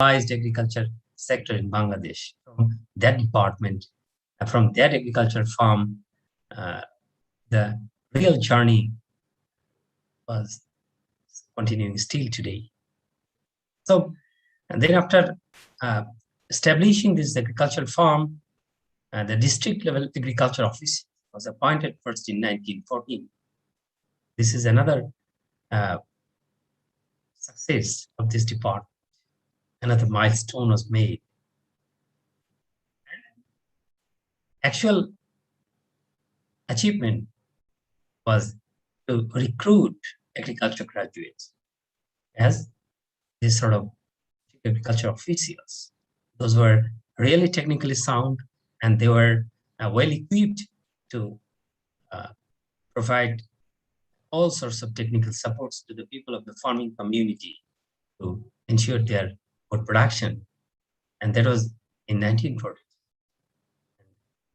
revised agriculture sector in Bangladesh. From that department, from that agriculture farm, the real journey was continuing still today. So, and then after establishing this agricultural farm, the district level agriculture office was appointed first in 1914. This is another success of this department. Another milestone was made. Actual achievement was to recruit agriculture graduates as this sort of agriculture officials. Those were really technically sound, and they were well equipped to provide all sorts of technical supports to the people of the farming community to ensure their food production. And that was in 1940.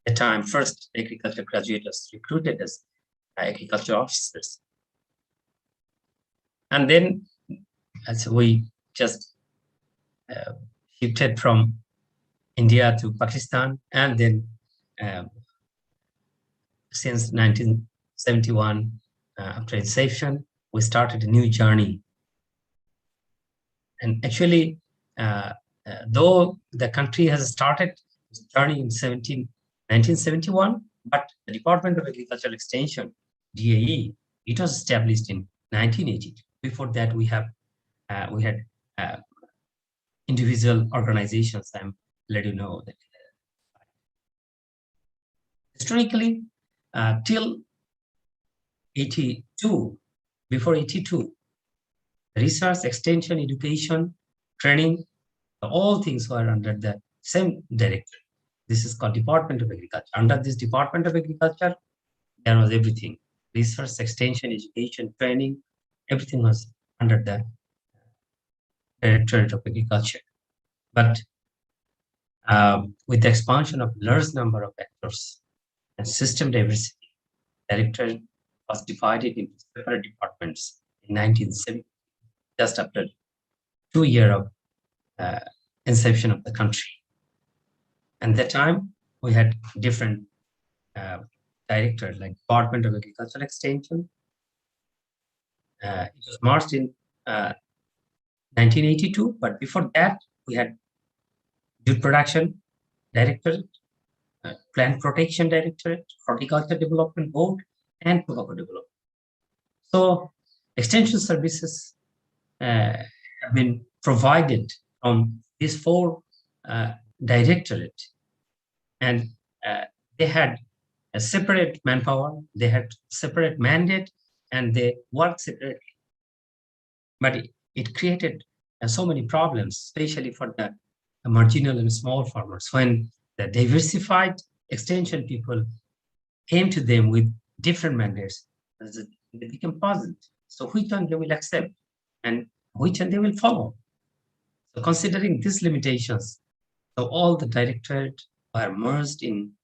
At the time, first agriculture graduate was recruited as agriculture officers. And then, as we just shifted from India to Pakistan, and then since 1971, after inception, we started a new journey. And actually, though the country has started this journey in 1971, but the Department of Agricultural Extension, DAE, it was established in 1982. Before that, we had individual organizations. I'm let you know that historically, till 82, before 82, research, extension, education, training, all things were under the same director. This is called Department of Agriculture. Under this Department of Agriculture, there was everything. Research, extension, education, training, everything was under the Directorate of Agriculture. But with the expansion of large number of actors and system diversity, Directorate was divided into separate departments in 1970, just after 2 years of inception of the country. And that time, we had different directors, like Department of Agricultural Extension. It was merged in 1982, but before that, we had Jute Production Directorate, Plant Protection Directorate, Horticulture Development Board, and Tobacco Development. So, extension services have been provided from these 4 directorates, and they had a separate manpower, they had separate mandate, and they worked separately. But it created so many problems, especially for the marginal and small farmers. When the diversified extension people came to them with different mandates, they became puzzled. So which one they will accept and which one they will follow? So considering these limitations, so all the directorates were merged in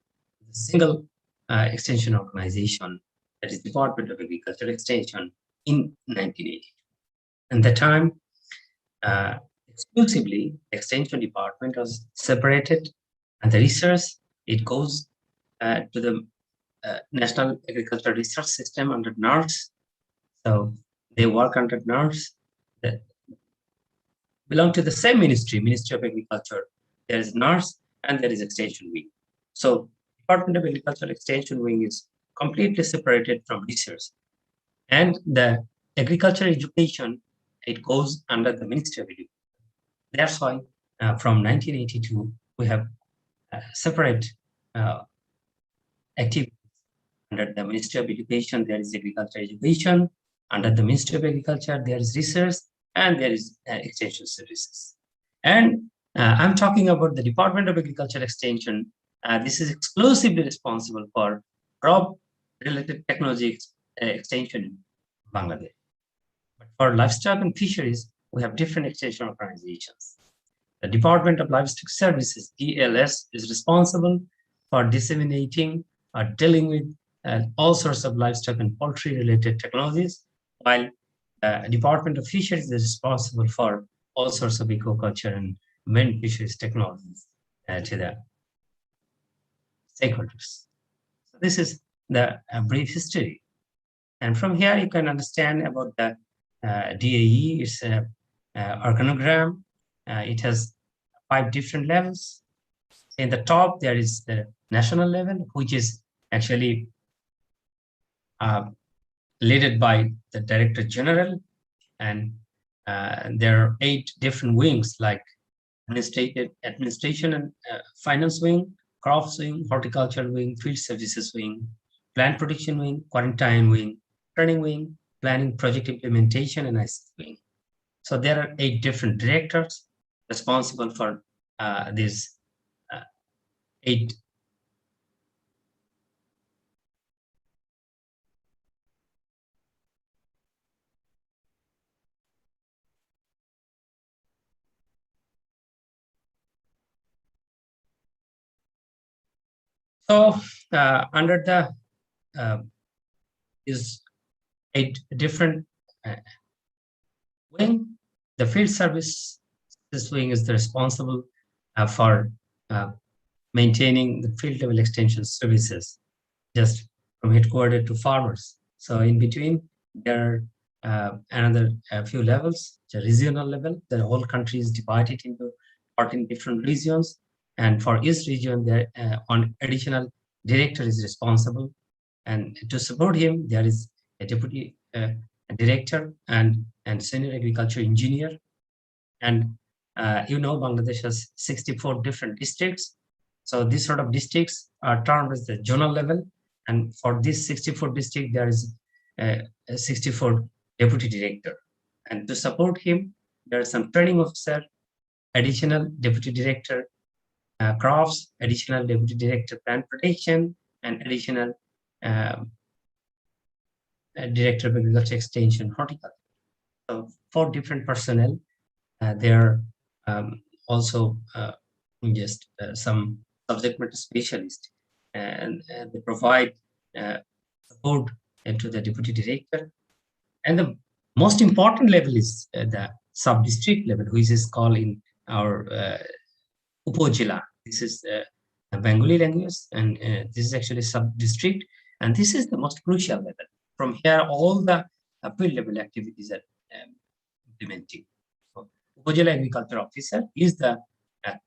a single extension organization, that is Department of Agricultural Extension, in 1982. And the time, exclusively, Extension Department was separated, and the research, it goes to the National Agricultural Research System under NERS. So they work under NERS that belong to the same ministry, Ministry of Agriculture. There is NERS and there is Extension Wing. So Department of Agricultural Extension Wing is completely separated from research. And the agriculture education, it goes under the Ministry of Education. That's why from 1982, we have separate activities. Under the Ministry of Education, there is agriculture education. Under the Ministry of Agriculture, there is research, and there is extension services. And I'm talking about the Department of Agriculture Extension. This is exclusively responsible for crop-related technology extension in Bangladesh. But for livestock and fisheries, we have different extension organizations. The Department of Livestock Services, DLS, is responsible for disseminating or dealing with all sorts of livestock and poultry-related technologies, while Department of Fisheries is responsible for all sorts of aquaculture and beneficiaries technologies to the stakeholders. So this is the brief history. And from here, you can understand about the DAE. It's a organogram. It has 5 different levels. In the top, there is the national level, which is actually led by the Director General. And there are 8 different wings, like administration and finance wing, crops wing, horticulture wing, field services wing, plant protection wing, quarantine wing, training wing, planning project implementation, and ICT wing. So there are 8 different directors responsible for these 8. So under the is 8 different wing. The field service this wing is the responsible for maintaining the field level extension services, just from headquarters to farmers. So in between, there are another few levels. The regional level, the whole country is divided into 14 different regions. And for each region, there one additional director is responsible. And to support him, there is a deputy director and senior agriculture engineer. And Bangladesh has 64 different districts. So these sort of districts are termed as the zonal level. And for this 64 district, there is a 64 deputy director. And to support him, there are some training officer, additional deputy director, crops, additional deputy director, plant protection, and additional director of agriculture extension, horticulture. So 4 different personnel. There are also just some subject matter specialists, and they provide support to the deputy director. And the most important level is the sub-district level, which is called in our Upojila. This is a Bengali language, and this is actually sub-district, and this is the most crucial level. From here, all the field level activities are implementing. So, Upojila Agriculture Officer is the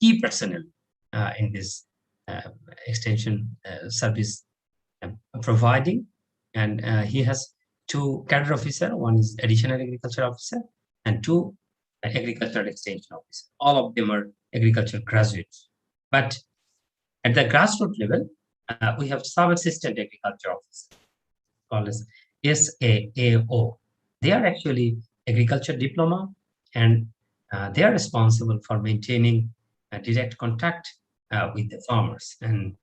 key personnel in this extension service providing, and he has 2 cadre officer. One is additional agriculture officer, and 2 agricultural extension officer. All of them are agriculture graduates. But at the grassroots level, we have sub-assistant agriculture officer, called as SAAO. They are actually agriculture diploma, and they are responsible for maintaining direct contact with the farmers, and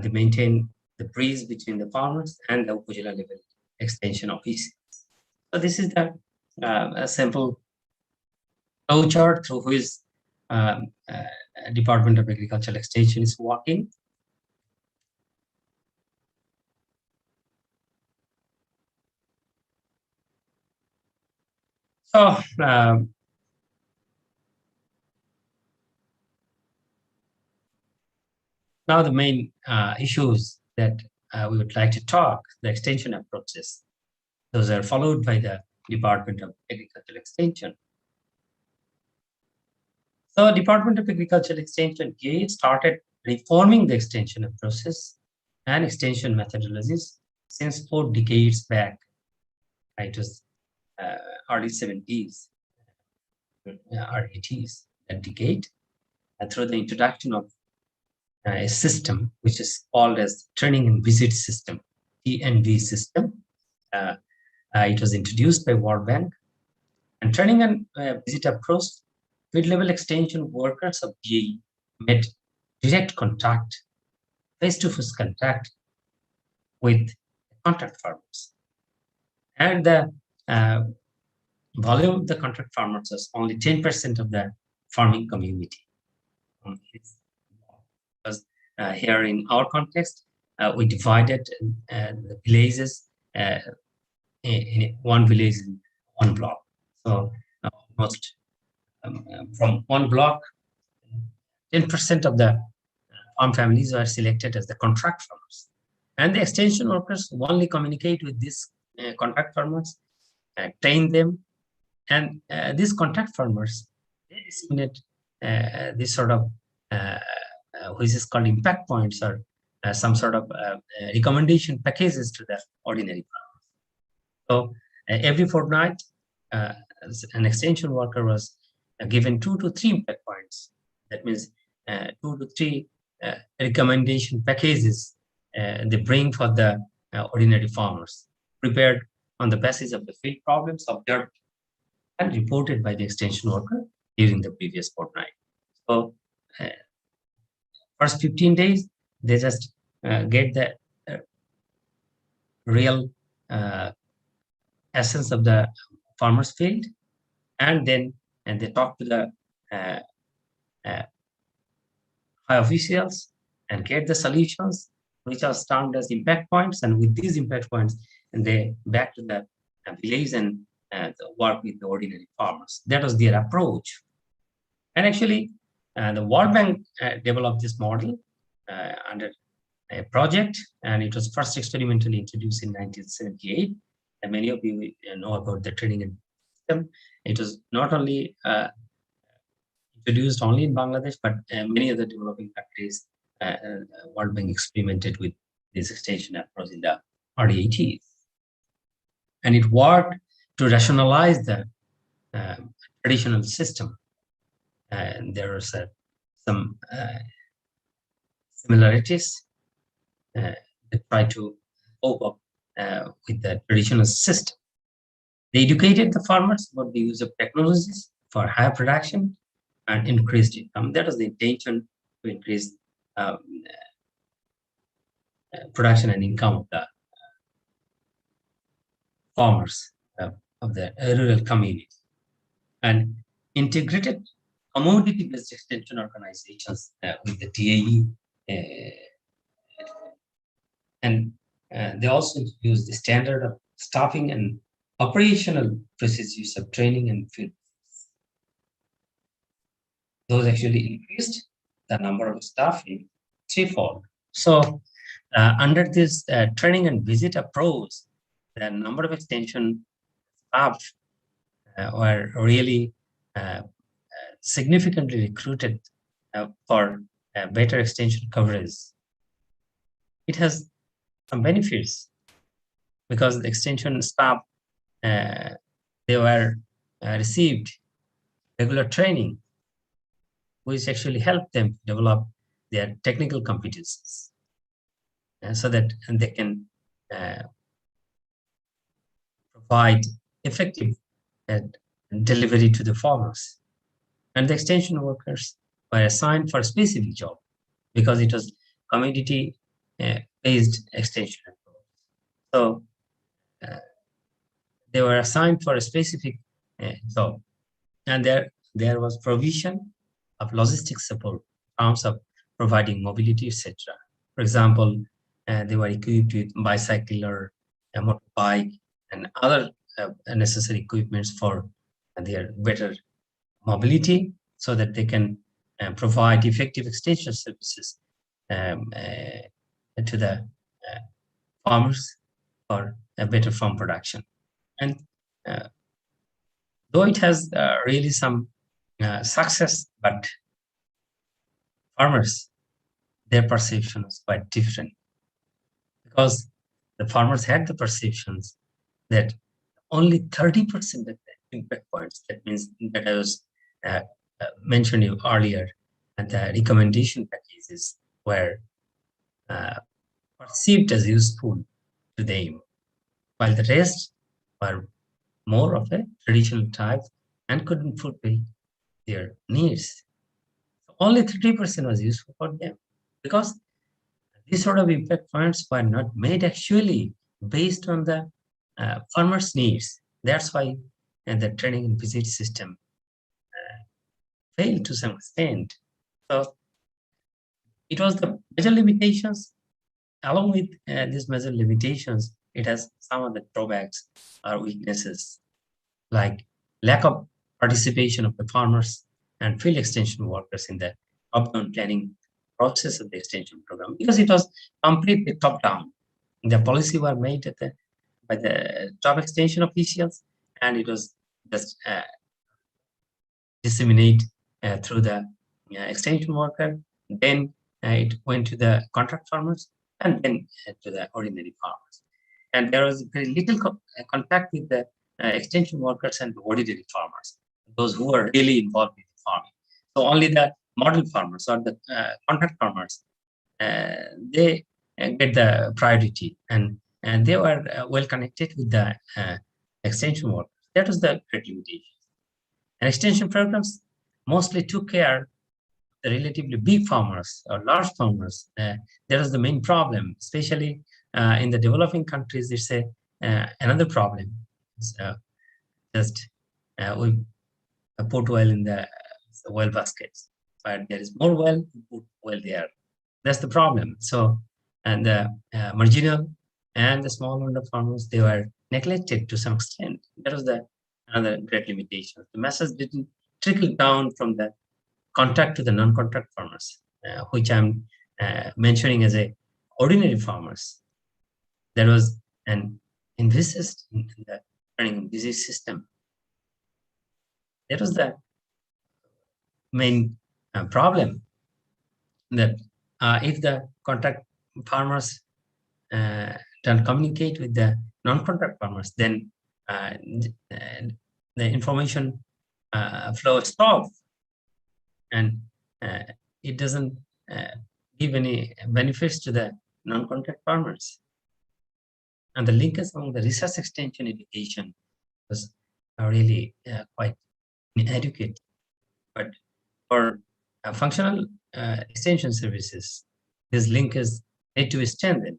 they maintain the bridge between the farmers and the Upojila level extension office. So this is the a simple flow chart through which Department of Agricultural Extension is working. So now the main issues that we would like to talk, the extension approaches. Those are followed by the Department of Agricultural Extension. So Department of Agricultural Extension started reforming the extension process and extension methodologies since 4 decades back. It was early 70s, early 80s, that decade, through the introduction of a system which is called as Training and Visit System, TNV System. It was introduced by World Bank. And training and visit approach, field-level extension workers of DAE made direct contact, face-to-face contact with contract farmers. And the volume of the contract farmers was only 10% of the farming community. Because here in our context, we divided the villages in one village in one block. So almost from one block, 10% of the farm families were selected as the contract farmers. And the extension workers only communicate with these contract farmers, train them, and these contract farmers, they disseminate this sort of which is called impact points, or some sort of recommendation packages to the ordinary farmers. So every fortnight, an extension worker was given 2 to 3 impact points. That means 2 to 3 recommendation packages they bring for the ordinary farmers, prepared on the basis of the field problems observed and reported by the extension worker during the previous fortnight. So first 15 days, they just get the real essence of the farmer's field, and then they talk to the high officials and get the solutions which are termed as impact points. And with these impact points, and they back to the village and work with the ordinary farmers. That was their approach. And actually, the World Bank developed this model under a project, and it was first experimentally introduced in 1978. And many of you know about the training and system. It was not only introduced only in Bangladesh, but many other developing countries, World Bank experimented with this extension approach in the early 80s. And it worked to rationalize the traditional system. And there are some similarities that try to cope up with the traditional system. They educated the farmers about the use of technologies for higher production and increased income. That was the intention, to increase production and income of the farmers of the rural community. And integrated commodity-based extension organizations with the DAE. And they also introduced the standard of staffing and operational procedures of training and field. Those actually increased the number of staff in threefold. So under this training and visit approach, the number of extension staff were really significantly recruited for better extension coverage. It has some benefits because the extension staff, they were received regular training, which actually helped them develop their technical competencies, so that they can provide effective delivery to the farmers. And the extension workers were assigned for a specific job because it was community-based extension approach. So they were assigned for a specific job, and there was provision of logistics support in terms of providing mobility, etc. For example, they were equipped with bicycle or a motorbike and other necessary equipments for their better mobility, so that they can provide effective extension services to the farmers for a better farm production. And though it has really some success, but farmers, their perception was quite different, because the farmers had the perceptions that only 30% of the impact points, that means that I was mentioned you earlier, and the recommendation packages were perceived as useful to them, while the rest were more of a traditional type and couldn't fulfill their needs. So only 30% was useful for them, because these sort of impact points were not made actually based on the farmers' needs. That's why the training and visit system failed to some extent. So it was the major limitations. Along with these major limitations, it has some of the drawbacks or weaknesses, like lack of participation of the farmers and field extension workers in the top-down planning process of the extension program, because it was completely top-down. The policy were made by the top extension officials, and it was just disseminate through the extension worker. Then it went to the contract farmers, and then to the ordinary farmers. And there was very little contact with the extension workers and the ordinary farmers, those who are really involved in farming. So only the model farmers or the contract farmers, they get the priority, and they were well connected with the extension workers. That was the great limitation. And extension programs mostly took care of the relatively big farmers or large farmers. That is the main problem, especially in the developing countries. It's another problem. Just we put oil in the oil baskets, but there is more oil, we put oil there. That's the problem. So, and the marginal and the smallholder farmers, they were neglected to some extent. That was another great limitation. The message didn't trickle down from the contact to the non-contact farmers, which I'm mentioning as a ordinary farmers. There was an emphasis in the running disease system. That was the main problem, that if the contact farmers don't communicate with the non-contact farmers, then the information flow stops, and it doesn't give any benefits to the non-contact farmers. And the linkage among the research extension education was really quite inadequate. But for functional extension services, this linkage need to be strengthened,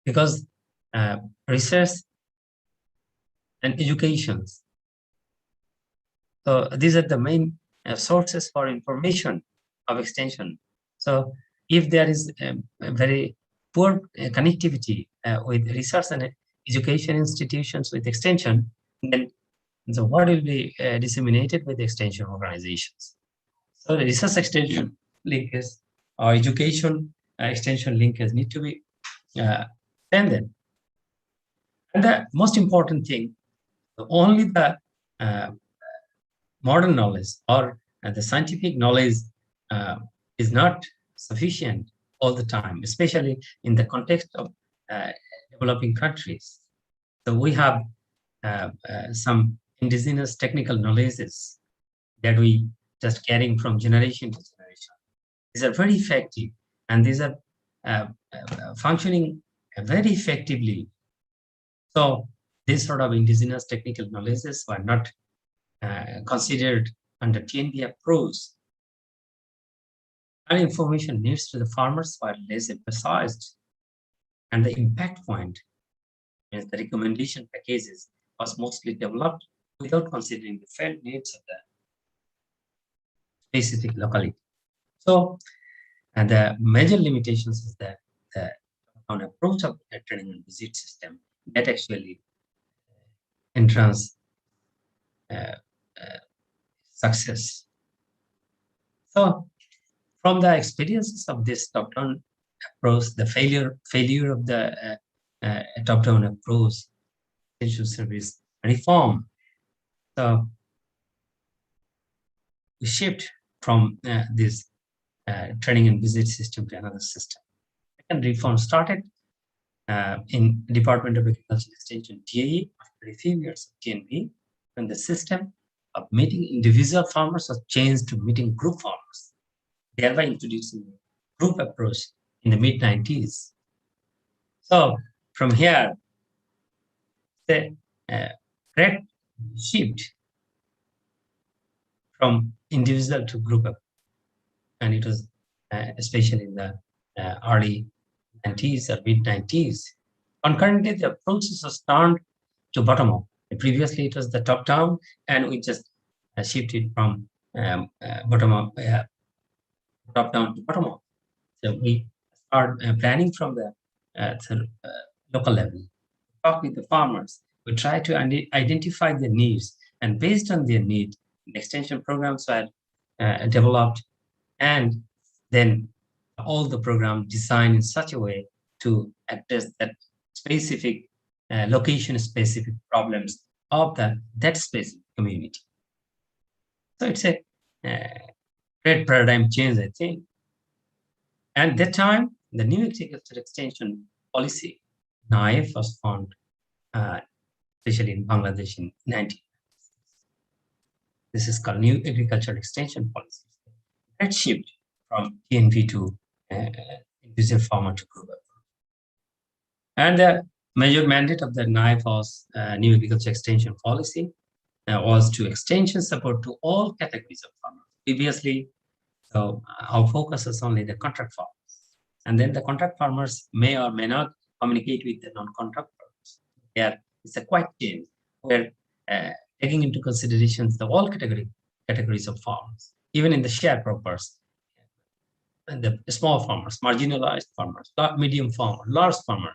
because research and education, so these are the main sources for information of extension. So if there is a very poor connectivity with research and education institutions with extension, then the word will be disseminated with extension organizations. So the research extension linkage or education extension linkage need to be strengthened. And the most important thing, only the modern knowledge or the scientific knowledge is not sufficient all the time, especially in the context of developing countries. So we have some indigenous technical knowledges that we just carrying from generation to generation. These are very effective, and these are functioning very effectively. So this sort of indigenous technical knowledges were not considered under TNV approach. And information needs to the farmers were less emphasized, and the impact point, means the recommendation packages, was mostly developed without considering the felt needs of the specific locality. So, and the major limitations is that the on approach of the training and visit system that actually entrance success. So, from the experiences of this top-down approach, the failure of the top-down approach, essential service reform. So we shift from this training and visit system to another system. And reform started in Department of Agriculture Extension (DAE) after a few years of TNV, when the system of meeting individual farmers was changed to meeting group farmers, thereby introducing a group approach in the mid-90s. So from here, the great shift from individual to group approach, and it was especially in the early 90s or mid-90s. Concurrently, the approaches was turned to bottom-up. Previously, it was the top-down, and we just shifted from bottom-up, top-down to bottom-up. So we start planning from the local level. Talk with the farmers. We try to identify their needs, and based on their need, the extension programs were developed, and then all the program designed in such a way to address that specific location-specific problems of that specific community. So it's a great paradigm change, I think. And that time, the new agriculture extension policy, NAIF, was formed, especially in Bangladesh in 19. This is called New Agricultural Extension Policy. That shift from TNV to individual farmer to group. And the major mandate of the NAIF was New Agriculture Extension Policy was to extension support to all categories of farmers. Previously, so our focus is only the contract farmers. And then the contract farmers may or may not communicate with the non-contract farmers. Yeah, it's a quite change where taking into consideration the all categories of farmers, even in the sharecroppers, and the small farmers, marginalized farmers, medium farmer, large farmer,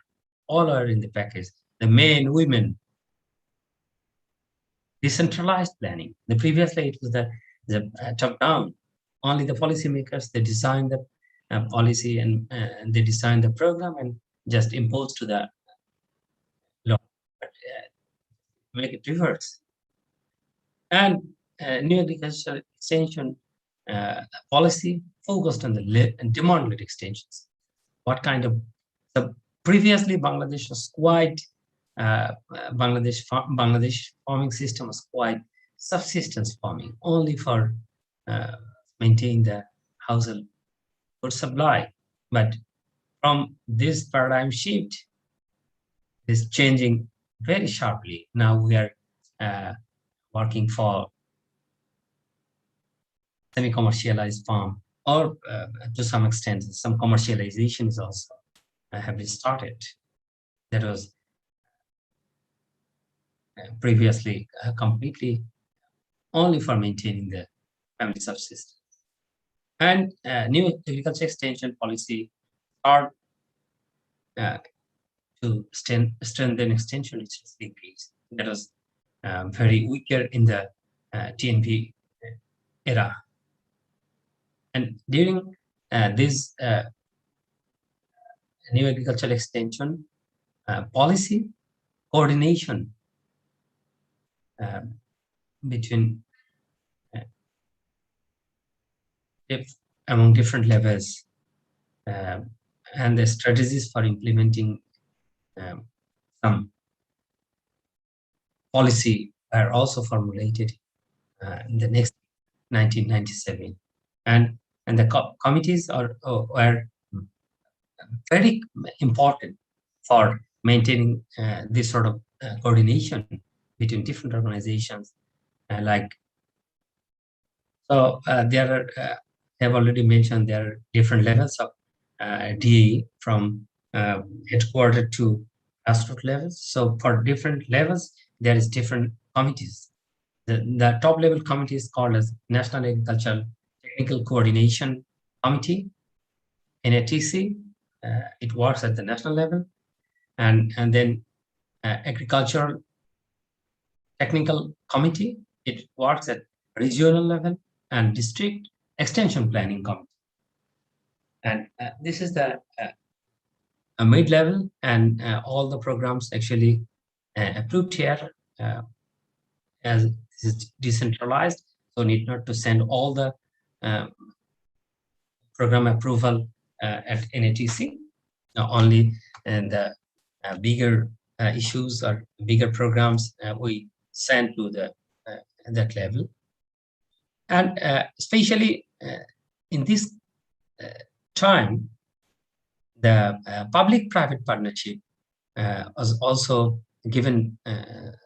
all are in the package. The men, women, decentralized planning. The previously it was the top-down. Only the policymakers, they design the policy and they design the program and just impose to the law, but make it reverse. And new agricultural extension policy focused on the demand-led extensions. What kind of, so previously Bangladesh was quite, Bangladesh farming system was quite subsistence farming, only for maintain the household food supply. But from this paradigm shift is changing very sharply. Now we are working for semi-commercialized farm, or to some extent, some commercialization is also have been started. That was previously completely only for maintaining the family subsistence. And new agriculture extension policy are to strengthen extension increase. That was very weaker in the TNP era. And during this new agricultural extension policy, coordination between among different levels and the strategies for implementing some policy are also formulated in the next 1997, and the committees are very important for maintaining this sort of coordination between different organizations. So there are, I've already mentioned there are different levels of DAE from headquarters to grassroots levels. So for different levels, there is different committees. The top level committee is called as National Agricultural Technical Coordination Committee, NATC. It works at the national level, and then Agricultural Technical Committee, it works at regional level, and District Extension Planning Committee. And this is the mid-level, and all the programs actually approved here as this is decentralized, so need not to send all the program approval at NATC. Only the bigger issues or bigger programs we send to the that level. And especially in this time, the public-private partnership was also given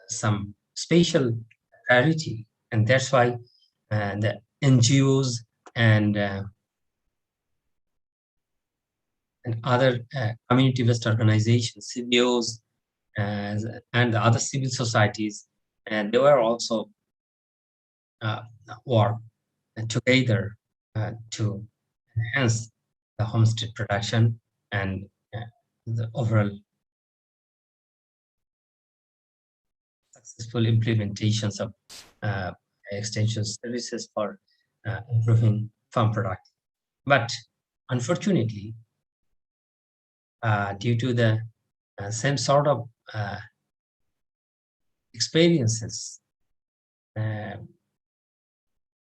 some special priority, and that's why the NGOs and other community-based organizations, CBOs, and the other civil societies, and they were also work together to enhance the homestead production and the overall successful implementations of extension services for improving farm product. But unfortunately, due to the same sort of experiences,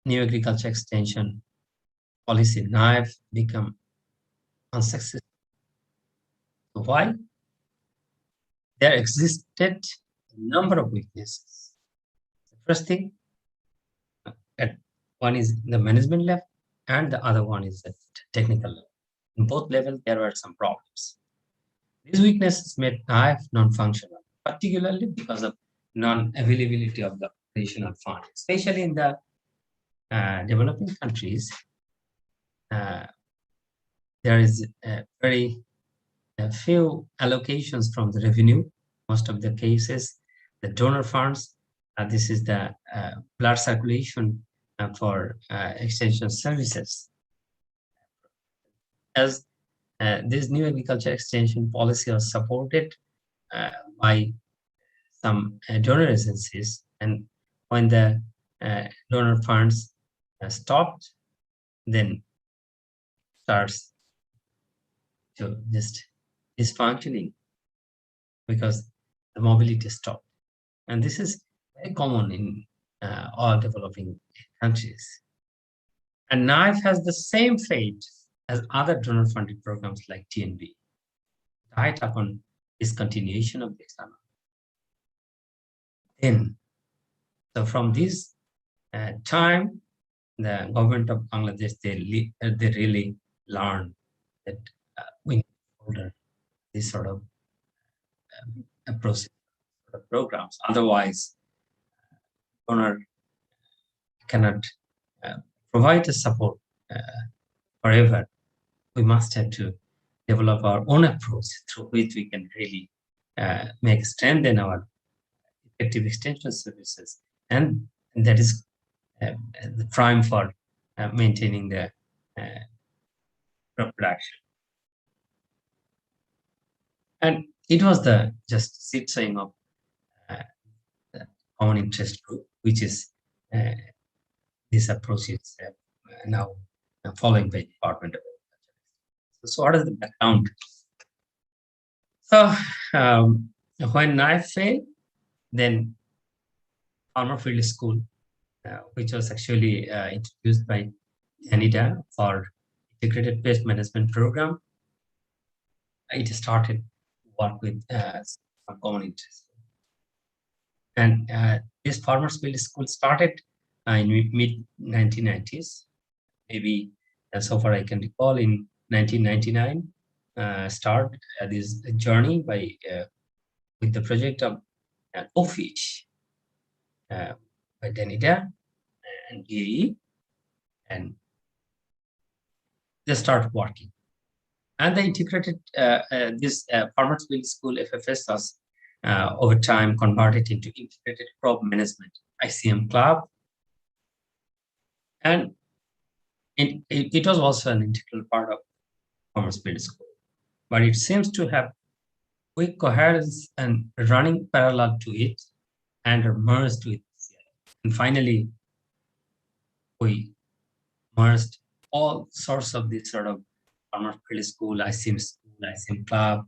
new agriculture extension policy knife become unsuccessful. Why? There existed a number of weaknesses. The first thing, one is the management level, and the other one is the technical level. In both levels, there were some problems. These weaknesses made knife non-functional, particularly because of non-availability of the operational fund, especially in the developing countries. There is very few allocations from the revenue. Most of the cases, the donor funds, this is the blood circulation for extension services. As this new agriculture extension policy was supported by some donor agencies, and when the donor funds stopped, then starts to just dysfunctioning because the mobility stopped. And this is very common in all developing countries. And NIFE has the same fate as other donor funded programs like TNV, died upon discontinuation of the exam. Then, so from this time, the government of Bangladesh, they really learned that we need to order this sort of process programs. Otherwise, donor cannot provide the support forever. We must have to develop our own approach through which we can really make strengthen our effective extension services, and that is the prime for maintaining the crop production. And it was the just seed sowing of the common interest group, which is this approach is now following by Department of Agriculture. So what is the background? So when knife failed, then Farmer Field School, which was actually introduced by Canada for Integrated Pest Management Program, it started to work with some common interest. And this Farmers Field School started in mid-1990s, maybe so far I can recall, in 1999, start this journey by with the project of O-Fish by Danida and DAE, and they start working. And they integrated this Farmers Field School FFS was over time converted into Integrated Crop Management ICM Club, and it was also an integral part of Farmers Field School, but it seems to have quick coherence and running parallel to it and are merged with it. And finally, we merged all sorts of this sort of Farmers Field School, ICM Club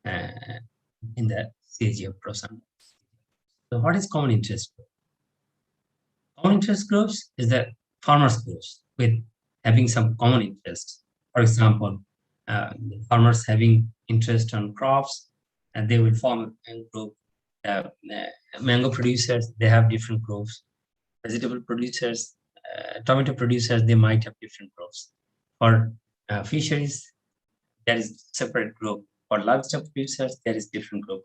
in the CAGF process. So what is common interest group? Common interest groups is the farmers groups with having some common interests. For example, farmers having interest on crops, and they will form a group. Mango producers, they have different groups. Vegetable producers, tomato producers, they might have different groups. For fisheries, there is separate group. For livestock producers, there is different group.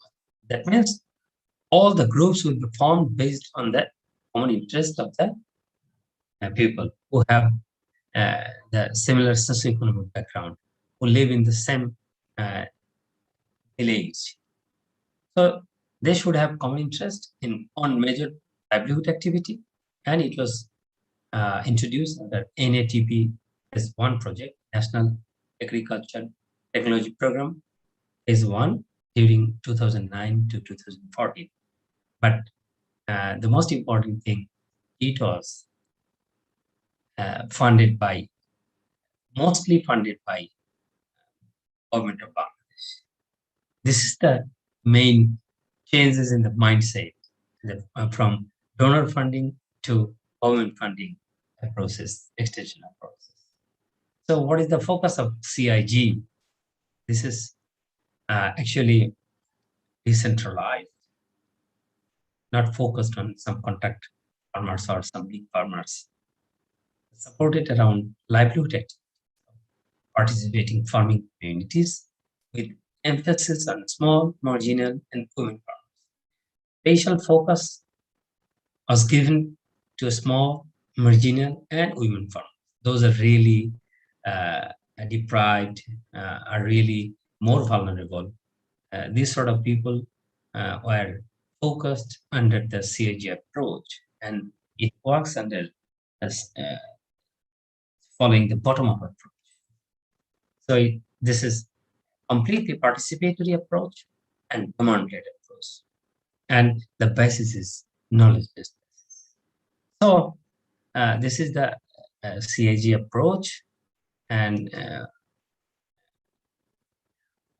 That means all the groups will be formed based on the common interest of the people who have the similar socioeconomic background, who live in the same village. So they should have common interest on major livelihood activity, and it was introduced under NATP as one project, National Agriculture Technology Program, phase 1 during 2009 to 2014. But the most important thing, it was mostly funded by government of Bangladesh. This is the main changes in the mindset from donor funding to government funding process, extension of process. So what is the focus of CIG? This is actually decentralized, not focused on some contact farmers or some big farmers. Supported around livelihood activities, participating farming communities with emphasis on small, marginal, and women farmers. Special focus was given to small, marginal, and women farmers. Those are really deprived, are really more vulnerable. These sort of people were focused under the CAG approach, and it works under as following the bottom-up approach. So this is completely participatory approach and demand-led approach, and the basis is knowledge-based. So this is the CAG approach, and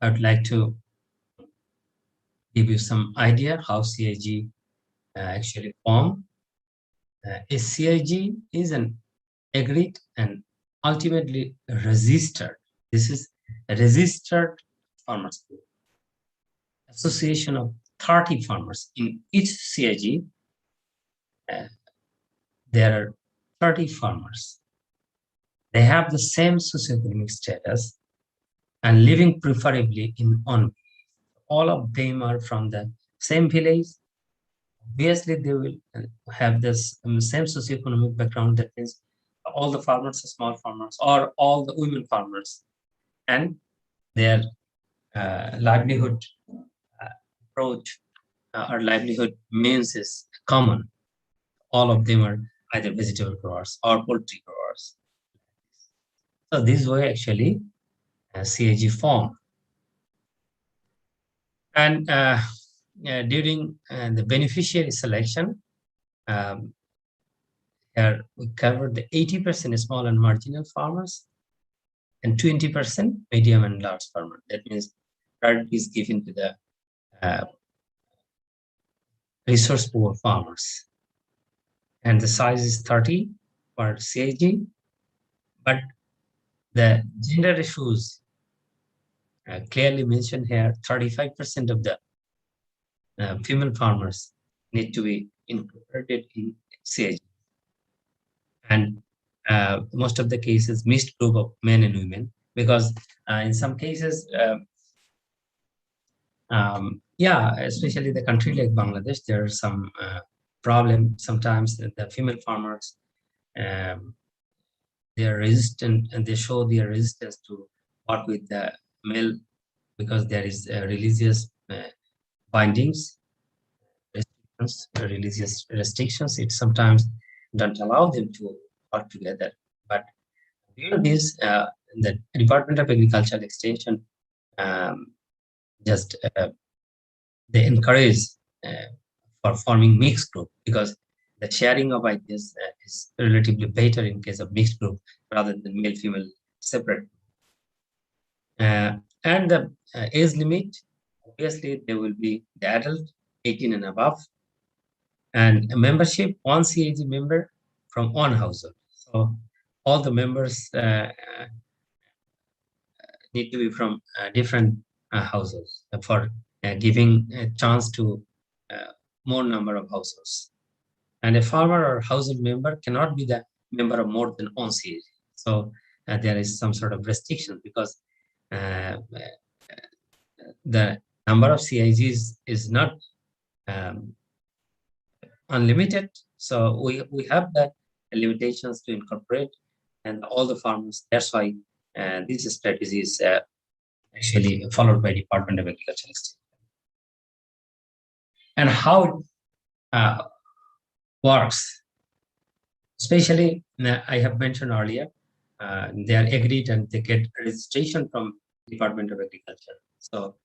I would like to give you some idea how CAG actually formed. A CIG is an agreed and ultimately registered. This is a registered farmers group. Association of 30 farmers. In each CIG, there are 30 farmers. They have the same socioeconomic status and living preferably in one. All of them are from the same village. Obviously, they will have this same socioeconomic background. That means all the farmers are small farmers or all the women farmers, and their livelihood approach or livelihood means is common. All of them are either vegetable growers or poultry growers. So this way actually CAG formed. And during the beneficiary selection, here we covered the 80% small and marginal farmers and 20% medium and large farmers. That means priority is given to the resource poor farmers. And the size is 30 for CAG, but the gender issues clearly mentioned here. 35% of the female farmers need to be incorporated in CAG. And most of the cases, mixed group of men and women, because in some cases, especially the country like Bangladesh, there are some problem. Sometimes the female farmers, they are resistant and they show their resistance to work with the male because there is religious bindings, religious restrictions. It sometimes don't allow them to work together. But during this, the Department of Agricultural Extension just they encourage for forming mixed group, because the sharing of ideas is relatively better in case of mixed group rather than male female separate. And the age limit, obviously there will be the adult 18 and above, and a membership, one CAG member from one household. So all the members need to be from different households for giving a chance to more number of households. And a farmer or household member cannot be the member of more than one CAG. So there is some sort of restriction, because the number of CIGs is not unlimited. So we have the limitations to incorporate and all the farmers. That's why this strategy is actually followed by Department of Agriculture. And how it works, especially I have mentioned earlier, they are agreed and they get registration from Department of Agriculture. So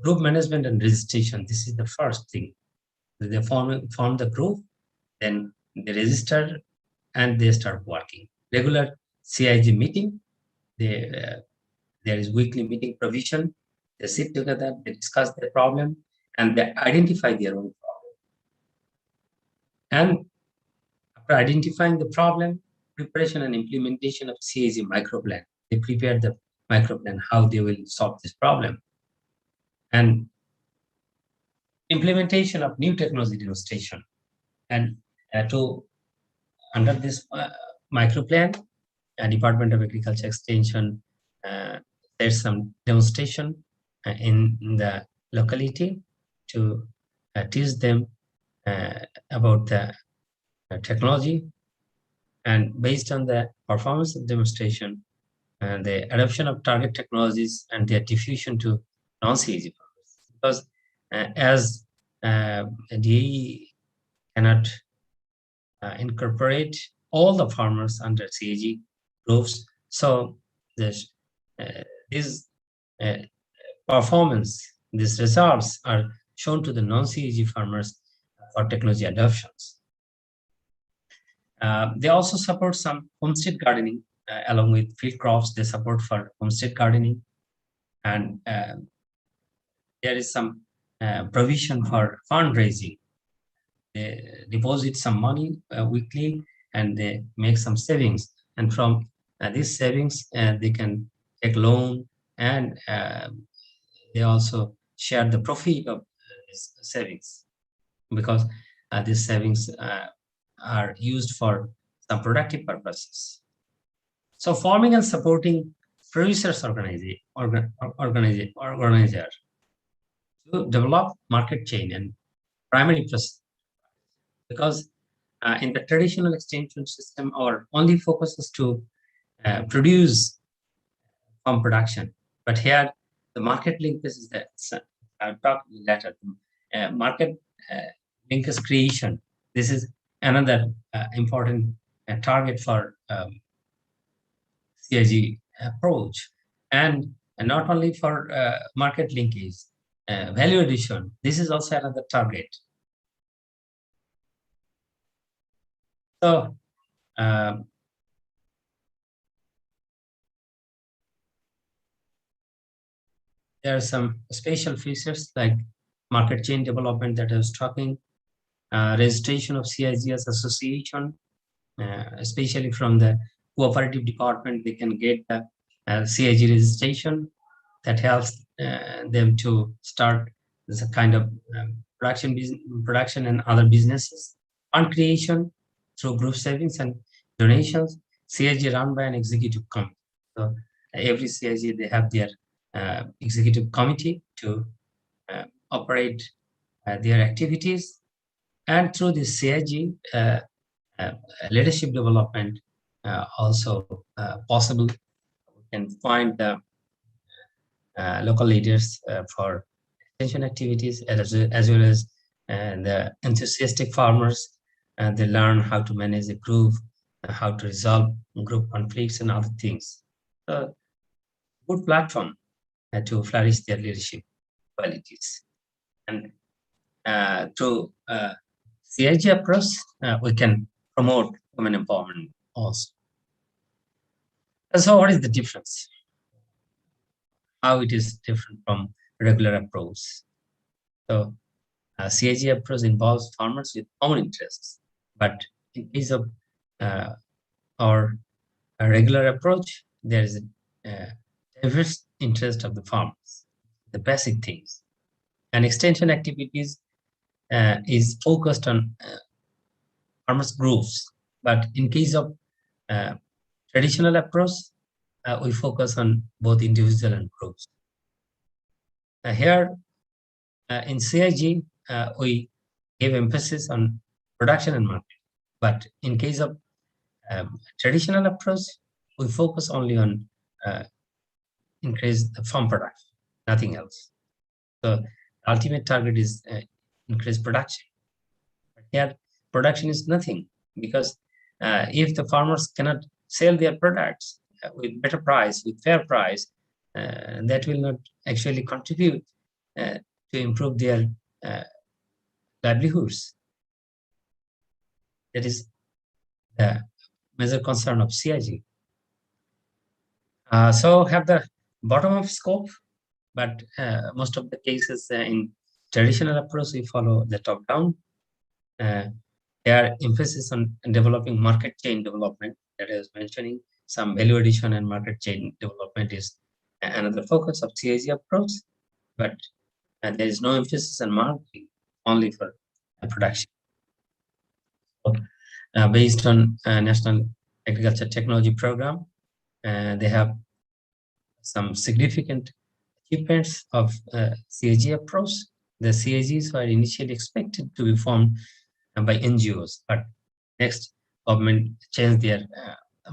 group management and registration, this is the first thing. They form the group, then they register and they start working. regular CIG meeting. There is weekly meeting provision. They sit together, they discuss their problem, and they identify their own problem. And after identifying the problem, preparation and implementation of CIG microplan. They prepare the microplan, how they will solve this problem. And implementation of new technology demonstration. And under this microplan, Department of Agriculture Extension there's some demonstration in the locality to teach them about the technology, and based on the performance of demonstration and the adoption of target technologies and their diffusion to non-CAG farmers. Because as DAE cannot incorporate all the farmers under CAG groups, so this performance, these results are shown to the non-CAG farmers for technology adoptions. They also support some homestead gardening along with field crops. They support for homestead gardening, and there is some provision for fundraising. They deposit some money weekly, and they make some savings, and from these savings they can take loan, and they also share the profit of these savings, because these savings are used for some productive purposes. So forming and supporting producers organizer to develop market chain and primary process. Because in the traditional extension system, our only focus is to produce farm production. But here, the market linkage is that I'll talk later. Market linkage creation. This is another important target for CIG approach, and not only for market linkage, value addition. This is also another target. So there are some special features like market chain development that I was talking, registration of CIG as association, especially from the cooperative department. They can get the CIG registration that helps them to start this kind of production and other businesses. Fund creation through group savings and donations. CIG run by an executive committee. So every CIG, they have their executive committee to operate their activities, and through the CIG leadership development also possible. We can find the local leaders for extension activities, as well as the enthusiastic farmers. They learn how to manage a group, how to resolve group conflicts and other things. So, good platform to flourish their leadership qualities. And through CIG approach, we can promote women empowerment also. And so what is the difference? How it is different from regular approach? So CIG approach involves farmers with common interests, but in case of our regular approach, there is a diverse interest of the farmers, the basic things. And extension activities is focused on farmers groups, but in case of traditional approach, we focus on both individual and groups. Here in CIG, we give emphasis on production and market, but in case of traditional approach, we focus only on increase the farm production, nothing else. So the ultimate target is increase production. But here, production is nothing, because if the farmers cannot sell their products with better price, with fair price, that will not actually contribute to improve their livelihoods. That is the major concern of CIG. So have the bottom-up scope, but most of the cases in traditional approach, we follow the top-down. Their emphasis on developing market chain development, that is mentioning some value addition and market chain development is another focus of CIG approach, but there is no emphasis on marketing, only for production. So, based on National Agriculture Technology Program, they have some significant achievements of CIG approach. The CIGs were initially expected to be formed by NGOs, but next government changed their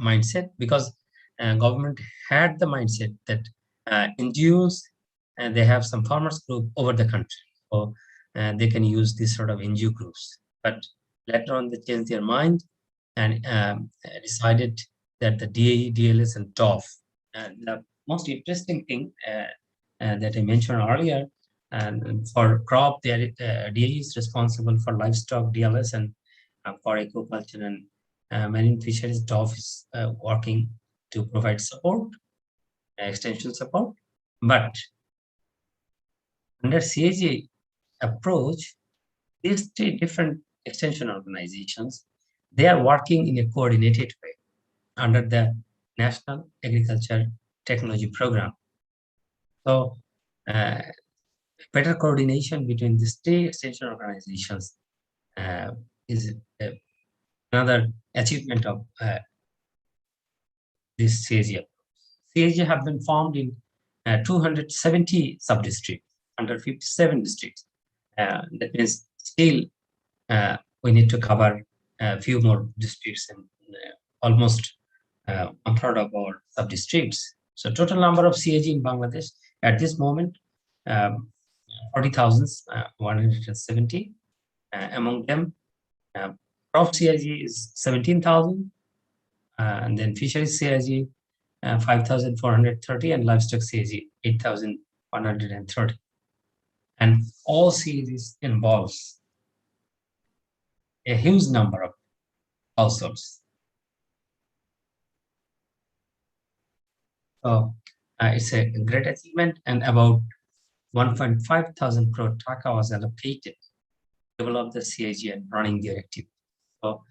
mindset, because government had the mindset that NGOs, and they have some farmers group over the country, so they can use this sort of NGO groups. But later on, they changed their mind and decided that the DAE, DLS, and DOF. The most interesting thing that I mentioned earlier, and for crop, DAE is responsible for livestock, DLS, and for aquaculture and marine fisheries, DOF is working to provide support, extension support. But under CIG approach, these three different extension organizations, they are working in a coordinated way under the National Agriculture Technology Program. So better coordination between these three extension organizations is another achievement of this CIG. CIG have been formed in 270 sub-districts under 57 districts. That means still we need to cover a few more districts and almost one third of our sub-districts. So total number of CIG in Bangladesh at this moment, 40,170. Among them, crop CIG is 17,000, and then fisheries CIG 5,430, and livestock CIG 8,130. And all CIGs involves a huge number of households. So it's a great achievement, and about 1.5 thousand crore taka was allocated to develop the CIG and running their activity. So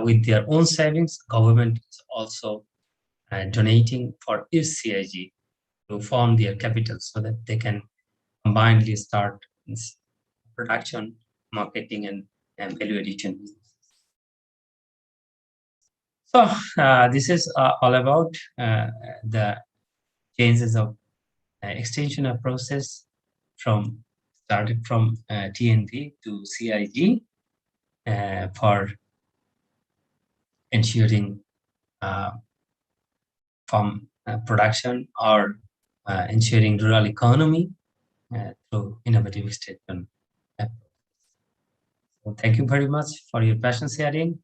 with their own savings, government is also donating for each CIG to form their capital so that they can combinedly start production, marketing, and value addition business. So this is all about the changes of extension of process started from TNV to CIG for ensuring farm production or ensuring rural economy through innovative extension. So thank you very much for your passion sharing.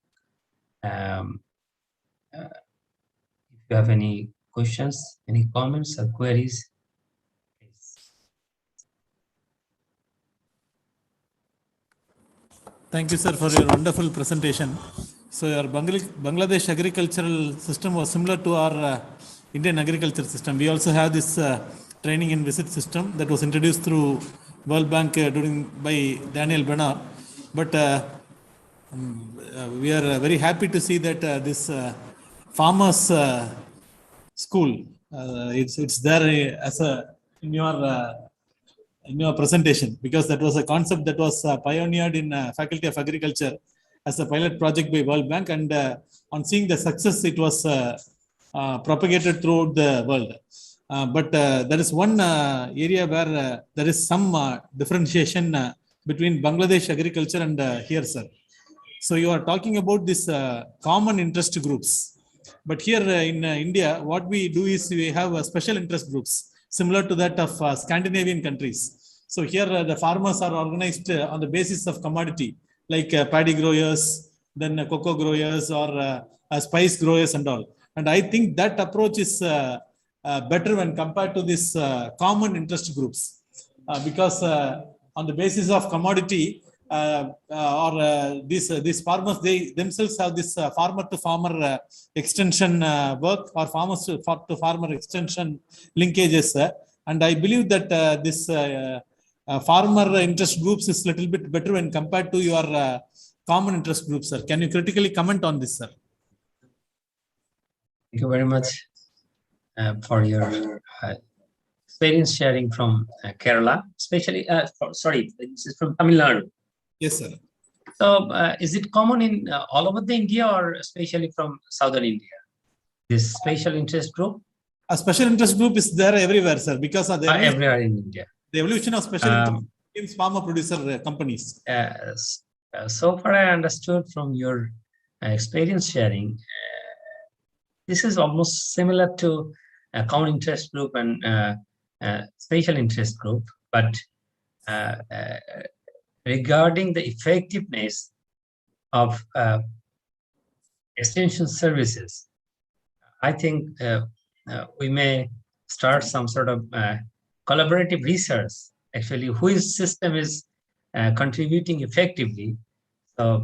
If you have any questions, any comments or queries, please. Thank you, sir, for your wonderful presentation. So your Bangladesh agricultural system was similar to our Indian agriculture system. We also have this training and visit system that was introduced through World Bank by Daniel Bernard. But we are very happy to see that this farmers school, it's there as in your presentation, because that was a concept that was pioneered in Faculty of Agriculture as a pilot project by World Bank, and on seeing the success, it was propagated throughout the world. But there is one area where there is some differentiation between Bangladesh agriculture and here, sir. So you are talking about this common interest groups. But here in India, what we do is we have special interest groups similar to that of Scandinavian countries. So here the farmers are organized on the basis of commodity, like paddy growers, then cocoa growers, or spice growers and all. And I think that approach is better when compared to this common interest groups, because on the basis of commodity, these farmers, they themselves have this farmer to farmer extension work, or farmers to farmer extension linkages. And I believe that this farmer interest groups is little bit better when compared to your common interest groups, sir. Can you critically comment on this, sir? Thank you very much for your experience sharing from Kerala, especially, sorry, this is from Tamil Nadu. Yes, sir. So is it common in all over the India, or especially from Southern India, this special interest group? A special interest group is there everywhere, sir, because of Everywhere in India. The evolution of special interest in farmer producer companies. So far I understood from your experience sharing, this is almost similar to a common interest group and special interest group, but regarding the effectiveness of extension services, I think we may start some sort of collaborative research, actually, whose system is contributing effectively. So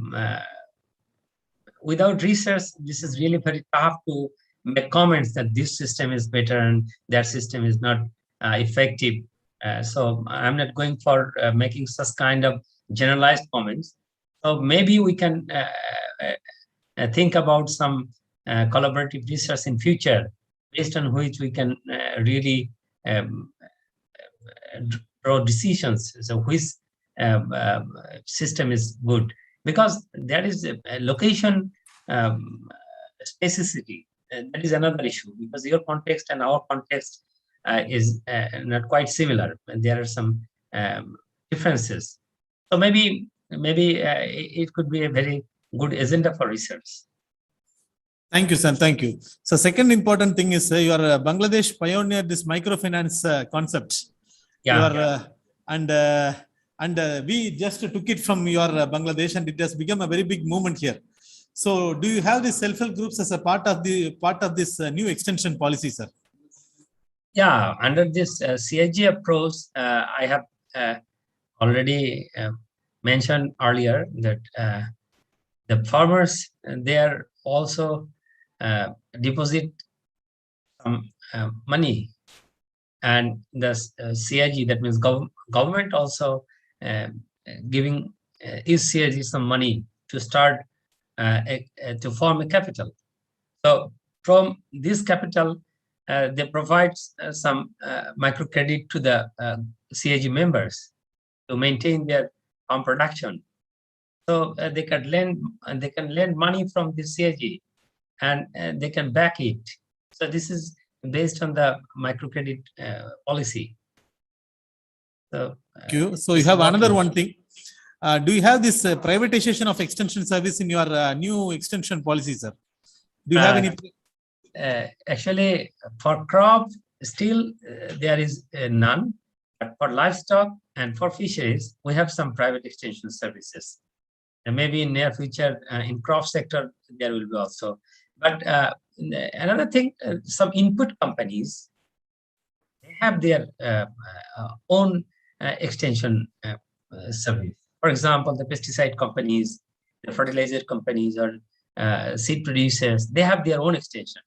without research, this is really very tough to make comments that this system is better and that system is not effective. So I'm not going for making such kind of generalized comments. So maybe we can think about some collaborative research in future, based on which we can really draw decisions. So which system is good, because there is a location specificity. That is another issue, because your context and our context is not quite similar. There are some differences. So maybe it could be a very good agenda for research. Thank you, sir. Thank you. So second important thing is you are Bangladesh pioneered this microfinance concept. Yeah. And we just took it from your Bangladesh, and it has become a very big movement here. So do you have these self-help groups as a part of this new extension policy, sir? Yeah, under this CIG approach, I have already mentioned earlier that the farmers, they are also deposit some money, and the CIG, that means government also giving is CIG some money to start to form a capital. So from this capital, they provide some microcredit to the CIG members to maintain their farm production. So they can lend money from the CIG, and they can back it. So this is based on the microcredit policy. So, thank you. So you have another one thing. Do you have this privatization of extension service in your new extension policy, sir? Do you have any? Actually, for crop, still there is none. But for livestock and for fisheries, we have some private extension services. And maybe in near future, in crop sector, there will be also. But another thing, some input companies, they have their own extension service. For example, the pesticide companies, the fertilizer companies, or seed producers, they have their own extension.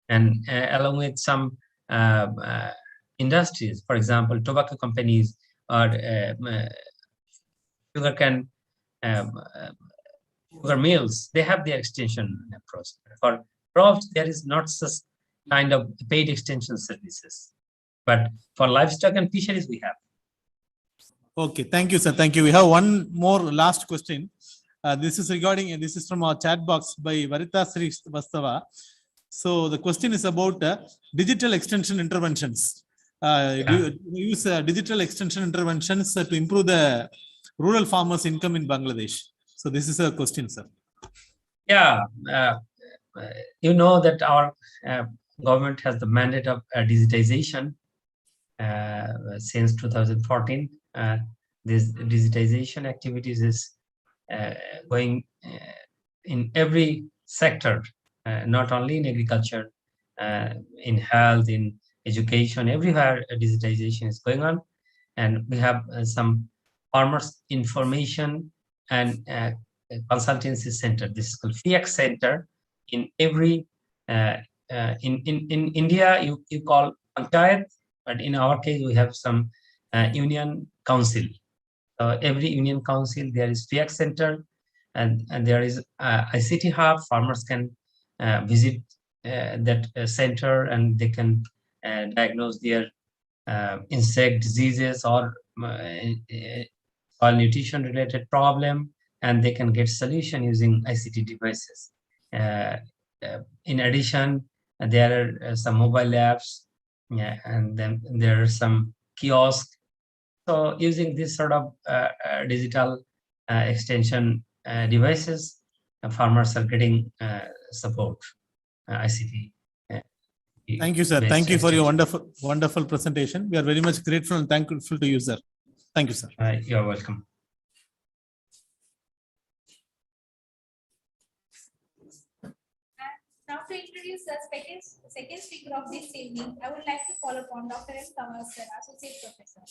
And along with some industries, for example, tobacco companies or sugarcane sugar mills, they have their extension approach. For crops, there is not such kind of paid extension services. But for livestock and fisheries, we have. Okay, thank you, sir. Thank you. We have one more last question. This is from our chat box by Varita Sri Vastava. So the question is about digital extension interventions. Do you use digital extension interventions to improve the rural farmers' income in Bangladesh? So this is a question, sir. Yeah, you know that our government has the mandate of digitization since 2014. This digitization activities is going in every sector, not only in agriculture, in health, in education, everywhere digitization is going on. And we have some Farmers Information and Consultancy Center. This is called FIAC Center. In every in India, you call panchayat, but in our case, we have some union council. Every union council, there is FIAC Center, and there is ICT hub. Farmers can visit that center, and they can diagnose their insect diseases or soil nutrition related problem, and they can get solution using ICT devices. In addition, there are some mobile apps, and then there are some kiosks. So using this sort of digital extension devices, farmers are getting support, ICT. Thank you, sir. Thank you for your wonderful presentation. We are very much grateful and thankful to you, sir. Thank you, sir. You're welcome. Now to introduce the second speaker of this evening, I would like to call upon Dr. M. Kamal, sir, Associate Professor.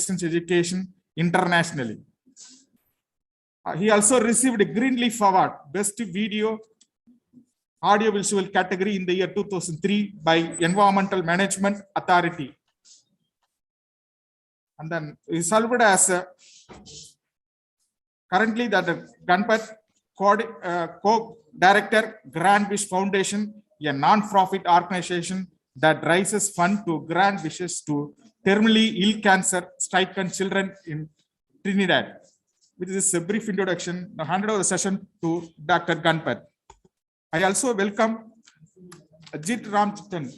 Distance education internationally. He also received a Green Leaf Award, Best Video Audio Visual category in the year 2003 by Environmental Management Authority. And then he served as currently that Ganpat co-director, Grand Wish Foundation, a non-profit organization that raises funds to grant wishes to terminally ill cancer-stricken children in Trinidad. With this brief introduction, I hand over the session to Dr. Ganpat. I also welcome Jit Ramjatan.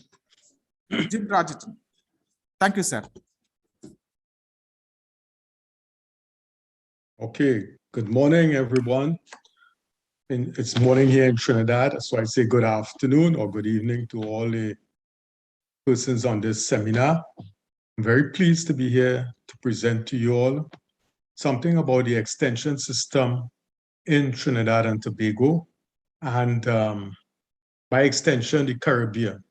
Thank you, sir. Okay, good morning, everyone. It's morning here in Trinidad, so I say good afternoon or good evening to all the persons on this seminar. I'm very pleased to be here to present to you all something about the extension system in Trinidad and Tobago, and by extension, the Caribbean.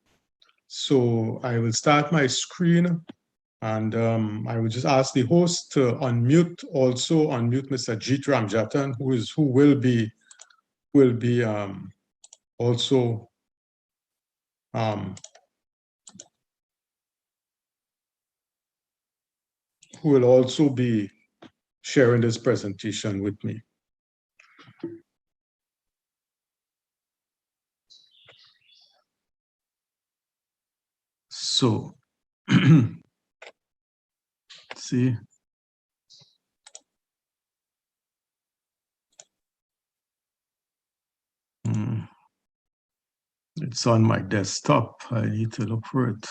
So I will start my screen, and I will just ask the host to also unmute Mr. Jit Ramjatan, who will also be sharing this presentation with me. So, see. It's on my desktop. I need to look for it.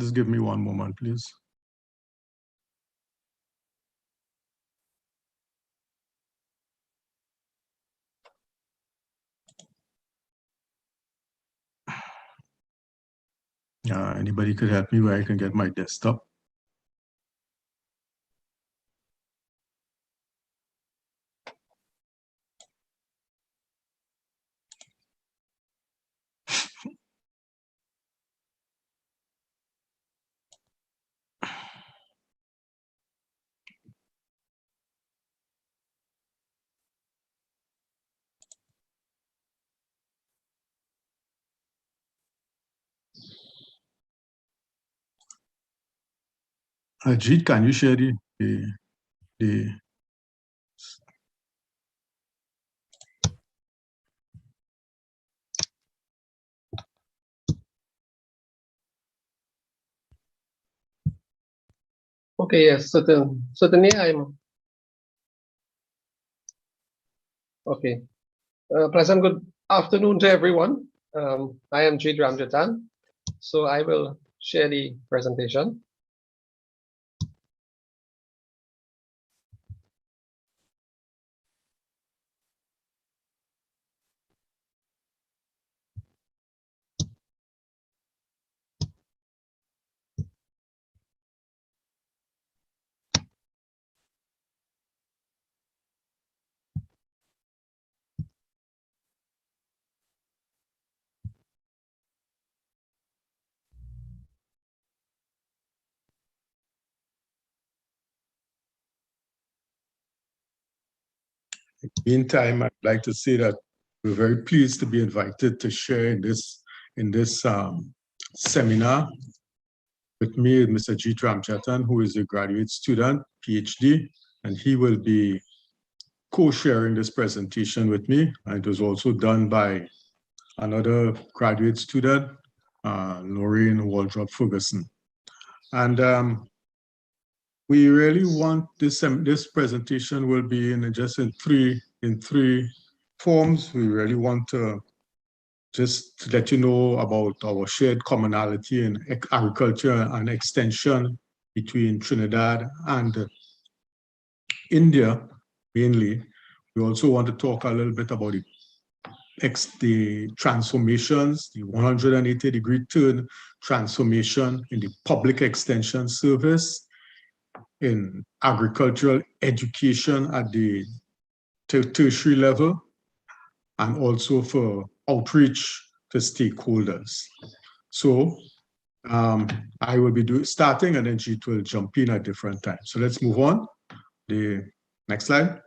Just give me one moment, please. Anybody could help me where I can get my desktop? Ajit, can you share the Okay, yes, certainly I'm okay. Pleasant good afternoon to everyone. I am Jit Ramjatan, so I will share the presentation. Meantime, I'd like to say that we're very pleased to be invited to share in this seminar with me, Mr. Jit Ramjatan, who is a graduate student, PhD, and he will be co-sharing this presentation with me. And it was also done by another graduate student, Lorraine Waldrop Ferguson. And we really want this presentation will be in three forms. We really want to just let you know about our shared commonality in agriculture and extension between Trinidad and India, mainly. We also want to talk a little bit about the transformations, the 180-degree turn transformation in the public extension service, in agricultural education at the tertiary level, and also for outreach to stakeholders. So I will be starting, and then Jit will jump in at different times. So let's move on. The next slide.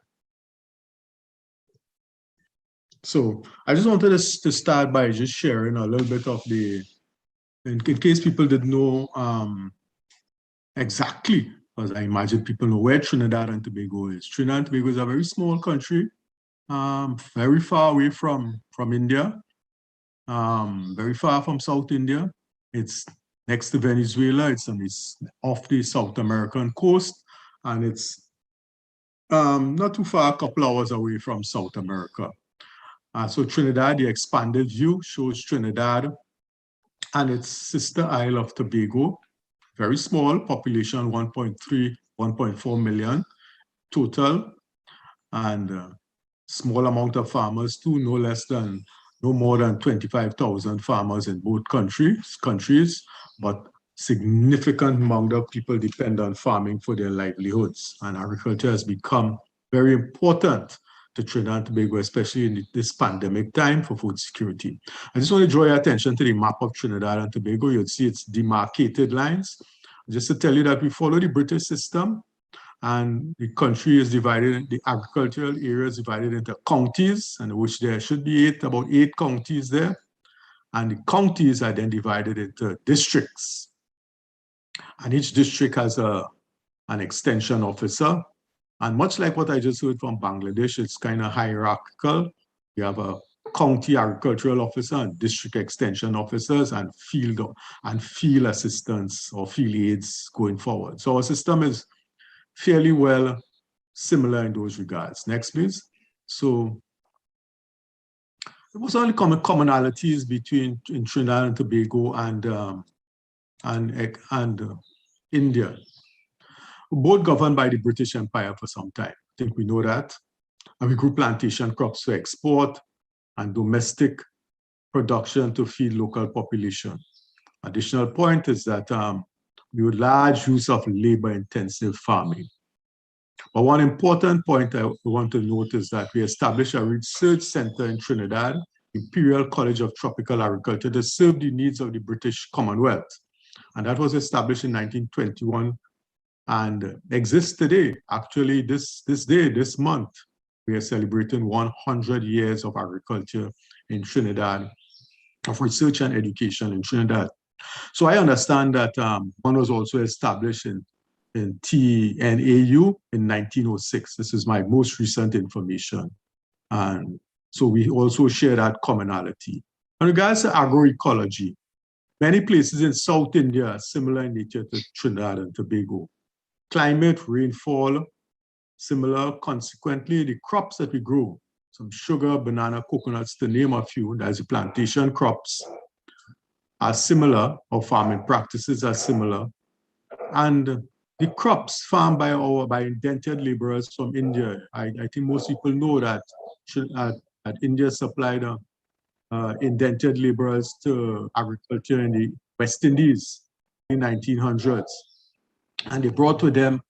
So I just wanted to start by just sharing a little bit of the in case people didn't know exactly, because I imagine people know where Trinidad and Tobago is. Trinidad and Tobago is a very small country, very far away from India, very far from South India. It's next to Venezuela. It's off the South American coast, and it's not too far, a couple hours away from South America. So Trinidad, the expanded view shows Trinidad and its sister isle of Tobago. Very small population, 1.3, 1.4 million total, and small amount of farmers too, no more than 25,000 farmers in both countries, but significant amount of people depend on farming for their livelihoods, and agriculture has become very important to Trinidad and Tobago, especially in this pandemic time, for food security. I just want to draw your attention to the map of Trinidad and Tobago. You'll see it's demarcated lines. Just to tell you that we follow the British system, and the country is divided, the agricultural area is divided into counties, and which there should be about eight counties there. And the counties are then divided into districts. And each district has an extension officer. And much like what I just heard from Bangladesh, it's kind of hierarchical. You have a county agricultural officer and district extension officers and field assistants or field aides going forward. So our system is fairly well similar in those regards. Next, please. So there was only commonalities between Trinidad and Tobago and India. Both governed by the British Empire for some time. I think we know that. And we grew plantation crops for export and domestic production to feed local population. Additional point is that we had large use of labor-intensive farming. But one important point I want to note is that we established a research center in Trinidad, Imperial College of Tropical Agriculture, to serve the needs of the British Commonwealth. And that was established in 1921 and exists today. Actually, this month, we are celebrating 100 years of agriculture in Trinidad, of research and education in Trinidad. So I understand that one was also established in TNAU in 1906. This is my most recent information. And so we also share that commonality. In regards to agroecology, many places in South India are similar in nature to Trinidad and Tobago. Climate, rainfall, similar. Consequently, the crops that we grow, some sugar, banana, coconuts, to name a few, that's the plantation crops, are similar, or farming practices are similar. And the crops farmed by indentured laborers from India, I think most people know that India supplied indentured laborers to agriculture in the West Indies in the 1900s. And they brought with them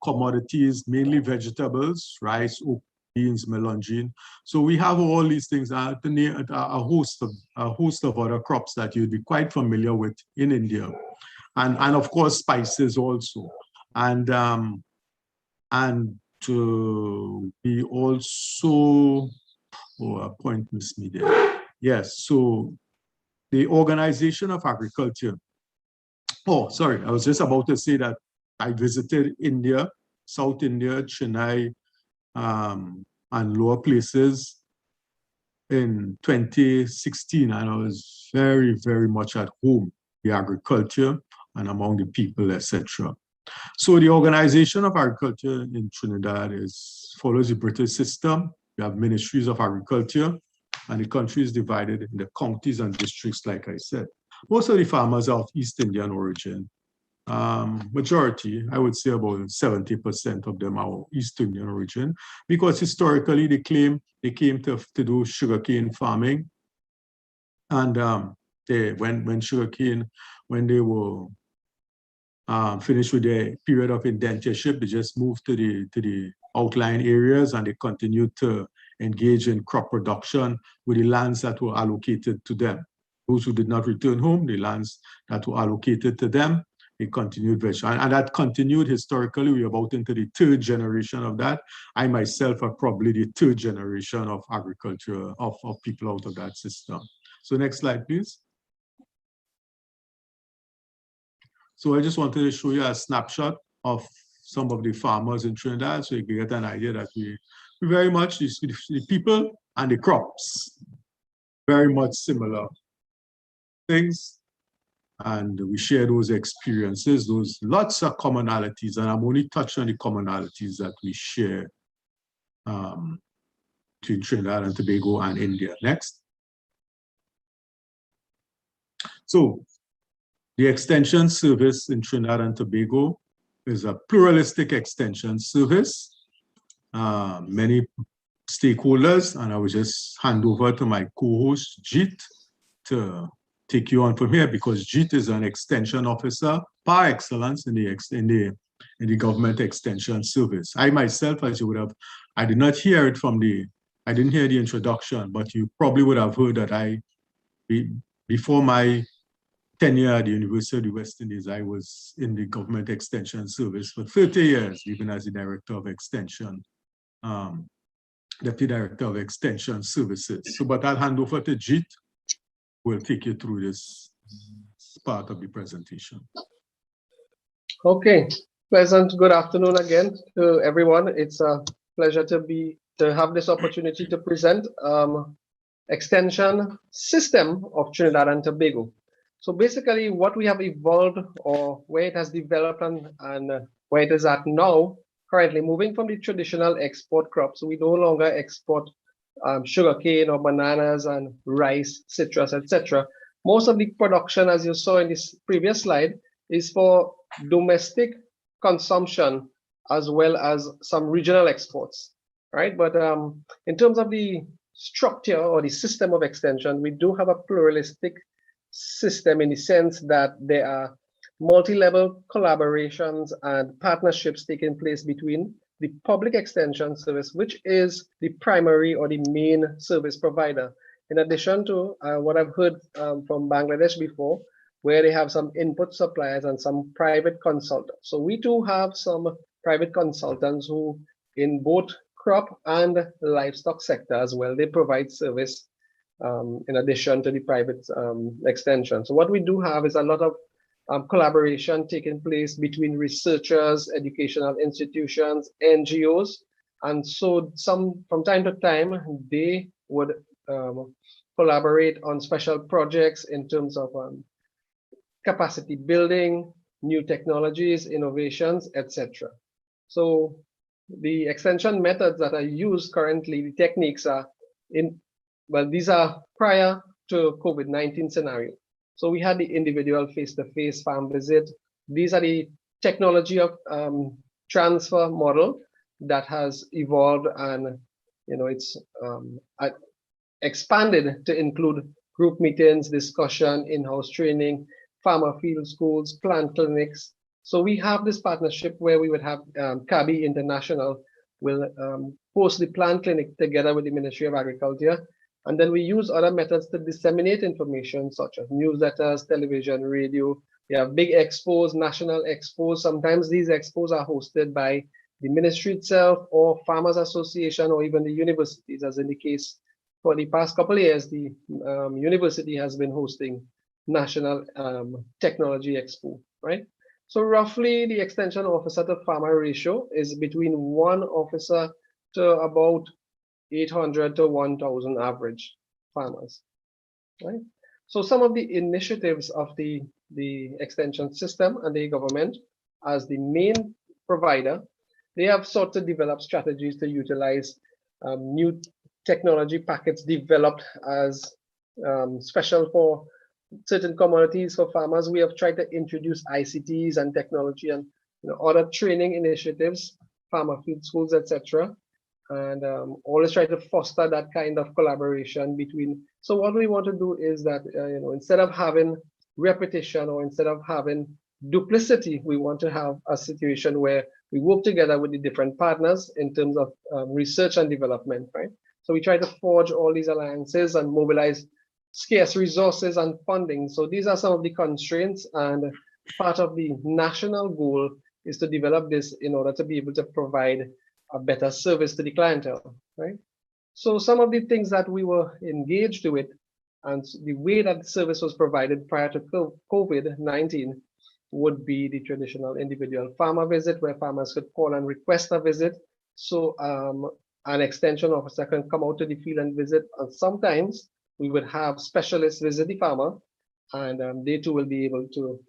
commodities, mainly vegetables, rice, oat, beans, melangine. So we have all these things, a host of other crops that you'd be quite familiar with in India. And of course, spices also. And we also, a point missed me there. Yes, so the Organization of Agriculture. Oh, sorry, I was just about to say that I visited India, South India, Chennai, and lower places in 2016, and I was very, very much at home, the agriculture and among the people, etc. So the Organization of Agriculture in Trinidad follows the British system. We have ministries of agriculture, and the country is divided into counties and districts, like I said. Most of the farmers are of East Indian origin. Majority, I would say about 70% of them are East Indian origin, because historically they came to do sugarcane farming. And when they were finished with their period of indentureship, they just moved to the outlying areas, and they continued to engage in crop production with the lands that were allocated to them. Those who did not return home, the lands that were allocated to them, they continued vegetable. And that continued historically. We're about into the third generation of that. I myself are probably the third generation of agriculture, of people out of that system. So next slide, please. So I just wanted to show you a snapshot of some of the farmers in Trinidad, so you can get an idea that we very much, the people and the crops, very much similar things. And we share those experiences, those lots of commonalities, and I'm only touching on the commonalities that we share between Trinidad and Tobago and India. Next. So the extension service in Trinidad and Tobago is a pluralistic extension service. Many stakeholders, and I will just hand over to my co-host Jeet to take you on from here, because Jeet is an extension officer par excellence in the government extension service. I myself, as you would have, I did not hear it from I didn't hear the introduction, but you probably would have heard that before my tenure at the University of the West Indies, I was in the government extension service for 30 years, even as the director of extension, deputy director of extension services. So, but I'll hand over to Jeet, who will take you through this part of the presentation. Okay, pleasant good afternoon again to everyone. It's a pleasure to have this opportunity to present extension system of Trinidad and Tobago. So basically what we have evolved, or where it has developed and where it is at now, currently moving from the traditional export crops. We no longer export sugarcane or bananas and rice, citrus, etc. Most of the production, as you saw in this previous slide, is for domestic consumption as well as some regional exports, right? But in terms of the structure or the system of extension, we do have a pluralistic system in the sense that there are multi-level collaborations and partnerships taking place between the public extension service, which is the primary or the main service provider, in addition to what I've heard from Bangladesh before, where they have some input suppliers and some private consultants. So we do have some private consultants who, in both crop and livestock sector as well, they provide service in addition to the private extension. So what we do have is a lot of collaboration taking place between researchers, educational institutions, NGOs, and so from time to time they would collaborate on special projects in terms of capacity building, new technologies, innovations, etc. So the extension methods that are used currently, the techniques are these are prior to COVID-19 scenario. So we had the individual face-to-face farm visit. These are the technology of transfer model that has evolved, and it's expanded to include group meetings, discussion, in-house training, farmer field schools, plant clinics. So we have this partnership where we would have CABI International will host the plant clinic together with the Ministry of Agriculture. And then we use other methods to disseminate information, such as newsletters, television, radio. We have big expos, national expos. Sometimes these expos are hosted by the ministry itself or farmers association or even the universities, as in the case for the past couple of years, the university has been hosting National Technology Expo, right? So roughly the extension officer to farmer ratio is between 1 officer to about 800 to 1,000 average farmers, right? So some of the initiatives of the extension system and the government as the main provider, they have sought to develop strategies to utilize new technology packets developed as special for certain commodities for farmers. We have tried to introduce ICTs and technology and other training initiatives, farmer field schools, etc. And always try to foster that kind of collaboration between. So what we want to do is that instead of having repetition or instead of having duplicity, we want to have a situation where we work together with the different partners in terms of research and development, right? So we try to forge all these alliances and mobilize scarce resources and funding. So these are some of the constraints, and part of the national goal is to develop this in order to be able to provide a better service to the clientele, right? So some of the things that we were engaged with and the way that the service was provided prior to COVID-19 would be the traditional individual farmer visit, where farmers could call and request a visit. So an extension officer can come out to the field and visit. And sometimes we would have specialists visit the farmer, and they too will be able to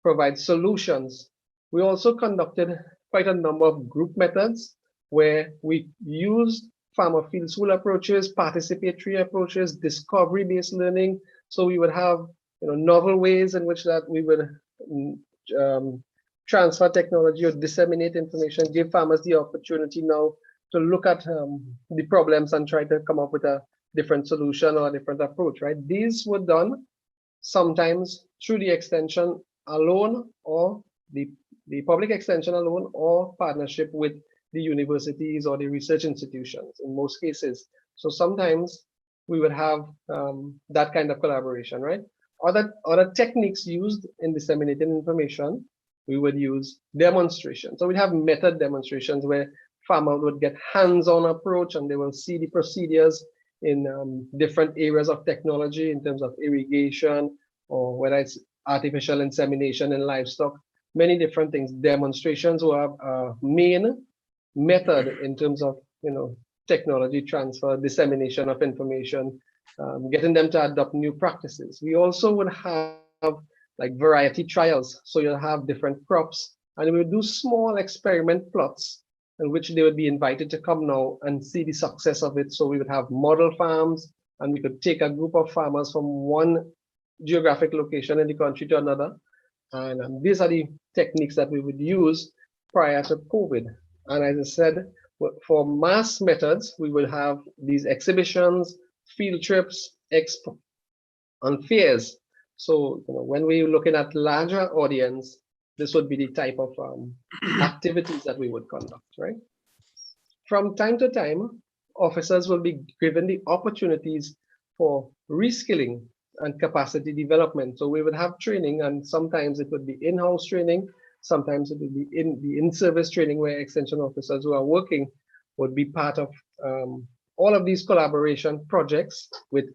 provide solutions. We also conducted quite a number of group methods where we used farmer field school approaches, participatory approaches, discovery-based learning. So we would have novel ways in which that we would transfer technology or disseminate information, give farmers the opportunity now to look at the problems and try to come up with a different solution or a different approach, right? These were done sometimes through the extension alone, or the public extension alone, or partnership with the universities or the research institutions in most cases. So sometimes we would have that kind of collaboration, right? Other techniques used in disseminating information, we would use demonstrations. So we have method demonstrations where farmers would get hands-on approach and they will see the procedures in different areas of technology in terms of irrigation, or whether it's artificial insemination in livestock, many different things. Demonstrations were a main method in terms of technology transfer, dissemination of information, getting them to adopt new practices. We also would have like variety trials. So you'll have different crops, and we would do small experiment plots in which they would be invited to come now and see the success of it. So we would have model farms, and we could take a group of farmers from one geographic location in the country to another. And these are the techniques that we would use prior to COVID. And as I said, for mass methods, we will have these exhibitions, field trips, expo, and fairs. So when we're looking at larger audience, this would be the type of activities that we would conduct, right? From time to time, officers will be given the opportunities for reskilling and capacity development. So we would have training, and sometimes it would be in-house training, sometimes it would be in-service training where extension officers who are working would be part of all of these collaboration projects with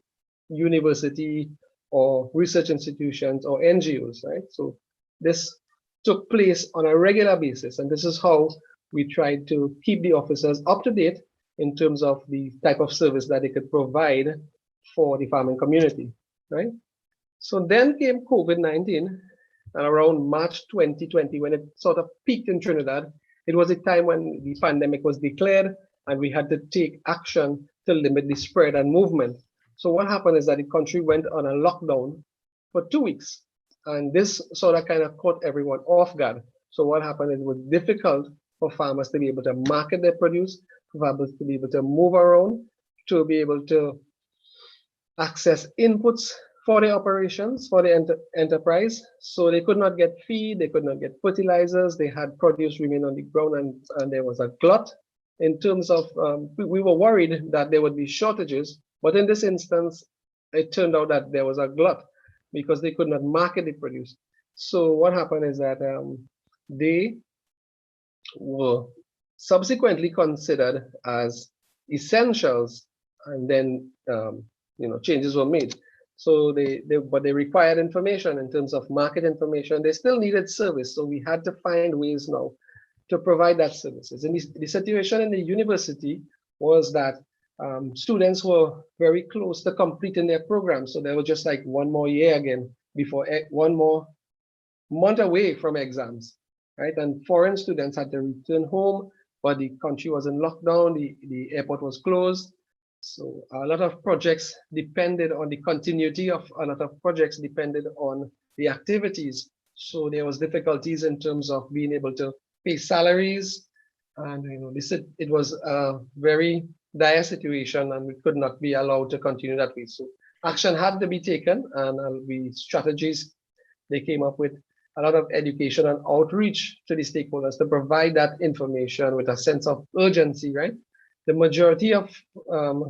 university or research institutions or NGOs, right? So this took place on a regular basis, and this is how we tried to keep the officers up to date in terms of the type of service that they could provide for the farming community, right? So then came COVID-19, and around March 2020, when it sort of peaked in Trinidad, it was a time when the pandemic was declared and we had to take action to limit the spread and movement. So what happened is that the country went on a lockdown for 2 weeks, and this sort of kind of caught everyone off guard. So what happened is it was difficult for farmers to be able to market their produce, for farmers to be able to move around, to be able to access inputs for the operations, for the enterprise. So they could not get feed, they could not get fertilizers, they had produce remain on the ground, and there was a glut in terms of, we were worried that there would be shortages, but in this instance, it turned out that there was a glut because they could not market the produce. So what happened is that they were subsequently considered as essentials, and then changes were made. So but they required information in terms of market information. They still needed service, so we had to find ways now to provide that services. And the situation in the university was that students were very close to completing their program, so they were just like one more year again before one more month away from exams, right? And foreign students had to return home, but the country was in lockdown, the airport was closed. So a lot of projects depended on the continuity of a lot of projects depended on the activities. So there was difficulties in terms of being able to pay salaries, and it was a very dire situation, and we could not be allowed to continue that way. So action had to be taken, and the strategies they came up with, a lot of education and outreach to the stakeholders to provide that information with a sense of urgency, right? The majority of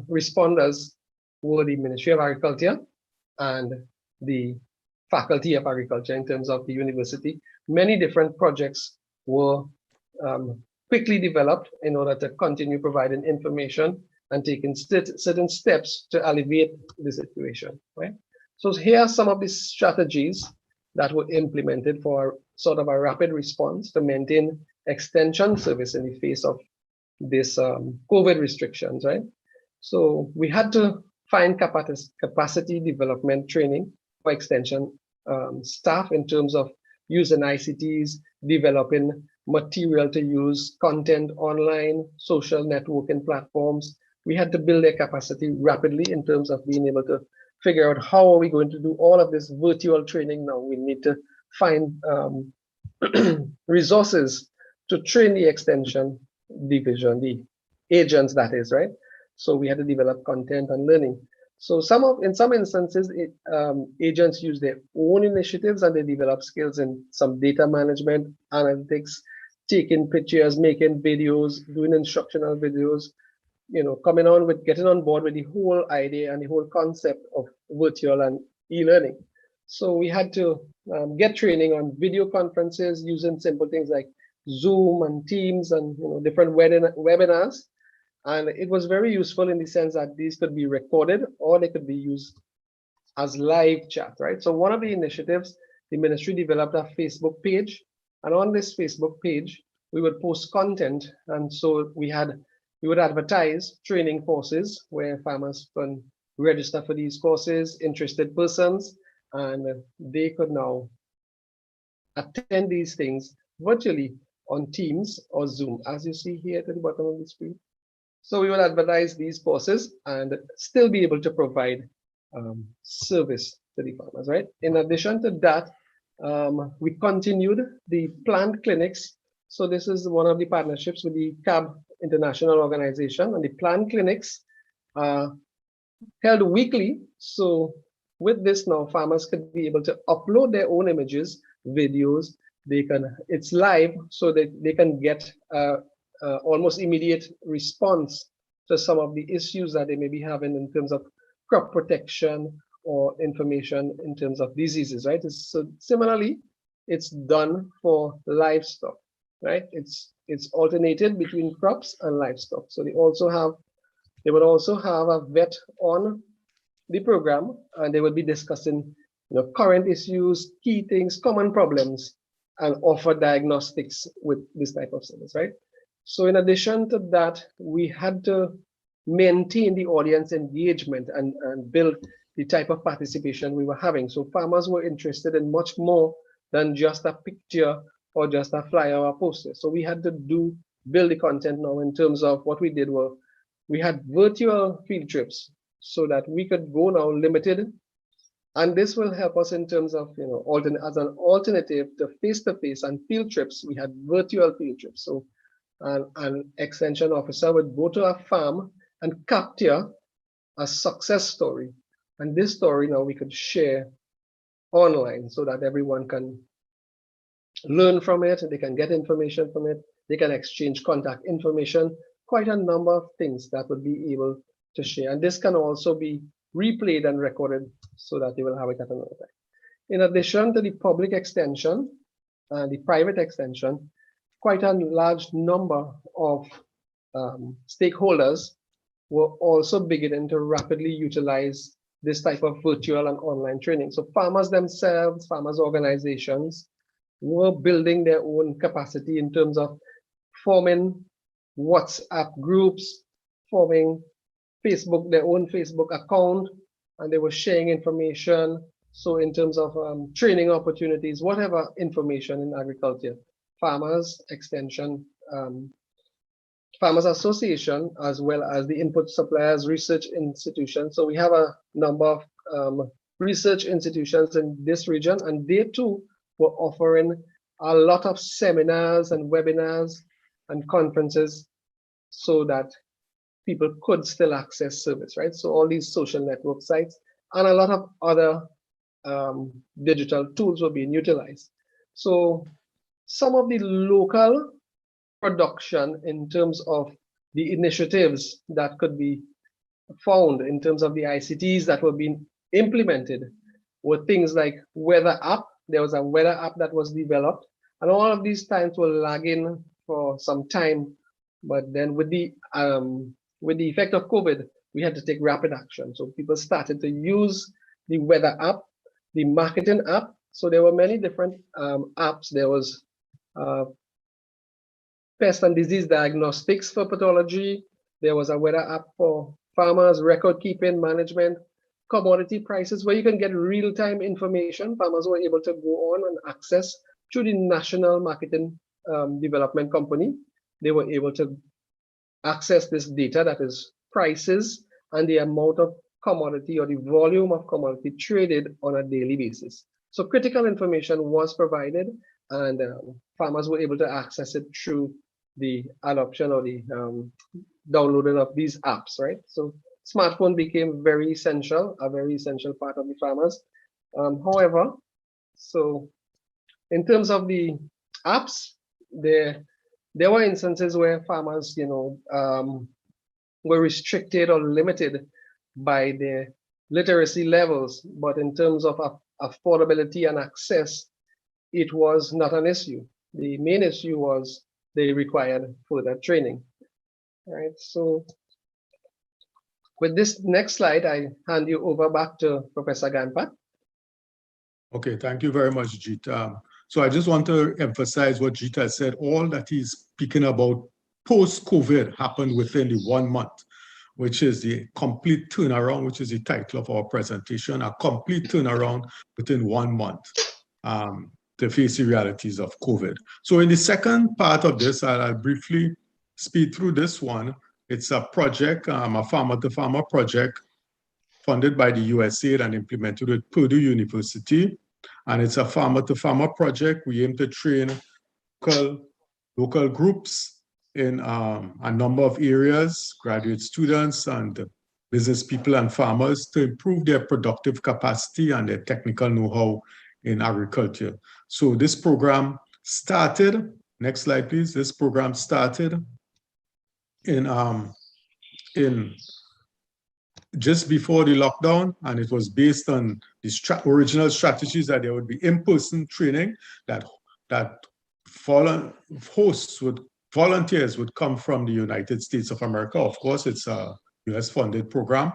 responders were the Ministry of Agriculture and the Faculty of Agriculture in terms of the university. Many different projects were quickly developed in order to continue providing information and taking certain steps to alleviate the situation, right? So here are some of the strategies that were implemented for sort of a rapid response to maintain extension service in the face of this COVID restrictions, right? So we had to find capacity development training for extension staff in terms of using ICTs, developing material to use, content online, social networking platforms. We had to build their capacity rapidly in terms of being able to figure out how are we going to do all of this virtual training now. We need to find resources to train the extension division, the agents that is, right? So we had to develop content and learning. So in some instances, agents use their own initiatives and they develop skills in some data management, analytics, taking pictures, making videos, doing instructional videos, coming on with getting on board with the whole idea and the whole concept of virtual and e-learning. So we had to get training on video conferences using simple things like Zoom and Teams and different webinars. And it was very useful in the sense that these could be recorded or they could be used as live chat, right? So one of the initiatives, the ministry developed a Facebook page. And on this Facebook page, we would post content. And so we would advertise training courses where farmers can register for these courses, interested persons, and they could now attend these things virtually on Teams or Zoom, as you see here at the bottom of the screen. So we will advertise these courses and still be able to provide service to the farmers, right? In addition to that, we continued the plant clinics. So this is one of the partnerships with the CAB International Organization, and the plant clinics held weekly. So with this now, farmers could be able to upload their own images, videos. It's live, so that they can get almost immediate response to some of the issues that they may be having in terms of crop protection or information in terms of diseases, right? So similarly, it's done for livestock, right? It's alternated between crops and livestock. So they would also have a vet on the program, and they would be discussing current issues, key things, common problems, and offer diagnostics with this type of service, right? So in addition to that, we had to maintain the audience engagement and build the type of participation we were having. So farmers were interested in much more than just a picture or just a flyer or a poster. So we had to build the content now in terms of what we did was we had virtual field trips so that we could go now limited. And this will help us in terms of, as an alternative to face-to-face and field trips, we had virtual field trips. So an extension officer would go to a farm and capture a success story. And this story now we could share online so that everyone can learn from it, they can get information from it, they can exchange contact information, quite a number of things that would be able to share. And this can also be replayed and recorded so that they will have it at another time. In addition to the public extension and the private extension, quite a large number of stakeholders were also beginning to rapidly utilize this type of virtual and online training. So farmers themselves, farmers organizations were building their own capacity in terms of forming WhatsApp groups, forming their own Facebook account, and they were sharing information. So in terms of training opportunities, whatever information in agriculture, farmers extension, farmers association, as well as the input suppliers research institutions. So we have a number of research institutions in this region, and they too were offering a lot of seminars and webinars and conferences so that people could still access service, right? So all these social network sites and a lot of other digital tools were being utilized. So some of the local production in terms of the initiatives that could be found in terms of the ICTs that were being implemented were things like weather app. There was a weather app that was developed, and all of these times were lagging for some time. But then with the effect of COVID, we had to take rapid action. So people started to use the weather app, the marketing app, So there were many different apps. There was pest and disease diagnostics for pathology. There was a weather app for farmers, record keeping management, commodity prices, where you can get real-time information. Farmers were able to go on and access through the National Marketing Development Company. They were able to access this data, that is prices and the amount of commodity or the volume of commodity traded on a daily basis. So critical information was provided, and farmers were able to access it through the adoption or the downloading of these apps, right? So smartphone became very essential, a very essential part of the farmers. However, so in terms of the apps, there were instances where farmers, were restricted or limited by their literacy levels, but in terms of affordability and access, it was not an issue. The main issue was they required further training. All right, so with this next slide, I hand you over back to Professor Ganpat. Okay, thank you very much, Jita. So I just want to emphasize what Jita said. All that he's speaking about post-COVID happened within the 1 month, which is the complete turnaround, which is the title of our presentation, a complete turnaround within 1 month to face the realities of COVID. So in the second part of this, I'll briefly speed through this one. It's a project, a farmer-to-farmer project funded by the USAID and implemented at Purdue University. And it's a farmer-to-farmer project. We aim to train local groups in a number of areas, graduate students and business people and farmers, to improve their productive capacity and their technical know-how in agriculture. So this program started, next slide please, this program started in just before the lockdown, and it was based on the original strategies that there would be in-person training, that volunteers would come from the United States of America. Of course, it's a US-funded program,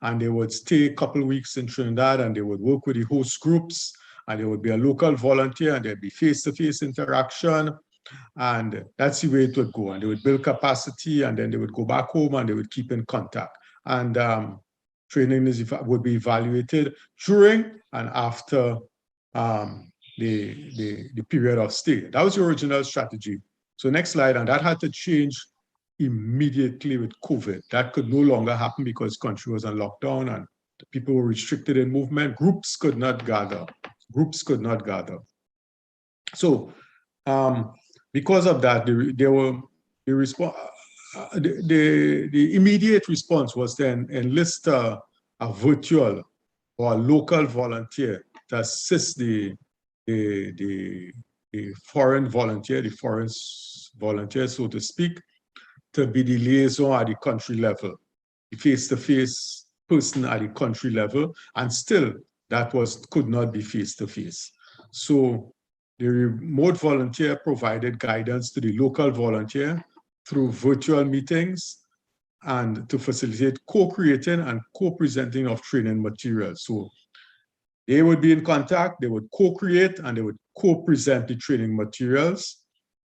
and they would stay a couple of weeks in Trinidad, and they would work with the host groups, and there would be a local volunteer, and there'd be face-to-face interaction, and that's the way it would go. And they would build capacity, and then they would go back home, and they would keep in contact. And training would be evaluated during and after the period of stay. That was the original strategy. So next slide, and that had to change immediately with COVID. That could no longer happen because the country was on lockdown and the people were restricted in movement. Groups could not gather. Groups could not gather. So because of that, the immediate response was then enlist a virtual or a local volunteer to assist the foreign volunteer, so to speak, to be the liaison at the country level, the face-to-face person at the country level, and still that could not be face-to-face. So the remote volunteer provided guidance to the local volunteer through virtual meetings and to facilitate co-creating and co-presenting of training materials. So they would be in contact, they would co-create, and they would co-present the training materials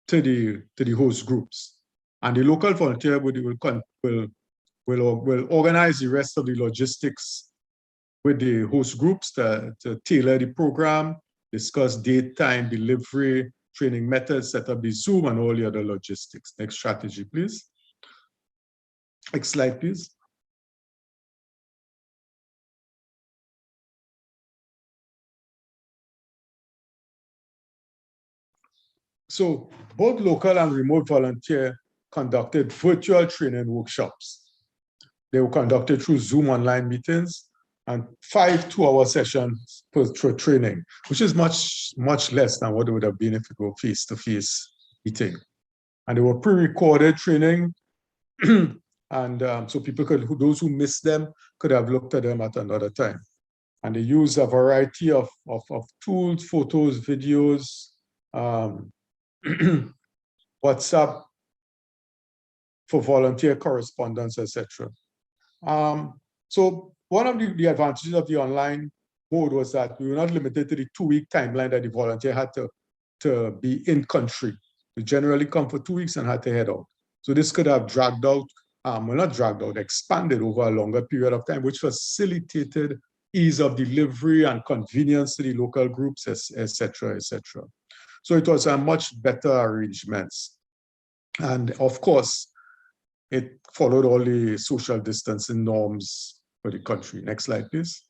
to the host groups. And the local volunteer will organize the rest of the logistics with the host groups to tailor the program, discuss date, time, delivery, training methods, set up the Zoom, and all the other logistics. Next strategy, please. Next slide, please. So both local and remote volunteer conducted virtual training workshops. They were conducted through Zoom online meetings and 5 2-hour sessions per training, which is much less than what it would have been if it were face-to-face meeting. And they were pre-recorded training, and so people those who missed them could have looked at them at another time. And they used a variety of tools, photos, videos, WhatsApp for volunteer correspondence, etc. So one of the advantages of the online mode was that we were not limited to the 2-week timeline that the volunteer had to be in country. We generally come for 2 weeks and had to head out. So this could have dragged out, well, not dragged out, expanded over a longer period of time, which facilitated ease of delivery and convenience to the local groups, etc., etc. So it was a much better arrangements. And of course, it followed all the social distancing norms for the country. Next slide, please.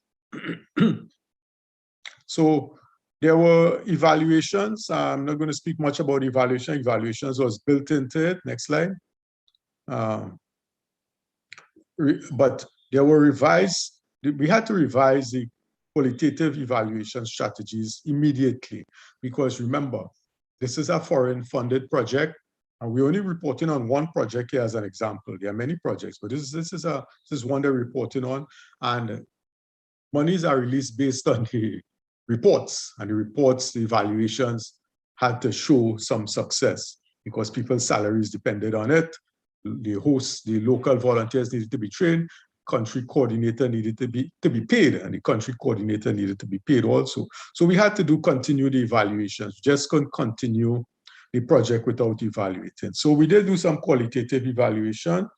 So there were evaluations. I'm not going to speak much about evaluation. Evaluations was built into it. Next slide. But there were revised. We had to revise the qualitative evaluation strategies immediately, because remember, this is a foreign funded project, and we're only reporting on one project here as an example. There are many projects, but this is one they're reporting on, and monies are released based on the reports, and the reports, the evaluations had to show some success because people's salaries depended on it. The hosts, the local volunteers needed to be trained, country coordinator needed to be paid, and the country coordinator needed to be paid also. So we had to continue the evaluations. We just couldn't continue the project without evaluating. So we did do some qualitative evaluation,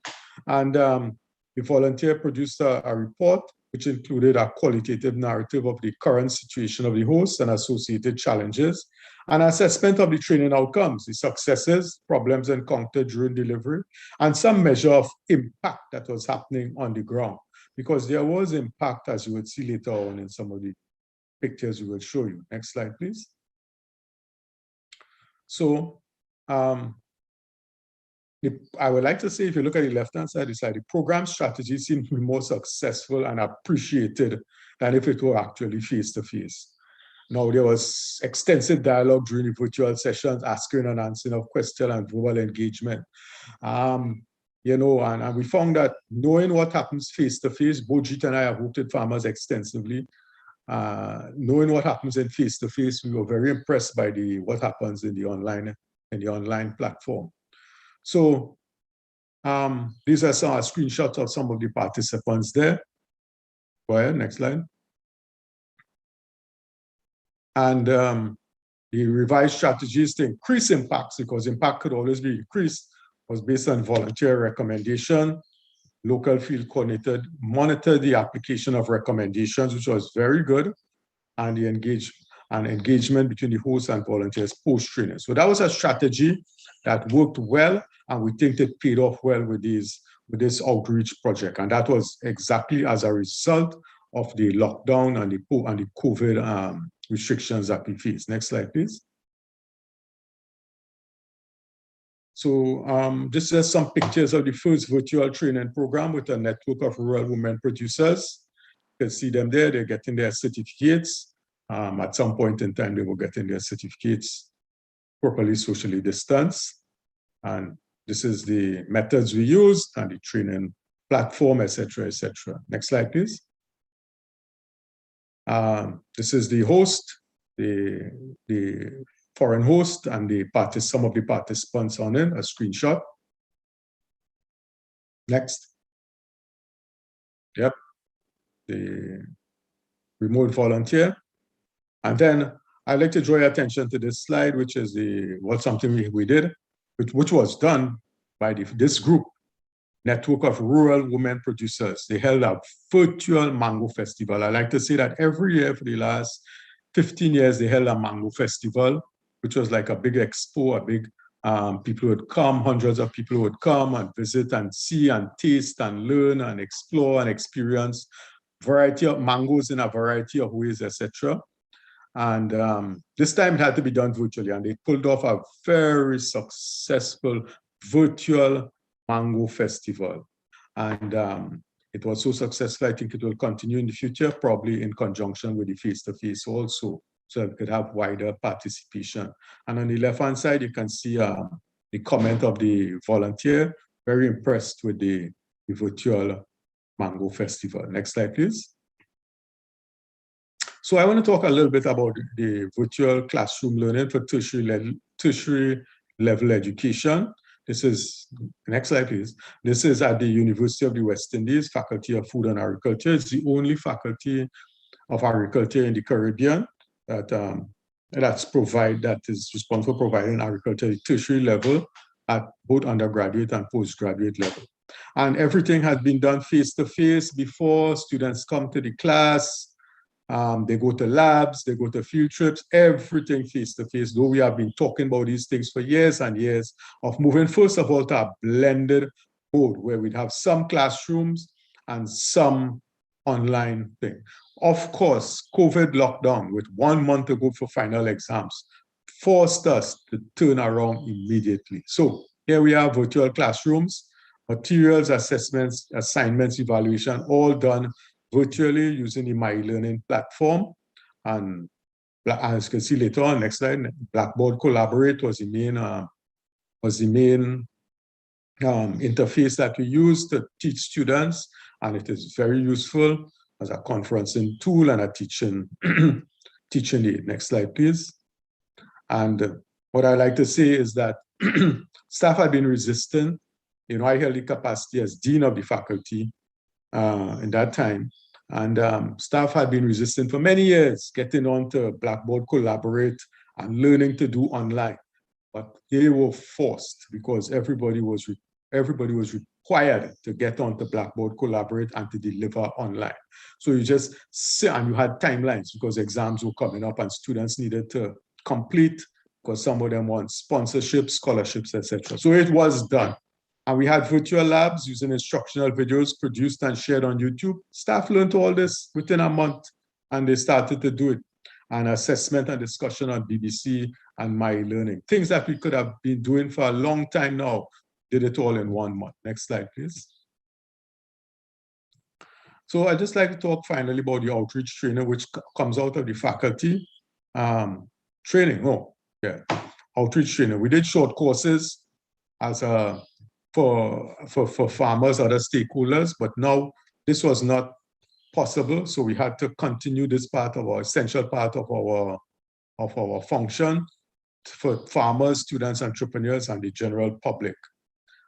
and the volunteer produced a report which included a qualitative narrative of the current situation of the host and associated challenges, an assessment of the training outcomes, the successes, problems encountered during delivery, and some measure of impact that was happening on the ground. Because there was impact, as you would see later on in some of the pictures we will show you. Next slide, please. So I would like to say, if you look at the left-hand side, the program strategy seemed to be more successful and appreciated than if it were actually face-to-face. Now, there was extensive dialogue during the virtual sessions, asking and answering of questions and verbal engagement. You know, and we found that knowing what happens face-to-face, both Jeet and I have worked with farmers extensively. Knowing what happens in face-to-face, we were very impressed by what happens in the online platform. So these are some screenshots of some of the participants there. Go ahead, next slide. And the revised strategies to increase impacts, because impact could always be increased, was based on volunteer recommendation. Local field coordinator monitored the application of recommendations, which was very good, and the engagement between the hosts and volunteers post-training. So that was a strategy that worked well, and we think it paid off well with this outreach project. And that was exactly as a result of the lockdown and the COVID restrictions that we face. Next slide, please. So this is some pictures of the first virtual training program with a network of rural women producers. You can see them there, they're getting their certificates. At some point in time, they were getting their certificates properly socially distanced. And this is the methods we used and the training platform, etc., etc. Next slide, please. This is the host, the foreign host, and some of the participants on it, a screenshot. Next. Yep, the remote volunteer. And then I'd like to draw your attention to this slide, which is something we did, which was done by this group, Network of Rural Women Producers. They held a virtual mango festival. I like to say that every year for the last 15 years, they held a mango festival, which was like a big expo, a big, people would come, hundreds of people would come and visit and see and taste and learn and explore and experience variety of mangoes in a variety of ways, etc. And this time it had to be done virtually, and they pulled off a very successful virtual mango festival. And it was so successful, I think it will continue in the future, probably in conjunction with the face-to-face also, so it could have wider participation. And on the left-hand side, you can see the comment of the volunteer, very impressed with the virtual mango festival. Next slide, please. So I want to talk a little bit about the virtual classroom learning for tertiary level education. This is, next slide, please. This is at the University of the West Indies, Faculty of Food and Agriculture. It's the only faculty of Agriculture in the Caribbean that that is responsible for providing agriculture at tertiary level at both undergraduate and postgraduate level. And everything had been done face-to-face before. Students come to the class, they go to labs, they go to field trips, everything face-to-face, though we have been talking about these things for years and years of moving, first of all, to a blended mode where we'd have some classrooms and some online thing. Of course, COVID lockdown with 1 month to go for final exams forced us to turn around immediately. So here we are, virtual classrooms, materials, assessments, assignments, evaluation, all done virtually using the My Learning platform. And as you can see later on, next slide, Blackboard Collaborate was the main interface that we use to teach students, and it is very useful as a conferencing tool and a teaching aid. Next slide, please. And what I like to say is that staff had been resistant. You know, I held the capacity as dean of the faculty in that time, and staff had been resistant for many years, getting onto Blackboard Collaborate and learning to do online. But they were forced because everybody was required to get onto Blackboard Collaborate and to deliver online. So you just sit, and you had timelines because exams were coming up and students needed to complete because some of them want sponsorships, scholarships, etc. So it was done. And we had virtual labs using instructional videos produced and shared on YouTube. Staff learned all this within a month, and they started to do it. And assessment and discussion on BBC and My Learning. Things that we could have been doing for a long time now, did it all in 1 month. Next slide, please. So I'd just like to talk finally about the outreach training, which comes out of the faculty training. Oh, yeah, outreach training. We did short courses as for farmers, other stakeholders, but now this was not possible, so we had to continue this part of our essential part of our function for farmers, students, entrepreneurs, and the general public.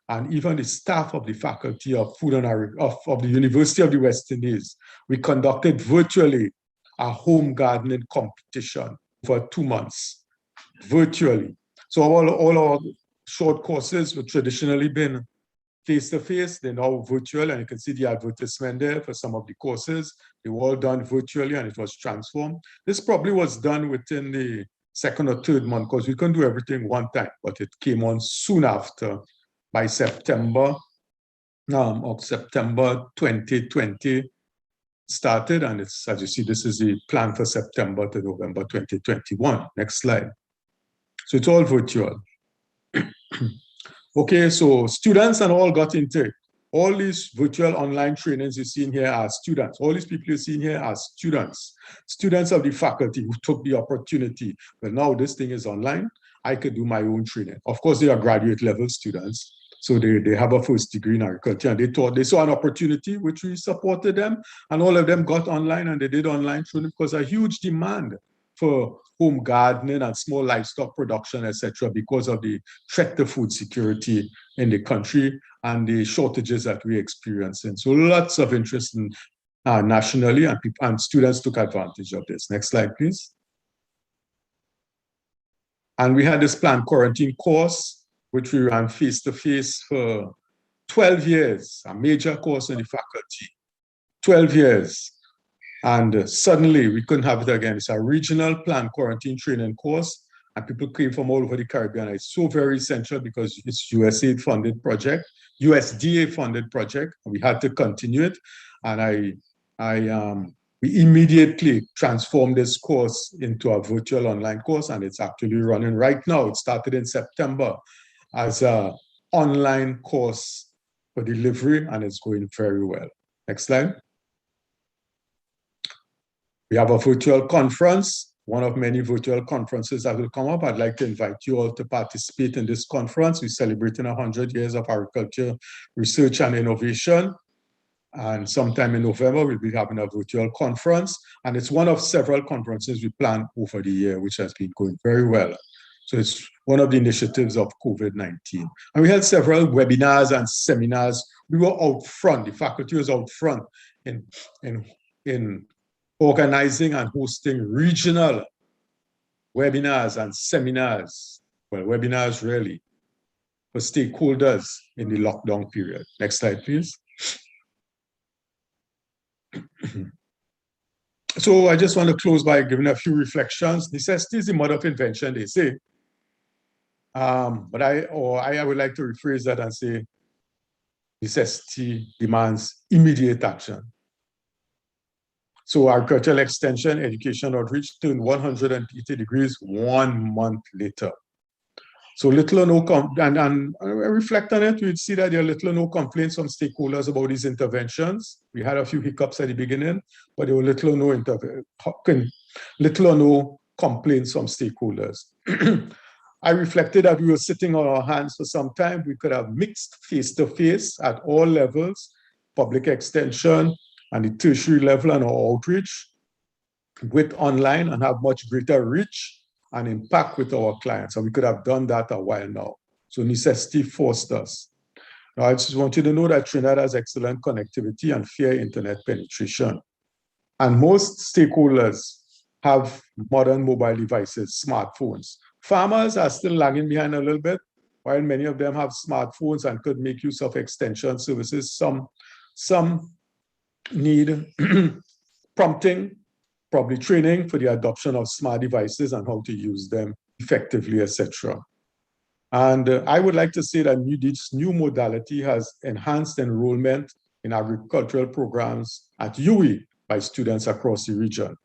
And even the staff of the Faculty of Food and of the University of the West Indies, we conducted virtually a home gardening competition for 2 months, virtually. So all our short courses were traditionally been face-to-face, they're now virtual, and you can see the advertisement there for some of the courses. They were all done virtually, and it was transformed. This probably was done within the 2nd or 3rd month, because we couldn't do everything one time, but it came on soon after, by September, of September 2020 started, and it's, as you see, this is the plan for September to November 2021. Next slide. So it's all virtual. Okay, so students and all got into it. All these virtual online trainings you see in here are students. All these people you see in here are students. Students of the faculty who took the opportunity. But now this thing is online. I could do my own training. Of course, they are graduate level students. So they have a first degree in agriculture, and they saw an opportunity, which we supported them. And all of them got online, and they did online training because a huge demand for home gardening and small livestock production, etc., because of the threat to food security in the country and the shortages that we're experiencing. So lots of interest in, nationally, and students took advantage of this. Next slide, please. And we had this planned quarantine course, which we ran face-to-face for 12 years, a major course in the faculty, 12 years. And suddenly we couldn't have it again. It's a regional planned quarantine training course, and people came from all over the Caribbean. It's so very essential because it's USAID funded project, USDA funded project. We had to continue it. And we immediately transformed this course into a virtual online course, and it's actually running right now. It started in September as an online course for delivery, and it's going very well. Next slide. We have a virtual conference, one of many virtual conferences that will come up. I'd like to invite you all to participate in this conference. We're celebrating 100 years of agriculture, research, and innovation. And sometime in November, we'll be having a virtual conference. And it's one of several conferences we plan over the year, which has been going very well. So it's one of the initiatives of COVID-19. And we had several webinars and seminars. We were out front, the faculty was out front in organizing and hosting regional webinars and seminars, well, webinars really, for stakeholders in the lockdown period. Next slide, please. So I just want to close by giving a few reflections. Necessity is the mother of invention, they say. But I would like to rephrase that and say, necessity demands immediate action. So agricultural extension, education outreach turned 180 degrees 1 month later. So little or no, and reflect on it, we'd see that there are little or no complaints from stakeholders about these interventions. We had a few hiccups at the beginning, but there were little or no complaints from stakeholders. I reflected that we were sitting on our hands for some time. We could have mixed face-to-face at all levels, public extension and the tertiary level and our outreach with online, and have much greater reach and impact with our clients. And we could have done that a while now. So necessity forced us. Now, I just want you to know that Trinidad has excellent connectivity and fair internet penetration. And most stakeholders have modern mobile devices, smartphones. Farmers are still lagging behind a little bit, while many of them have smartphones and could make use of extension services. Some need prompting, probably training for the adoption of smart devices and how to use them effectively, etc. And I would like to say that this new modality has enhanced enrollment in agricultural programs at UE by students across the region.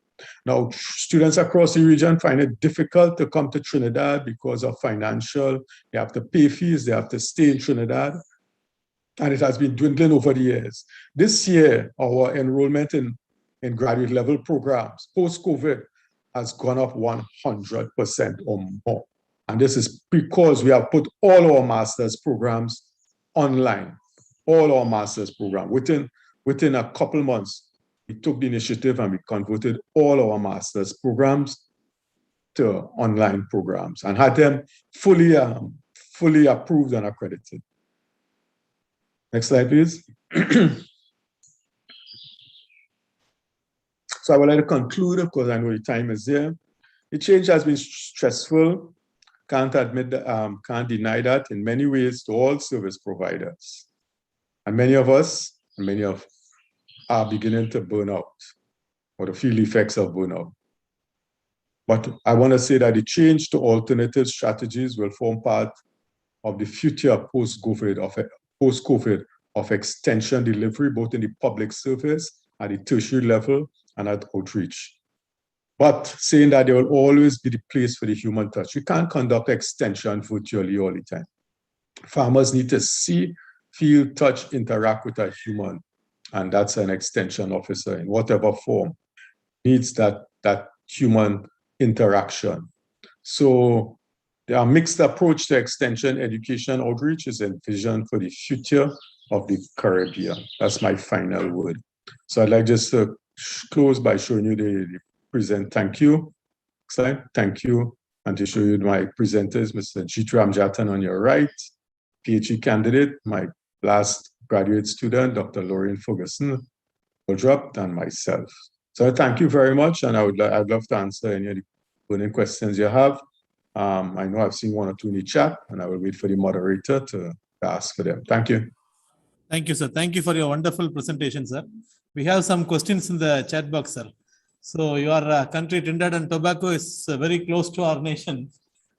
Now, students across the region find it difficult to come to Trinidad because of financial, they have to pay fees, they have to stay in Trinidad, and it has been dwindling over the years. This year, our enrollment in graduate level programs post-COVID has gone up 100% or more. And this is because we have put all our master's programs online, all our master's programs. Within a couple months, we took the initiative and we converted all our master's programs to online programs and had them fully approved and accredited. Next slide, please. So I would like to conclude, because I know the time is there. The change has been stressful. Can't deny that in many ways to all service providers. And many of us, are beginning to burn out or to feel the effects of burnout. But I want to say that the change to alternative strategies will form part of the future post-COVID of extension delivery, both in the public service, at the tertiary level, and at outreach. But saying that there will always be the place for the human touch. We can't conduct extension virtually all the time. Farmers need to see, feel, touch, interact with a human. And that's an extension officer in whatever form needs that human interaction. So a mixed approach to extension, education, outreach is envisioned for the future of the Caribbean. That's my final word. So I'd like just to close by showing you the present. Thank you. Slide. Thank you. And to show you my presenters, Mr. Jitram Jatan on your right, PhD candidate, my last graduate student, Dr. Lauren Ferguson, and myself. So thank you very much, and I'd love to answer any of the burning questions you have. I know I've seen one or two in the chat, and I will wait for the moderator to ask for them. Thank you. Thank you, sir. Thank you for your wonderful presentation, sir. We have some questions in the chat box, sir. So your country, Trinidad and Tobago, is very close to our nation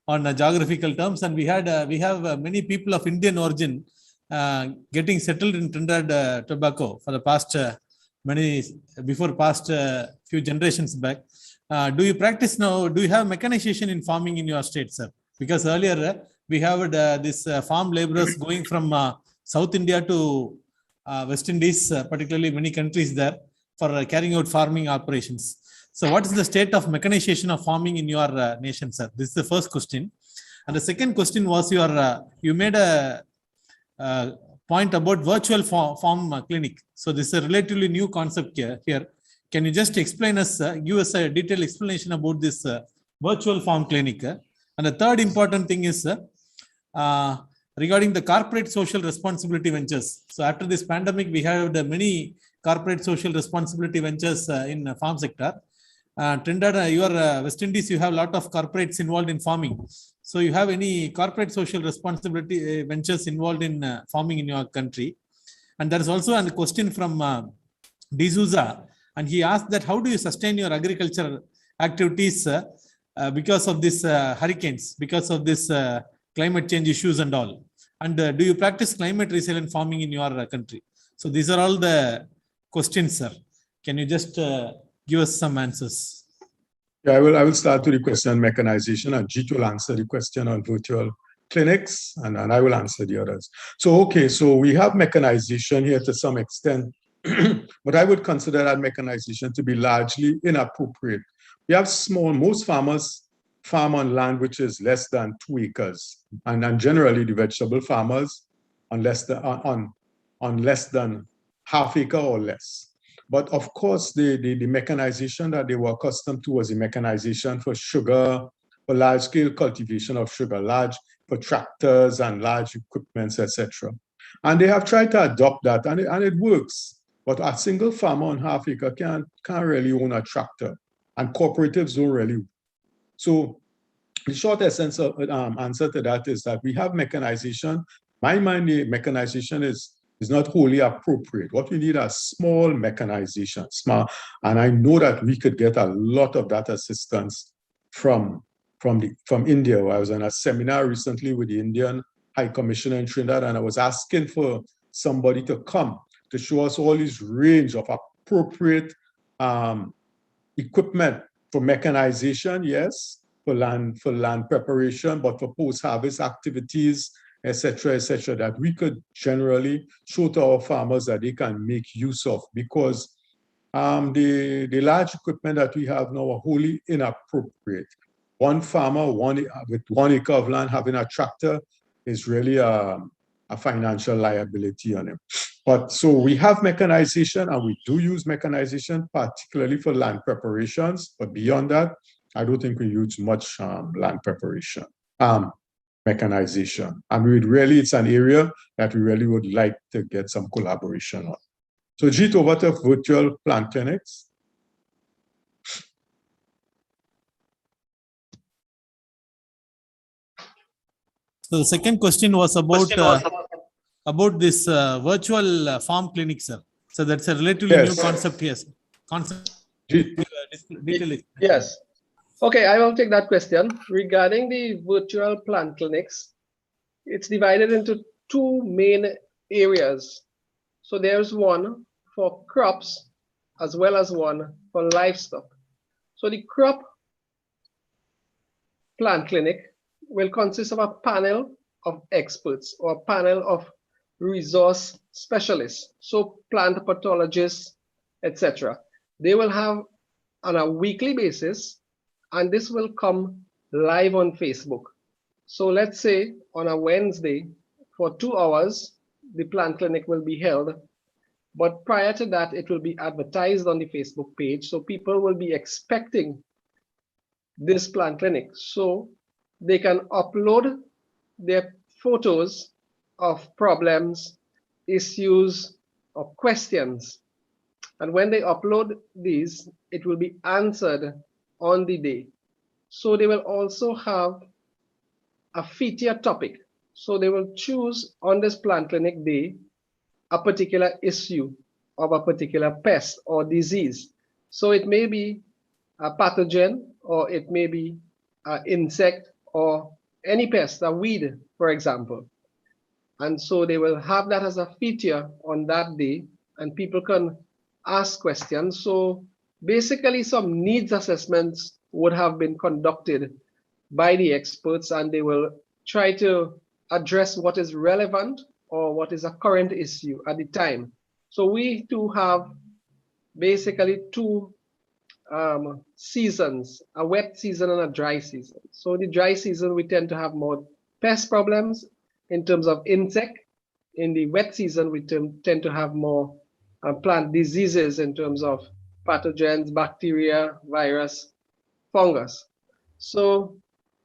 on geographical terms, and we have many people of Indian origin getting settled in Trinidad, Tobago for the past few generations back. Do you practice now? Do you have mechanization in farming in your state, sir? Because earlier we have this farm laborers going from South India to West Indies, particularly many countries there, for carrying out farming operations. So what is the state of mechanization of farming in your nation, sir? This is the first question. And the second question was you made a point about virtual farm clinic. So this is a relatively new concept here. Can you just explain us, give us a detailed explanation about this virtual farm clinic? And the third important thing is regarding the corporate social responsibility ventures. So after this pandemic, we have many corporate social responsibility ventures in farm sector. Trinidad, your West Indies, you have a lot of corporates involved in farming. So you have any corporate social responsibility ventures involved in farming in your country? And there is also a question from D'Souza, and he asked that how do you sustain your agriculture activities because of this hurricanes, because of this climate change issues and all? And do you practice climate resilient farming in your country? So these are all the questions, sir. Can you just give us some answers? Yeah, I will start with the question on mechanization, and Jeet will answer the question on virtual clinics, and I will answer the others. So, okay, so we have mechanization here to some extent, but I would consider that mechanization to be largely inappropriate. We have most farmers farm on land which is less than 2 acres, and generally the vegetable farmers on less than half acre or less. But of course, the mechanization that they were accustomed to was the mechanization for sugar, for large-scale cultivation of sugar, for tractors and large equipments, etc. And they have tried to adopt that, and it works. But a single farmer on half acre can't really own a tractor, and cooperatives don't really. So the short essence of answer to that is that we have mechanization. In my mind, the mechanization is not wholly appropriate. What we need are small mechanization, small, and I know that we could get a lot of that assistance from India. I was on a seminar recently with the Indian High Commissioner in Trinidad, and I was asking for somebody to come to show us all this range of appropriate equipment for mechanization, yes, for land preparation, but for post-harvest activities, etc., that we could generally show to our farmers that they can make use of, because the large equipment that we have now are wholly inappropriate. One farmer with 1 acre of land having a tractor is really a financial liability on him. But so we have mechanization, and we do use mechanization, particularly for land preparations. But beyond that, I don't think we use much land preparation. Mechanization. And it's an area that we really would like to get some collaboration on. So Jeet, over to virtual plant clinics. So the second question was about this virtual farm clinic, sir. So that's a relatively new concept here. Yes. Okay, I will take that question. Regarding the virtual plant clinics, it's divided into 2 main areas. So there's one for crops as well as one for livestock. So the crop plant clinic will consist of a panel of experts or a panel of resource specialists, so plant pathologists, etc. They will have on a weekly basis, and this will come live on Facebook. So let's say on a Wednesday for 2 hours, the plant clinic will be held. But prior to that, it will be advertised on the Facebook page. So people will be expecting this plant clinic. So they can upload their photos of problems, issues, or questions. And when they upload these, it will be answered on the day. So they will also have a feature topic. So they will choose on this plant clinic day a particular issue of a particular pest or disease. So it may be a pathogen, or it may be an insect, or any pest, a weed, for example. And so they will have that as a feature on that day, and people can ask questions. So basically some needs assessments would have been conducted by the experts, and they will try to address what is relevant or what is a current issue at the time. So we do have basically 2 seasons, a wet season and a dry season. So the dry season, we tend to have more pest problems in terms of insect. In the wet season, we tend to have more plant diseases in terms of pathogens, bacteria, virus, fungus. So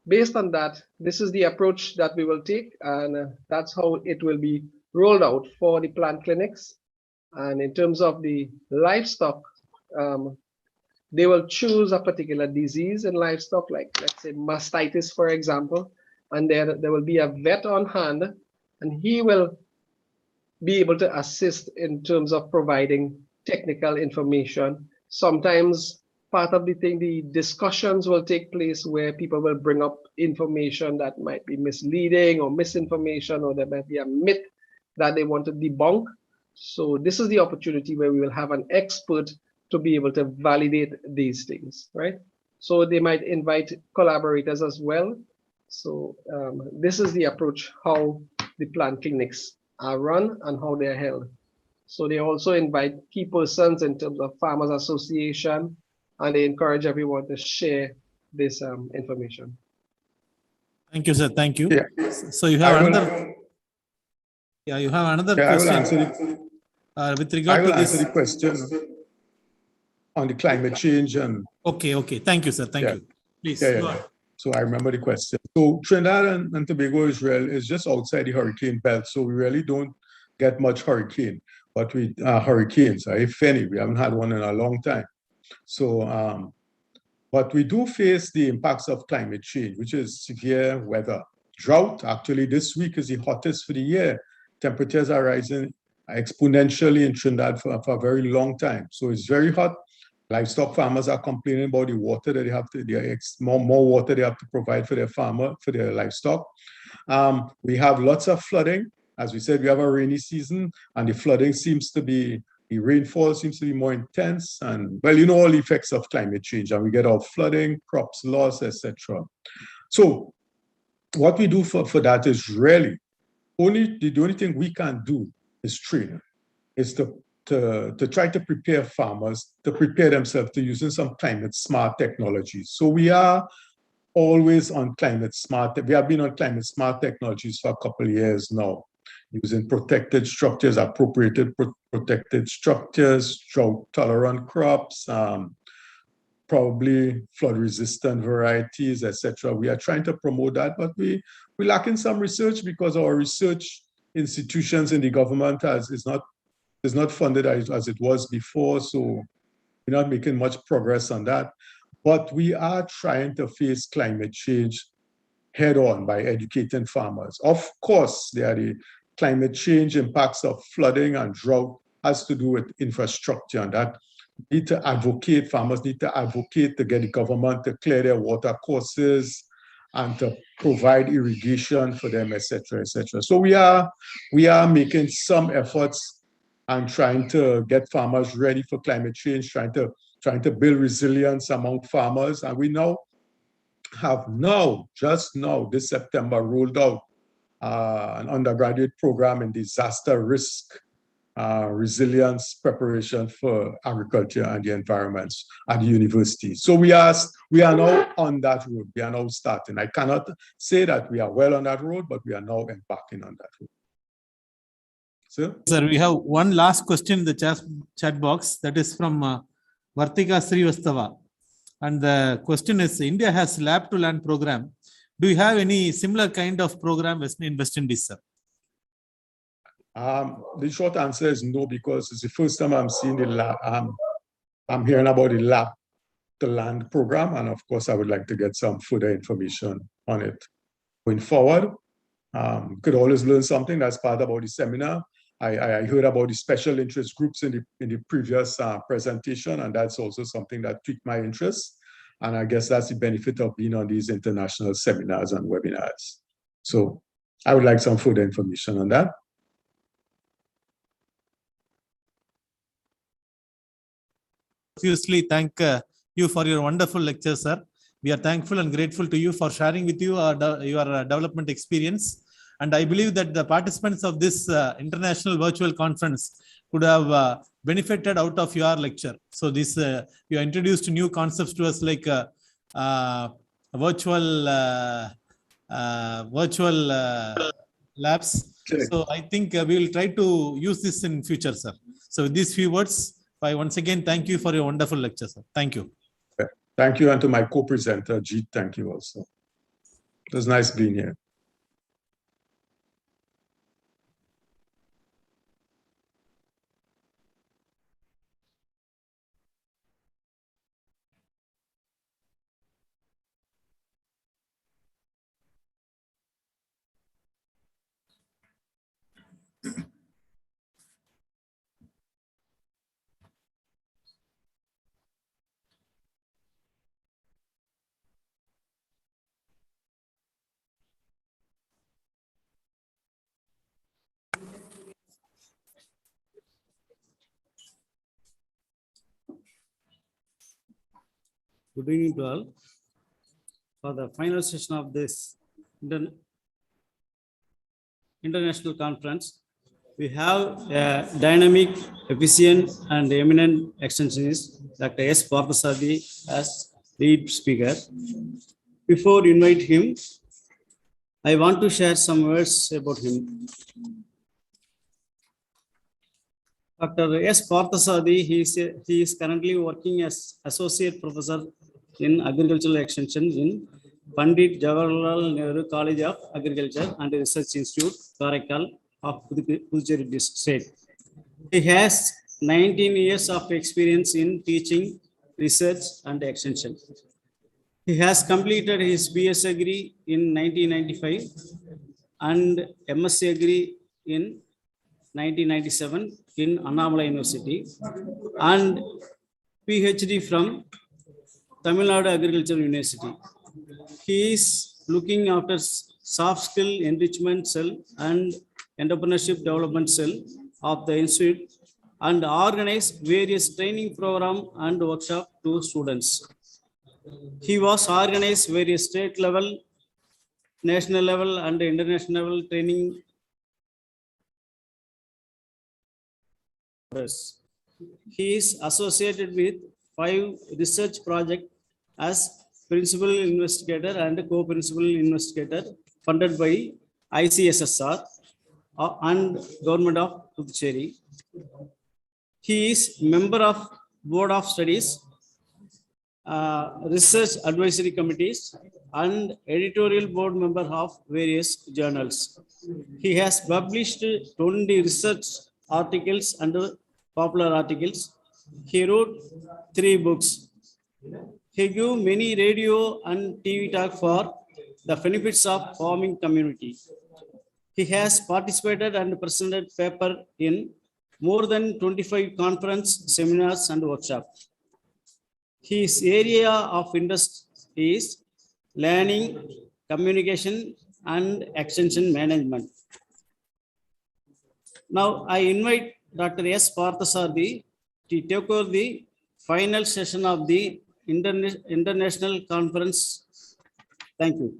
based on that, this is the approach that we will take, and that's how it will be rolled out for the plant clinics. And in terms of the livestock, they will choose a particular disease in livestock, like let's say mastitis, for example, and there will be a vet on hand, and he will be able to assist in terms of providing technical information. Sometimes part of the discussions will take place where people will bring up information that might be misleading or misinformation, or there might be a myth that they want to debunk. So this is the opportunity where we will have an expert to be able to validate these things, right? So they might invite collaborators as well. So this is the approach how the plant clinics are run and how they're held. So they also invite key persons in terms of Farmers Association, and they encourage everyone to share this information. Thank you, sir. Thank you. Yeah. So you have I will- another. Yeah, you have another Yeah, I will question answer with I regard will to this. answer the question on the climate change and Okay, okay. Thank you, sir. Thank Yeah. you. Please Yeah, go yeah. on. So I remember the question. So Trinidad and Tobago, Israel is just outside the hurricane belt. So we really don't get much hurricane, but we hurricanes, if any, we haven't had one in a long time. So, but we do face the impacts of climate change, which is severe weather. Drought, actually, this week is the hottest for the year. Temperatures are rising exponentially in Trinidad for a very long time. So it's very hot. Livestock farmers are complaining about the water that they have to, more water they have to provide for their livestock. We have lots of flooding. As we said, we have a rainy season, and the flooding the rainfall seems to be more intense. And well, you know, all the effects of climate change, and we get all flooding, crops lost, etc. So what we do for that is really the only thing we can do is train, is to try to prepare farmers to prepare themselves to using some climate smart technologies. So we are always on climate smart. We have been on climate smart technologies for a couple of years now, using protected structures, appropriated protected structures, drought tolerant crops, probably flood resistant varieties, etc. We are trying to promote that, but we lack in some research because our research institutions in the government is not funded as it was before. So we're not making much progress on that. But we are trying to face climate change head on by educating farmers. Of course, there are the climate change impacts of flooding and drought has to do with infrastructure, and that farmers need to advocate to get the government to clear their water courses and to provide irrigation for them, etc., etc. So we are making some efforts and trying to get farmers ready for climate change, trying to build resilience among farmers. And we now have just now, this September, rolled out an undergraduate program in disaster risk resilience preparation for agriculture and the environment at the university. So we are now on that road. We are now starting. I cannot say that we are well on that road, but we are now embarking on that road. Sir, we have one last question in the chat box that is from Vartika Srivastava. And the question is, India has lab to land program. Do you have any similar kind of program in West Indies, sir? The short answer is no, because it's the first time I'm seeing the lab. I'm hearing about the lab to land program. And of course, I would like to get some further information on it going forward. Could always learn something. That's part about the seminar. I heard about the special interest groups in the previous presentation, and that's also something that piqued my interest. And I guess that's the benefit of being on these international seminars and webinars. So I would like some further information on that. Profusely thank you for your wonderful lecture, sir. We are thankful and grateful to you for sharing with you your development experience. And I believe that the participants of this international virtual conference could have benefited out of your lecture. So this you introduced new concepts to us, like virtual labs. So I think we will try to use this in future, sir. So with these few words, I once again thank you for your wonderful lecture, sir. Thank you. Thank you, and to my co-presenter, Jeet, thank you also. It was nice being here. Good evening to all. For the final session of this international conference, we have a dynamic, efficient, and eminent extensionist, Dr. S. Parthasarathi, as lead speaker. Before invite him, I want to share some words about him. Dr. S. Parthasarathi, he is currently working as Associate Professor in Agricultural Extension in Pandit Jawaharlal Nehru College of Agriculture and Research Institute, Karaikal of Puducherry State. He has 19 years of experience in teaching, research, and extension. He has completed his BS degree in 1995 and MSc degree in 1997 in Annamalai University and PhD from Tamil Nadu Agricultural University. He is looking after soft skill enrichment cell and entrepreneurship development cell of the institute and organize various training program and workshop to students. He was organized various state level, national level, and international level training. He is associated with 5 research projects as principal investigator and co-principal investigator funded by ICSSR and Government of Puducherry. He is member of Board of Studies, research advisory committees, and editorial board member of various journals. He has published 20 research articles and popular articles. He wrote 3 books. He gave many radio and TV talk for the benefits of farming community. He has participated and presented paper in more than 25 conference, seminars, and workshops. His area of interest is learning, communication, and extension management. Now, I invite Dr. S. Parthasarathi to take over the final session of the international conference. Thank you.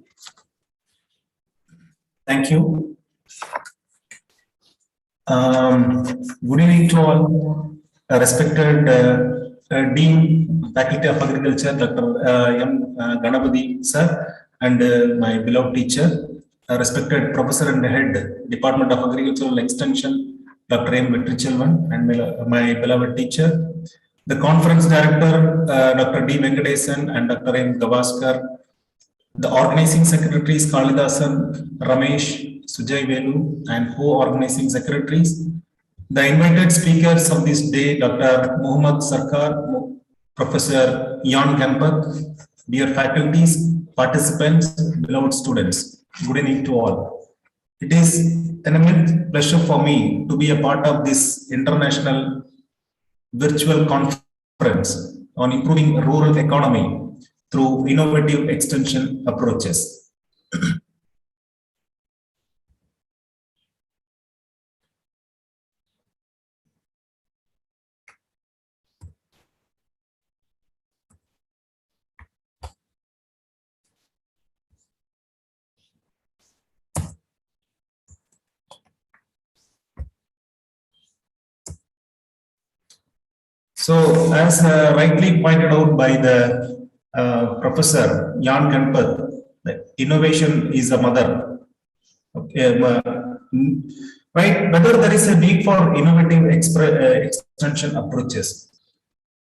Thank you. Good evening to all. Respected Dean, Faculty of Agriculture, Dr. M. Ganapathy, sir, and my beloved teacher, respected Professor and Head, Department of Agricultural Extension, Dr. M. Vetrichelvan, and my beloved teacher, the Conference Director, Dr. D. Venkatesan and Dr. M. Gavaskar, the Organizing Secretaries, Kalidasan, Ramesh, Sujay Velu, and co-organizing secretaries, the invited speakers of this day, Dr. Muhammad Sarkar, Professor Jan Kemper, dear faculties, participants, beloved students, good evening to all. It is an immense pleasure for me to be a part of this international virtual conference on improving rural economy through innovative extension approaches. So, as rightly pointed out by the Professor Jan Kemper, innovation is a mother. Okay, right? Whether there is a need for innovative extension approaches.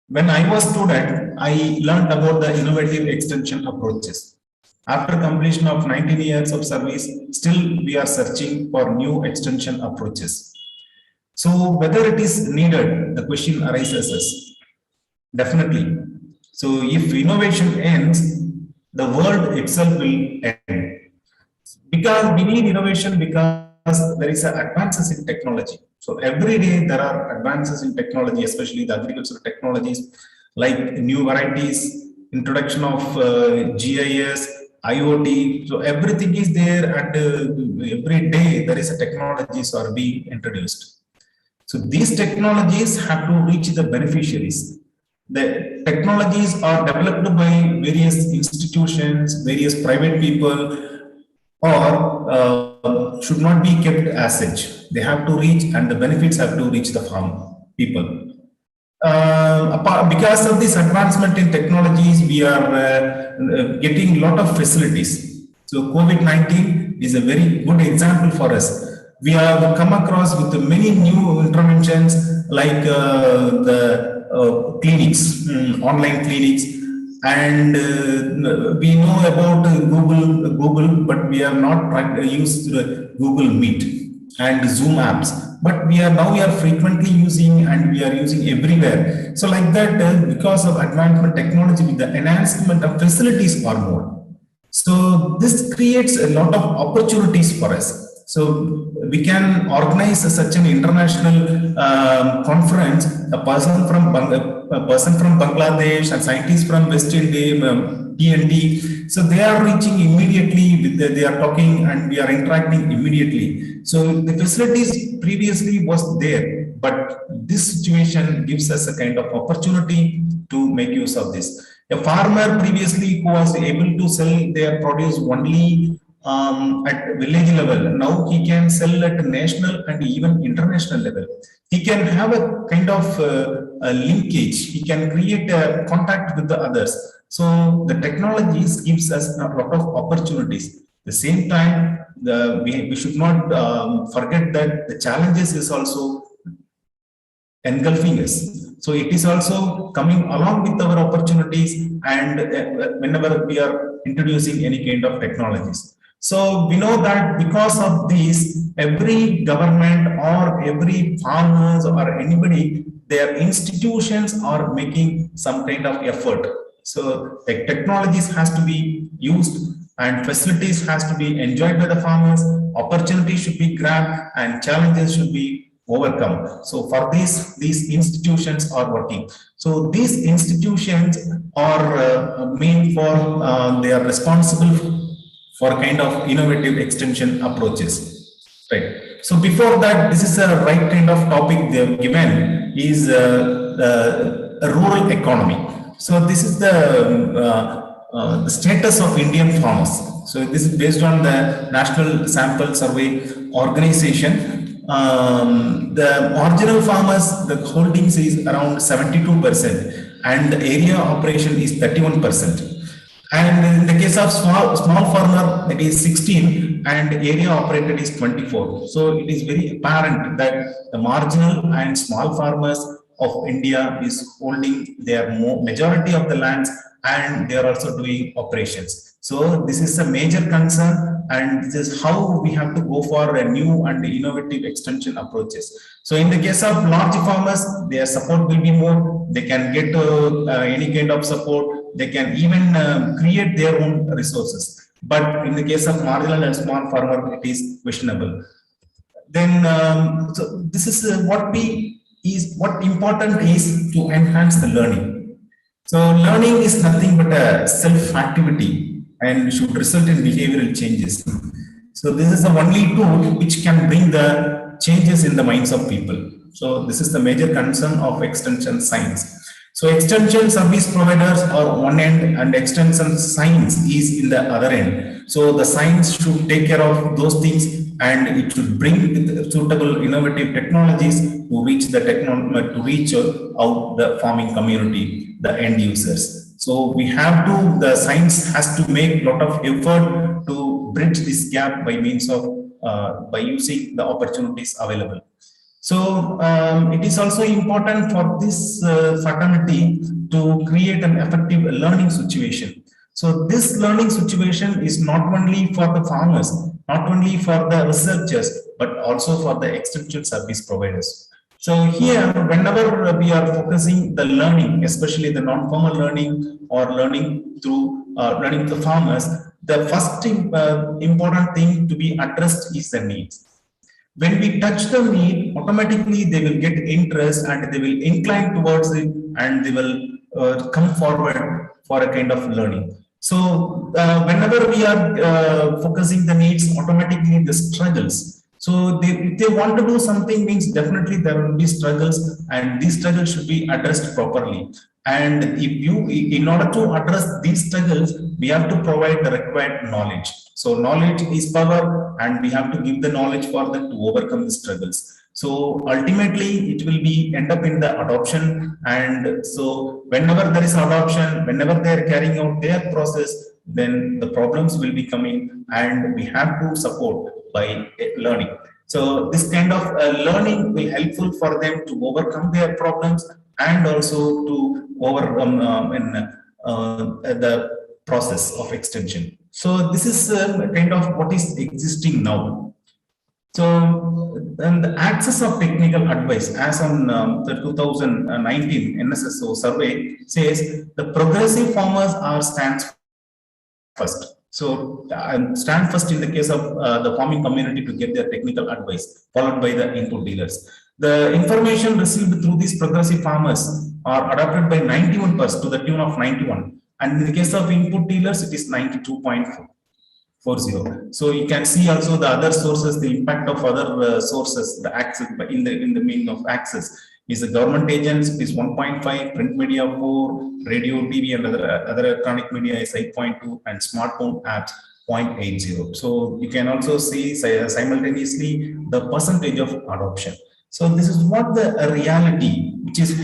When I was student, I learned about the innovative extension approaches. After completion of 19 years of service, still we are searching for new extension approaches. So whether it is needed, the question arises us. Definitely. So if innovation ends, the world itself will end. Because we need innovation because there is advances in technology. So every day there are advances in technology, especially the agricultural technologies like new varieties, introduction of GIS, IoT. So everything is there, and every day there is a technologies are being introduced. So these technologies have to reach the beneficiaries. The technologies are developed by various institutions, various private people, or should not be kept as such. They have to reach, and the benefits have to reach the farm people. Because of this advancement in technologies, we are getting a lot of facilities. So COVID-19 is a very good example for us. We have come across with many new interventions like the clinics, online clinics, and we know about Google, but we are not used Google Meet and Zoom apps, but we are frequently using, and we are using everywhere. So like that, because of advancement technology, with the enhancement of facilities are more. So this creates a lot of opportunities for us. So we can organize such an international conference. A person from Bangladesh and scientists from West Indies, TNT. So they are reaching immediately with they are talking, and we are interacting immediately. So the facilities previously was there, but this situation gives us a kind of opportunity to make use of this. A farmer previously who was able to sell their produce only at village level, now he can sell at national and even international level. He can have a kind of a linkage. He can create a contact with the others. So the technologies gives us a lot of opportunities. At the same time, we should not forget that the challenges is also engulfing us. So it is also coming along with our opportunities, and whenever we are introducing any kind of technologies. So we know that because of this, every government or every farmers or anybody, their institutions are making some kind of effort. So the technologies has to be used, and facilities has to be enjoyed by the farmers. Opportunities should be grabbed, and challenges should be overcome. So for this, these institutions are working. So these institutions are mean for they are responsible for kind of innovative extension approaches, right? So before that, this is a right kind of topic they have given is a rural economy. So this is the status of Indian farmers. So this is based on the National Sample Survey Organization. The original farmers, the holdings is around 72%, and the area operation is 31%. And in the case of small farmer, it is 16, and area operated is 24. So it is very apparent that the marginal and small farmers of India is holding their majority of the lands, and they are also doing operations. So this is a major concern, and this is how we have to go for a new and innovative extension approaches. So in the case of large farmers, their support will be more. They can get any kind of support. They can even create their own resources. But in the case of marginal and small farmer, it is questionable. Then, so this is what important is to enhance the learning. So learning is nothing but a self-activity and should result in behavioral changes. So this is the only tool which can bring the changes in the minds of people. So this is the major concern of extension science. So extension service providers are one end, and extension science is in the other end. So the science should take care of those things, and it should bring suitable innovative technologies to reach the out the farming community, the end users. So we have to, the science has to make a lot of effort to bridge this gap by means of by using the opportunities available. So it is also important for this fraternity to create an effective learning situation. So this learning situation is not only for the farmers, not only for the researchers, but also for the extension service providers. So here, whenever we are focusing the learning, especially the non-formal learning or learning through learning to the farmers, the first important thing to be addressed is the needs. when we touch the need, automatically they will get interest and they will incline towards it and they will come forward for a kind of learning. So whenever we are focusing the needs, automatically the struggles. So if they want to do something, means definitely there will be struggles, and these struggles should be addressed properly. And if you, in order to address these struggles, we have to provide the required knowledge. So knowledge is power, and we have to give the knowledge for them to overcome the struggles. So ultimately, it will be end up in the adoption. And so whenever there is adoption, whenever they are carrying out their process, then the problems will be coming, and we have to support by learning. So this kind of learning will helpful for them to overcome their problems and also to overcome the process of extension. So this is kind of what is existing now. So, and the access of technical advice, as on the 2019 NSSO survey says, the progressive farmers are stands first. So, stand first in the case of the farming community to get their technical advice, followed by the input dealers. The information received through these progressive farmers are adopted by 91% to the tune of 91. And in the case of input dealers, it is 92.40. So you can see also the other sources, the impact of other sources, the access in the meaning of access is the government agents is 1.5, print media 4, radio, TV, and other electronic media is 8.2, and smartphone apps 0.80. So you can also see simultaneously the percentage of adoption. So this is what the reality which is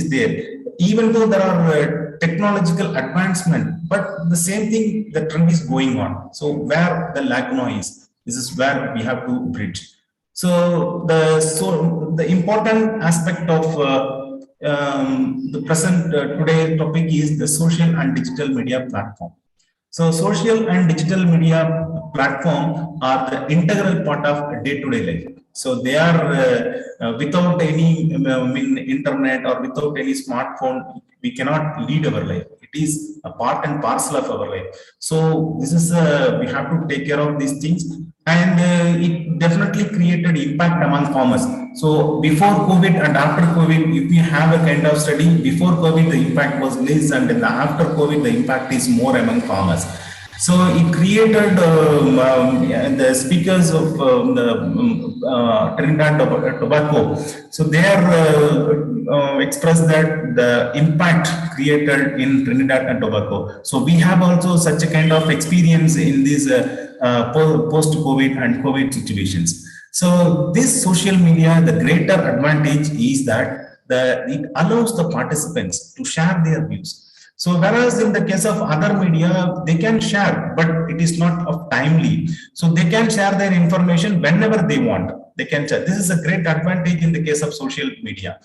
there. Even though there are technological advancement, but the same thing, the trend is going on. So where the laguna is, this is where we have to bridge. So the important aspect of the present today topic is the social and digital media platform. So social and digital media platform are the integral part of day-to-day life. So they are without any internet or without any smartphone, we cannot lead our life. It is a part and parcel of our life. So this is we have to take care of these things, and it definitely created impact among farmers. So before COVID and after COVID, if we have a kind of study, before COVID the impact was less, and then after COVID the impact is more among farmers. So it created the speakers of Trinidad and Tobago. So they are expressed that the impact created in Trinidad and Tobago. So we have also such a kind of experience in these post-COVID and COVID situations. So this social media, the greater advantage is that it allows the participants to share their views. So whereas in the case of other media, they can share, but it is not of timely. So they can share their information whenever they want. They can share. This is a great advantage in the case of social media.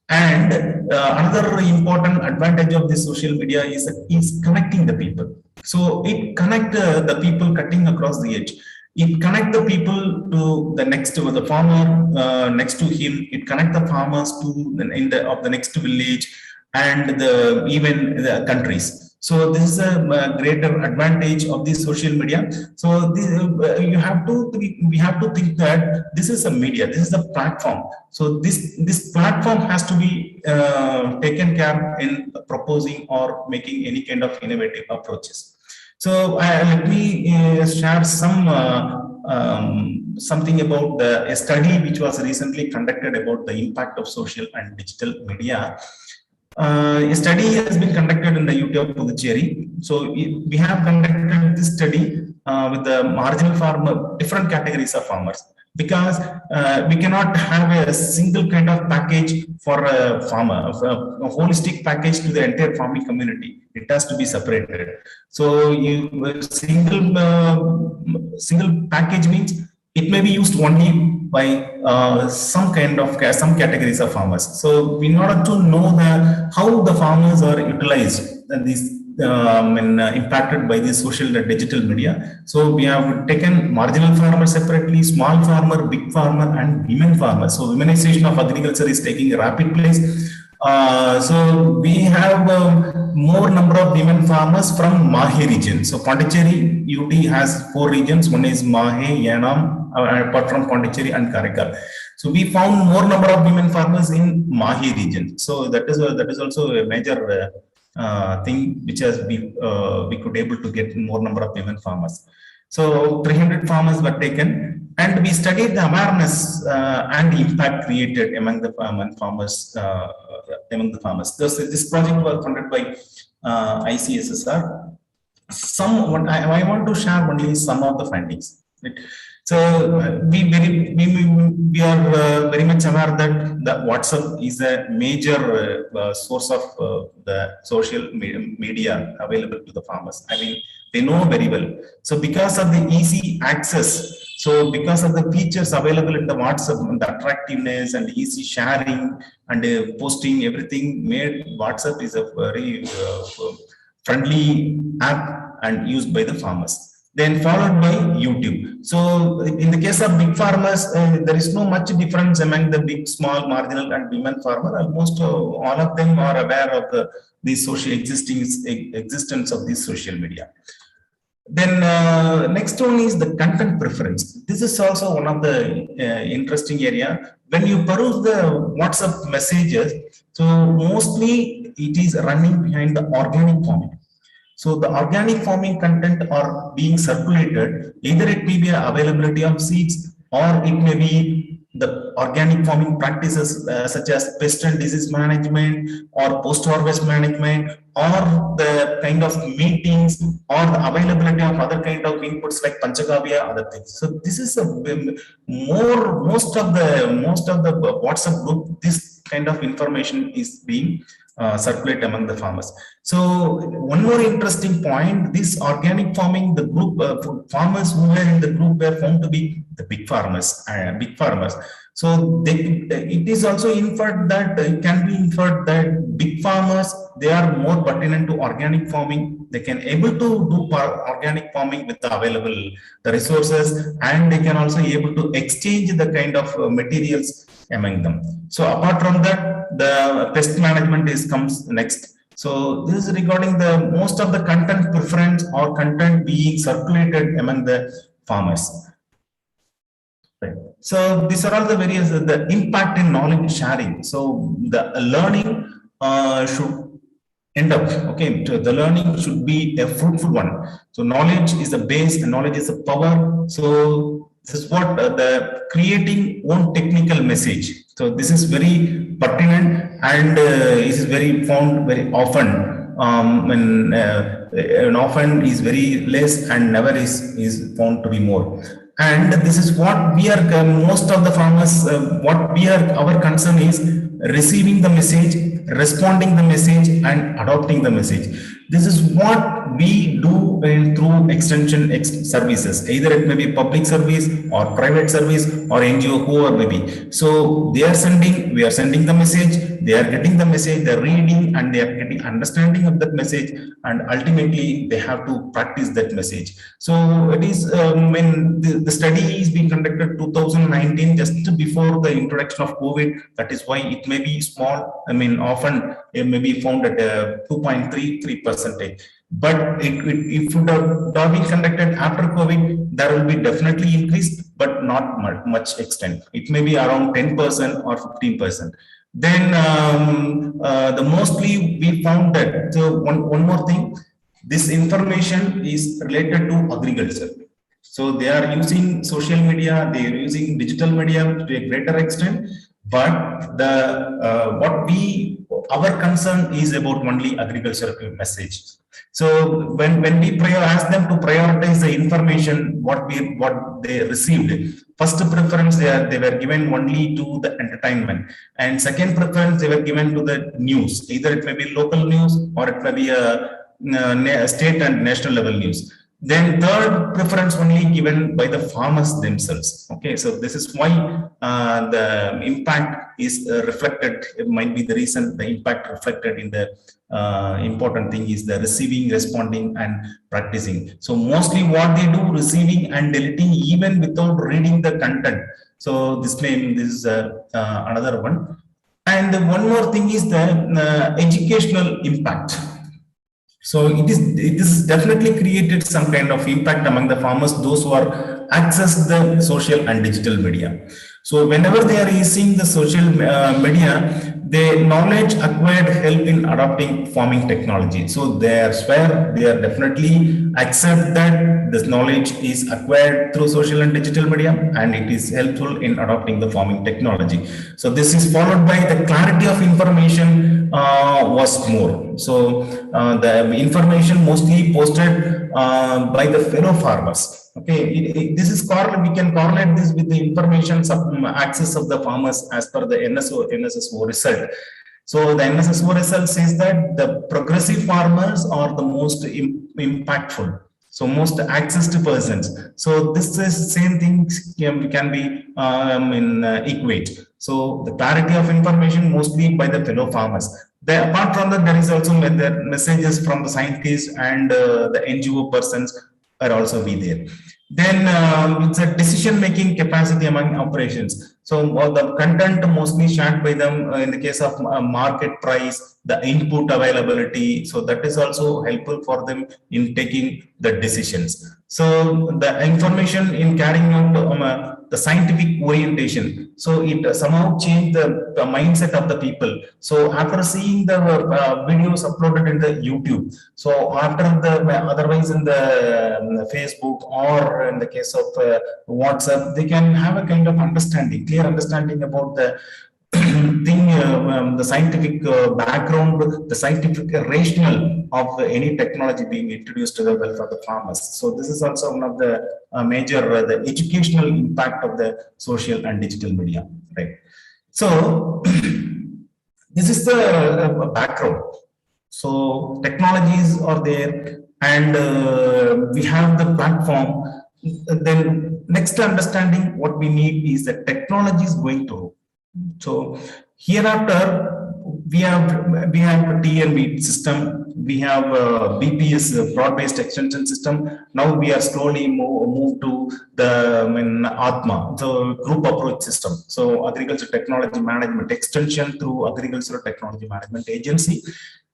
And another important advantage of this social media is connecting the people. So it connects the people cutting across the edge. It connects the people to the next, to the farmer next to him. It connects the farmers to the next village, and even the countries. So this is a greater advantage of this social media. So this, we have to think that this is a media, this is a platform. So this platform has to be taken care in proposing or making any kind of innovative approaches. So let me share some something about a study which was recently conducted about the impact of social and digital media. A study has been conducted in the UT of Puducherry. So we have conducted this study with the marginal farmer, different categories of farmers, because we cannot have a single kind of package for a farmer, a holistic package to the entire farming community. It has to be separated. So single package means it may be used only by some categories of farmers. So in order to know how the farmers are utilized and these impacted by the social and digital media. So we have taken marginal farmer separately, small farmer, big farmer, and women farmers. So womenization of agriculture is taking a rapid place. So we have more number of women farmers from Mahe region. So Pondicherry UT has 4 regions. One is Mahe, Yanam, apart from Pondicherry and Karaikal. So we found more number of women farmers in Mahe region. So that is also a major thing which has we could able to get more number of women farmers. So 300 farmers were taken, and we studied the awareness and impact created among the farmers. This project was funded by ICSSR. What I want to share only some of the findings. Right? So we are very much aware that the WhatsApp is a major source of the social media available to the farmers. I mean, they know very well. So because of the easy access, so because of the features available in the WhatsApp, the attractiveness and easy sharing and posting, everything made WhatsApp is a very friendly app and used by the farmers. Then followed by YouTube. So in the case of big farmers, there is no much difference among the big, small, marginal and women farmer. Almost all of them are aware of the social existence of this social media. Then next one is the content preference. This is also one of the interesting area. When you peruse the WhatsApp messages, so mostly it is running behind the organic farming. So the organic farming content are being circulated. Either it may be availability of seeds, or it may be the organic farming practices such as pest and disease management, or post-harvest management, or the kind of meetings, or the availability of other kind of inputs like Panchagavya, other things. So this is most of the WhatsApp group, this kind of information is being circulate among the farmers. So one more interesting point, this organic farming, the group farmers who were in the group were found to be the big farmers. So it is also inferred that it can be inferred that big farmers, they are more pertinent to organic farming. They can able to do organic farming with the available the resources, and they can also able to exchange the kind of materials among them. So apart from that, the pest management comes next. So this is regarding the most of the content preference or content being circulated among the farmers. Right. So these are all the various the impact in knowledge sharing. So the learning should end up, okay, the learning should be a fruitful one. So knowledge is the base and knowledge is the power. So this is what the creating one technical message. So this is very pertinent, and it is very found very often, and often is very less and never is found to be more. And this is what we are, most of the farmers, our concern is receiving the message, responding the message, and adopting the message. This is what we do through extension services. Either it may be public service or private service or NGO, whoever may be. So we are sending the message, they are getting the message, they are reading, and they are getting understanding of that message, and ultimately they have to practice that message. So it is when the study is being conducted 2019, just before the introduction of COVID. That is why it may be small. I mean, often it may be found at 2.33%. But if it would have been conducted after COVID, there will be definitely increased, but not much extent. It may be around 10% or 15%. Then the mostly we found that, so one more thing, this information is related to agriculture. So they are using social media, they are using digital media to a greater extent, but our concern is about only agricultural message. So when we ask them to prioritize the information, what they received, first preference they were given only to the entertainment, and second preference they were given to the news. Either it may be local news or it may be a state and national level news. Then third preference only given by the farmers themselves. Okay, so this is why the impact is reflected. It might be the reason the impact reflected in the important thing is the receiving, responding, and practicing. So mostly what they do, receiving and deleting even without reading the content. So this is another one. And one more thing is the educational impact. So it is definitely created some kind of impact among the farmers, those who are access the social and digital media. So whenever they are using the social media, their knowledge acquired help in adopting farming technology. So they are swear they are definitely accept that this knowledge is acquired through social and digital media, and it is helpful in adopting the farming technology. So this is followed by the clarity of information was more. So the information mostly posted by the fellow farmers. Okay, this is we can correlate this with the information access of the farmers as per the NSSO result. So the NSSO result says that the progressive farmers are the most impactful. So most accessed persons. So this is same thing can be equate. So the clarity of information mostly by the fellow farmers. Apart from that, there is also the messages from the scientists and the NGO persons are also be there. Then it's a decision-making capacity among operations. So the content mostly shared by them in the case of market price, the input availability. So that is also helpful for them in taking the decisions. So the information in carrying out the scientific orientation. So it somehow changed the mindset of the people. So after seeing the videos uploaded in the YouTube, so after the otherwise in the Facebook or in the case of WhatsApp, they can have a kind of understanding, clear understanding about the thing, the scientific background, the scientific rationale of any technology being introduced to the welfare of the farmers. So this is also one of the major the educational impact of the social and digital media, right? So this is the background. So technologies are there, and we have the platform. Then next understanding what we need is that technology is going to. So hereafter we have TNV system, we have BPS broad-based extension system. Now we are slowly move to the Atma, the group approach system. So agriculture technology management extension through agricultural technology management agency,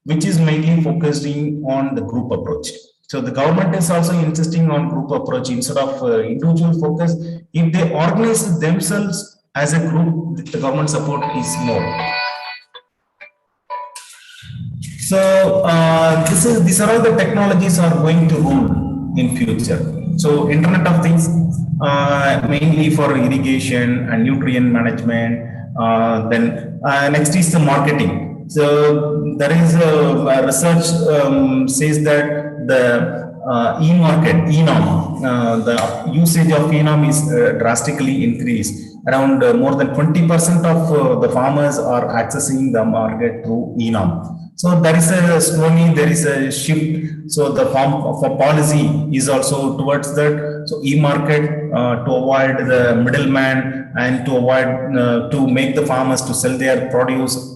which is mainly focusing on the group approach. So the government is also insisting on group approach instead of individual focus. If they organize themselves as a group, the government support is more. So these are all the technologies are going to rule in future. So Internet of Things, mainly for irrigation and nutrient management. Then next is the marketing. So there is a research says that the e-market, ENOM, the usage of ENOM is drastically increased. Around more than 20% of the farmers are accessing the market through ENOM. So there is a shift. So the farm for policy is also towards that. So e-market to avoid the middleman and to avoid to make the farmers to sell their produce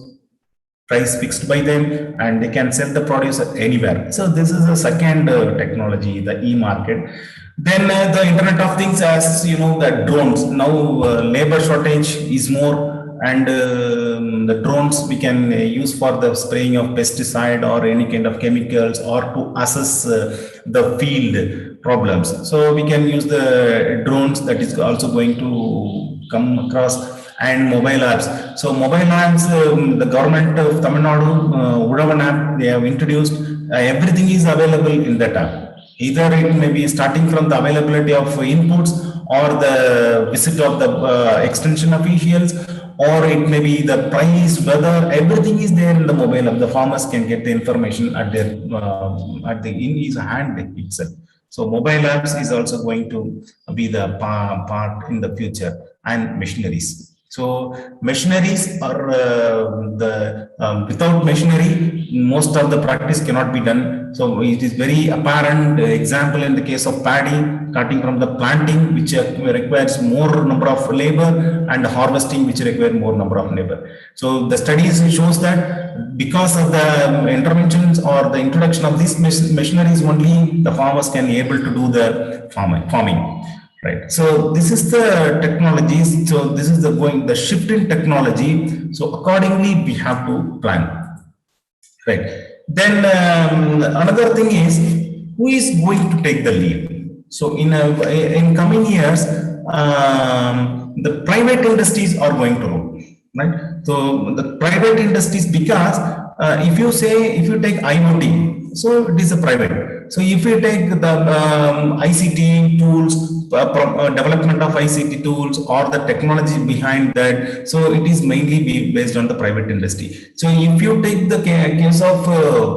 price fixed by them, and they can sell the produce anywhere. So this is the second technology, the e-market. Then the Internet of Things, as you know, the drones. Now labor shortage is more, and the drones we can use for the spraying of pesticide or any kind of chemicals, or to assess the field problems. So we can use the drones. That is also going to come across. And mobile apps. So mobile apps, the government of Tamil Nadu, Udavan app, they have introduced, everything is available in that app. Either it may be starting from the availability of inputs or the visit of the extension officials, or it may be the price, weather, everything is there in the mobile app. The farmers can get the information at their in his hand itself. So mobile apps is also going to be the part in the future, and machineries. So machineries are without machinery, most of the practice cannot be done. So it is very apparent example in the case of paddy, starting from the planting, which requires more number of labor, and harvesting, which require more number of labor. So the studies shows that because of the interventions or the introduction of these machineries, only the farmers can be able to do the farming. Right. So this is the technologies. So this is the shift in technology. So accordingly, we have to plan. Right. Then another thing is, who is going to take the lead? So in coming years, the private industries are going to rule. Right. So the private industries, because if you take IoT, so it is a private. So if you take the ICT tools, development of ICT tools or the technology behind that, so it is mainly based on the private industry. So if you take the case of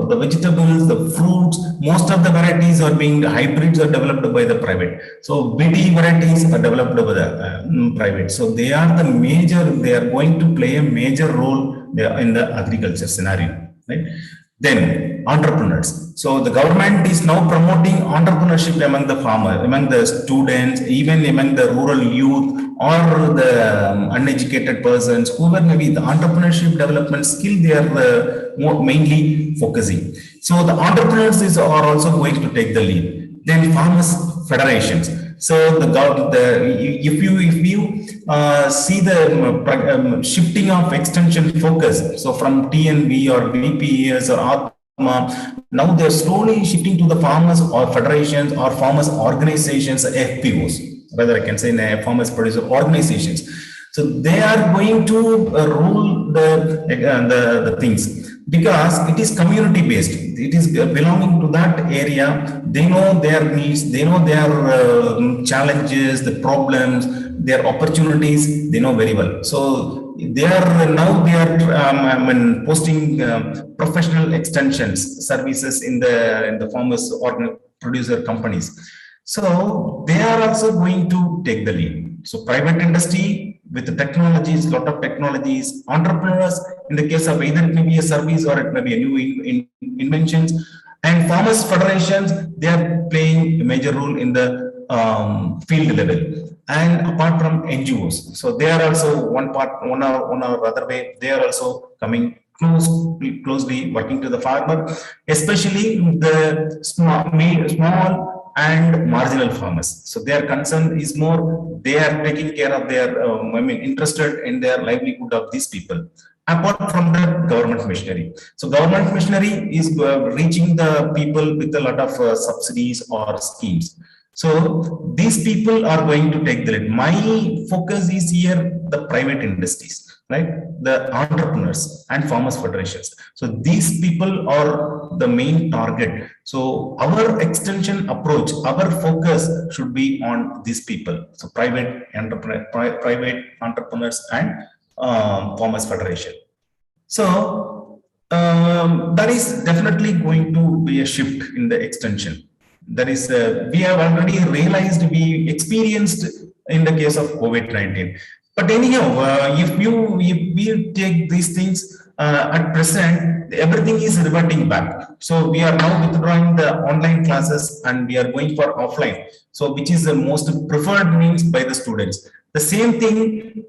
the vegetables, the fruits, most of the varieties are being hybrids are developed by the private. So BD varieties are developed by the private. So they are going to play a major role in the agriculture scenario, right? Then entrepreneurs. So the government is now promoting entrepreneurship among the farmers, among the students, even among the rural youth or the uneducated persons, whoever may be the entrepreneurship development skill, they are mainly focusing. So the entrepreneurs are also going to take the lead. Then farmers federations. So if you see the shifting of extension focus, so from TNV or VPEs or Atma, now they're slowly shifting to the farmers or federations or farmers organizations, FPOs, rather I can say farmers producer organizations. So they are going to rule the things, because it is community based. It is belonging to that area. They know their needs, they know their challenges, the problems, their opportunities, they know very well. So they are posting professional extensions services in the farmers or producer companies. So they are also going to take the lead. So private industry with the technologies, lot of technologies, entrepreneurs in the case of either it may be a service or it may be a new inventions, and farmers federations, they are playing a major role in the field level. And apart from NGOs, so they are also one or other way, they are also coming closely working to the farmer, especially the small and marginal farmers. So their concern is more, they are taking care of their, interested in their livelihood of these people. Apart from the government machinery. So government machinery is reaching the people with a lot of subsidies or schemes. So these people are going to take the lead. My focus is here, the private industries, right? The entrepreneurs and farmers federations. So these people are the main target. So our extension approach, our focus should be on these people. So private entrepreneurs and farmers federation. So that is definitely going to be a shift in the extension. That is, we have already realized, we experienced in the case of COVID-19. But anyhow, if we take these things at present, everything is reverting back. So we are now withdrawing the online classes and we are going for offline. So which is the most preferred means by the students. The same thing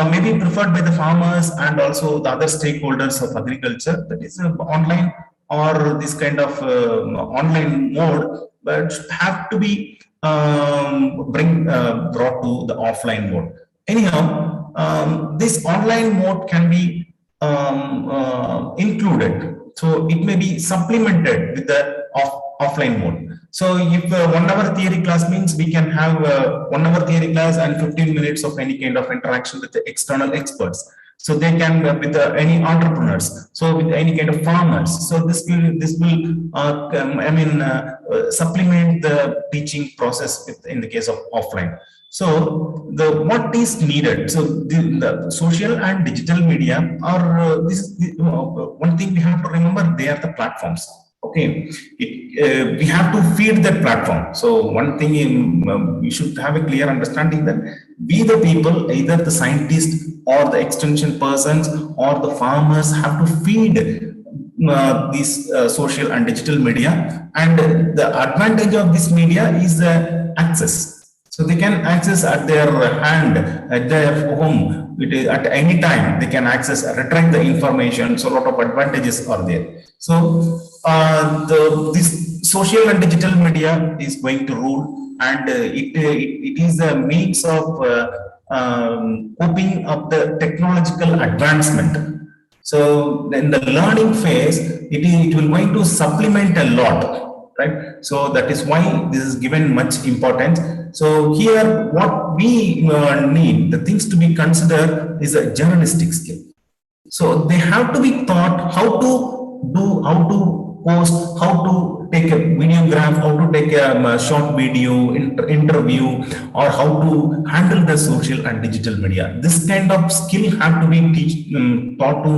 may be preferred by the farmers and also the other stakeholders of agriculture. That is online or this kind of online mode, but have to be brought to the offline mode. Anyhow, this online mode can be included. So it may be supplemented with the offline mode. So if 1 hour theory class means we can have 1 hour theory class and 15 minutes of any kind of interaction with the external experts. So they can with any entrepreneurs, so with any kind of farmers. So this will supplement the teaching process in the case of offline. So what is needed? So the social and digital media are one thing we have to remember. They are the platforms. Okay, we have to feed that platform. So one thing we should have a clear understanding that we the people, either the scientists or the extension persons or the farmers, have to feed these social and digital media. And the advantage of this media is the access. So they can access at their hand, at their home, at any time they can access, retrieve the information. So a lot of advantages are there. So this social and digital media is going to rule, and it is a means of coping up the technological advancement. So in the learning phase, it will going to supplement a lot, right? So that is why this is given much importance. So here, what we need, the things to be considered is a journalistic skill. So they have to be taught how to do, how to post, how to take a videograph, how to take a short video, interview, or how to handle the social and digital media. This kind of skill have to be taught to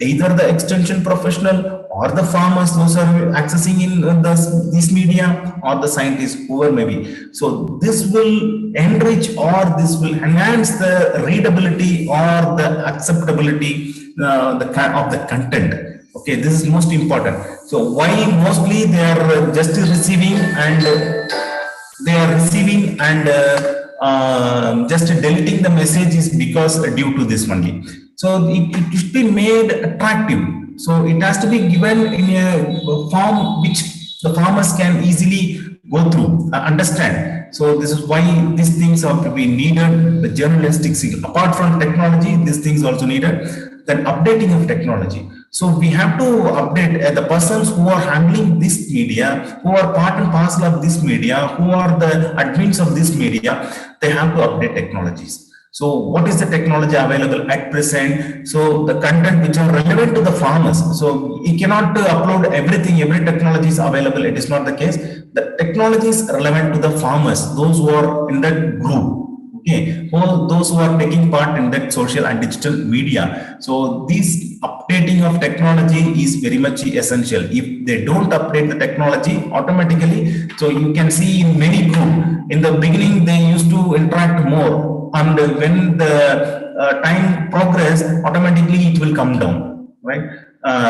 either the extension professional or the farmers those are accessing in this media, or the scientists, whoever may be. So this will enrich or this will enhance the readability or the acceptability of the content. Okay, this is most important. So why mostly they are just receiving and just deleting the message is because due to this only. So it should be made attractive. So it has to be given in a form which the farmers can easily go through, understand. So this is why these things have to be needed. The journalistic skill, apart from technology, these things also needed. Then updating of technology. So we have to update the persons who are handling this media, who are part and parcel of this media, who are the admins of this media. They have to update technologies. So what is the technology available at present? So the content which are relevant to the farmers. So you cannot upload everything, every technology is available. It is not the case. The technology is relevant to the farmers, those who are in that group. Okay, all those who are taking part in that social and digital media. So this updating of technology is very much essential. If they don't update the technology automatically, so you can see in many groups, in the beginning they used to interact more, and when the time progress, automatically it will come down, right?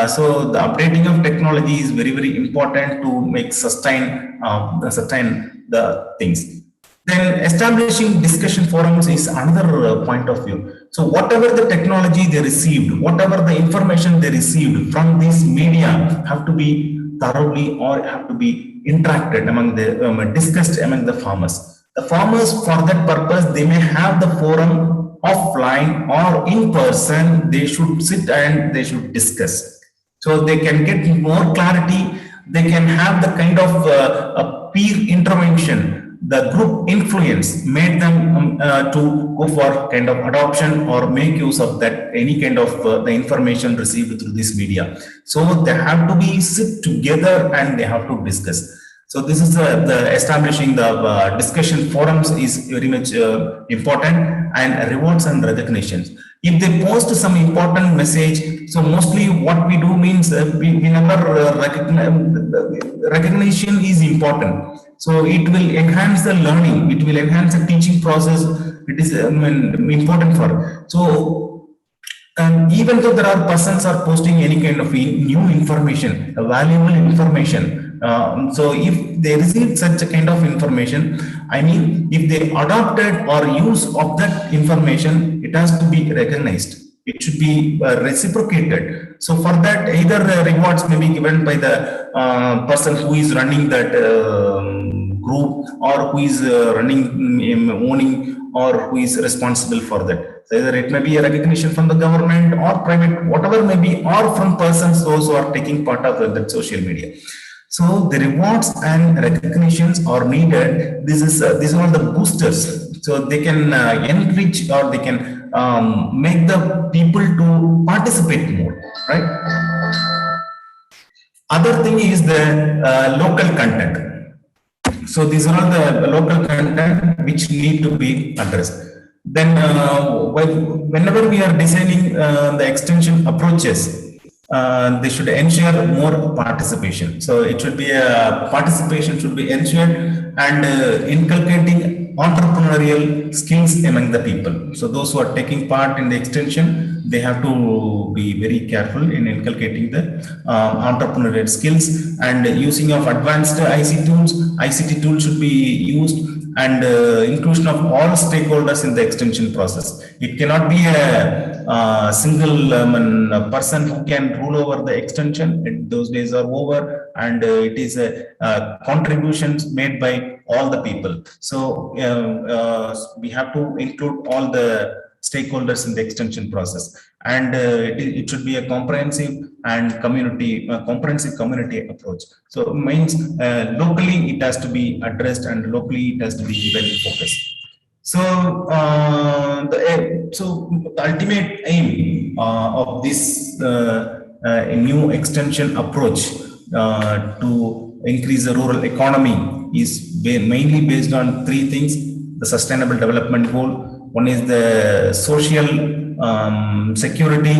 So the updating of technology is very, very important to make sustain the things. Then establishing discussion forums is another point of view. So whatever the technology they received, whatever the information they received from this media have to be thoroughly or have to be interacted among the, discussed among the farmers. The farmers, for that purpose, they may have the forum offline or in person. They should sit and they should discuss. So they can get more clarity. They can have the kind of a peer intervention. The group influence made them to go for kind of adoption or make use of that any kind of the information received through this media. So they have to be sit together and they have to discuss. So this is the establishing the discussion forums is very much important, and rewards and recognitions. If they post some important message, so mostly what we do means we never recognition is important. So it will enhance the learning, it will enhance the teaching process. It is important for. So even though there are persons are posting any kind of new information, valuable information. So if they receive such a kind of information, I mean, if they adopted or use of that information, it has to be recognized. It should be reciprocated. So for that, either rewards may be given by the person who is running that group, or who is running, owning, or who is responsible for that. So either it may be a recognition from the government or private, whatever may be, or from persons those who are taking part of that social media. So the rewards and recognitions are needed. These are the boosters. So they can enrich, or they can make the people to participate more, right? Other thing is the local content. So these are the local content which need to be addressed. Then whenever we are designing the extension approaches, they should ensure more participation. So it should be participation should be ensured, and inculcating entrepreneurial skills among the people. So those who are taking part in the extension, they have to be very careful in inculcating the entrepreneurial skills, and using of advanced ICT tools. ICT tools should be used, and inclusion of all stakeholders in the extension process. It cannot be a single person who can rule over the extension. Those days are over, and it is contributions made by all the people. So we have to include all the stakeholders in the extension process, and it should be a comprehensive and comprehensive community approach. So it means locally it has to be addressed, and locally it has to be given focus. So the ultimate aim of this new extension approach to increase the rural economy is mainly based on three things: the sustainable development goal. One is the social security.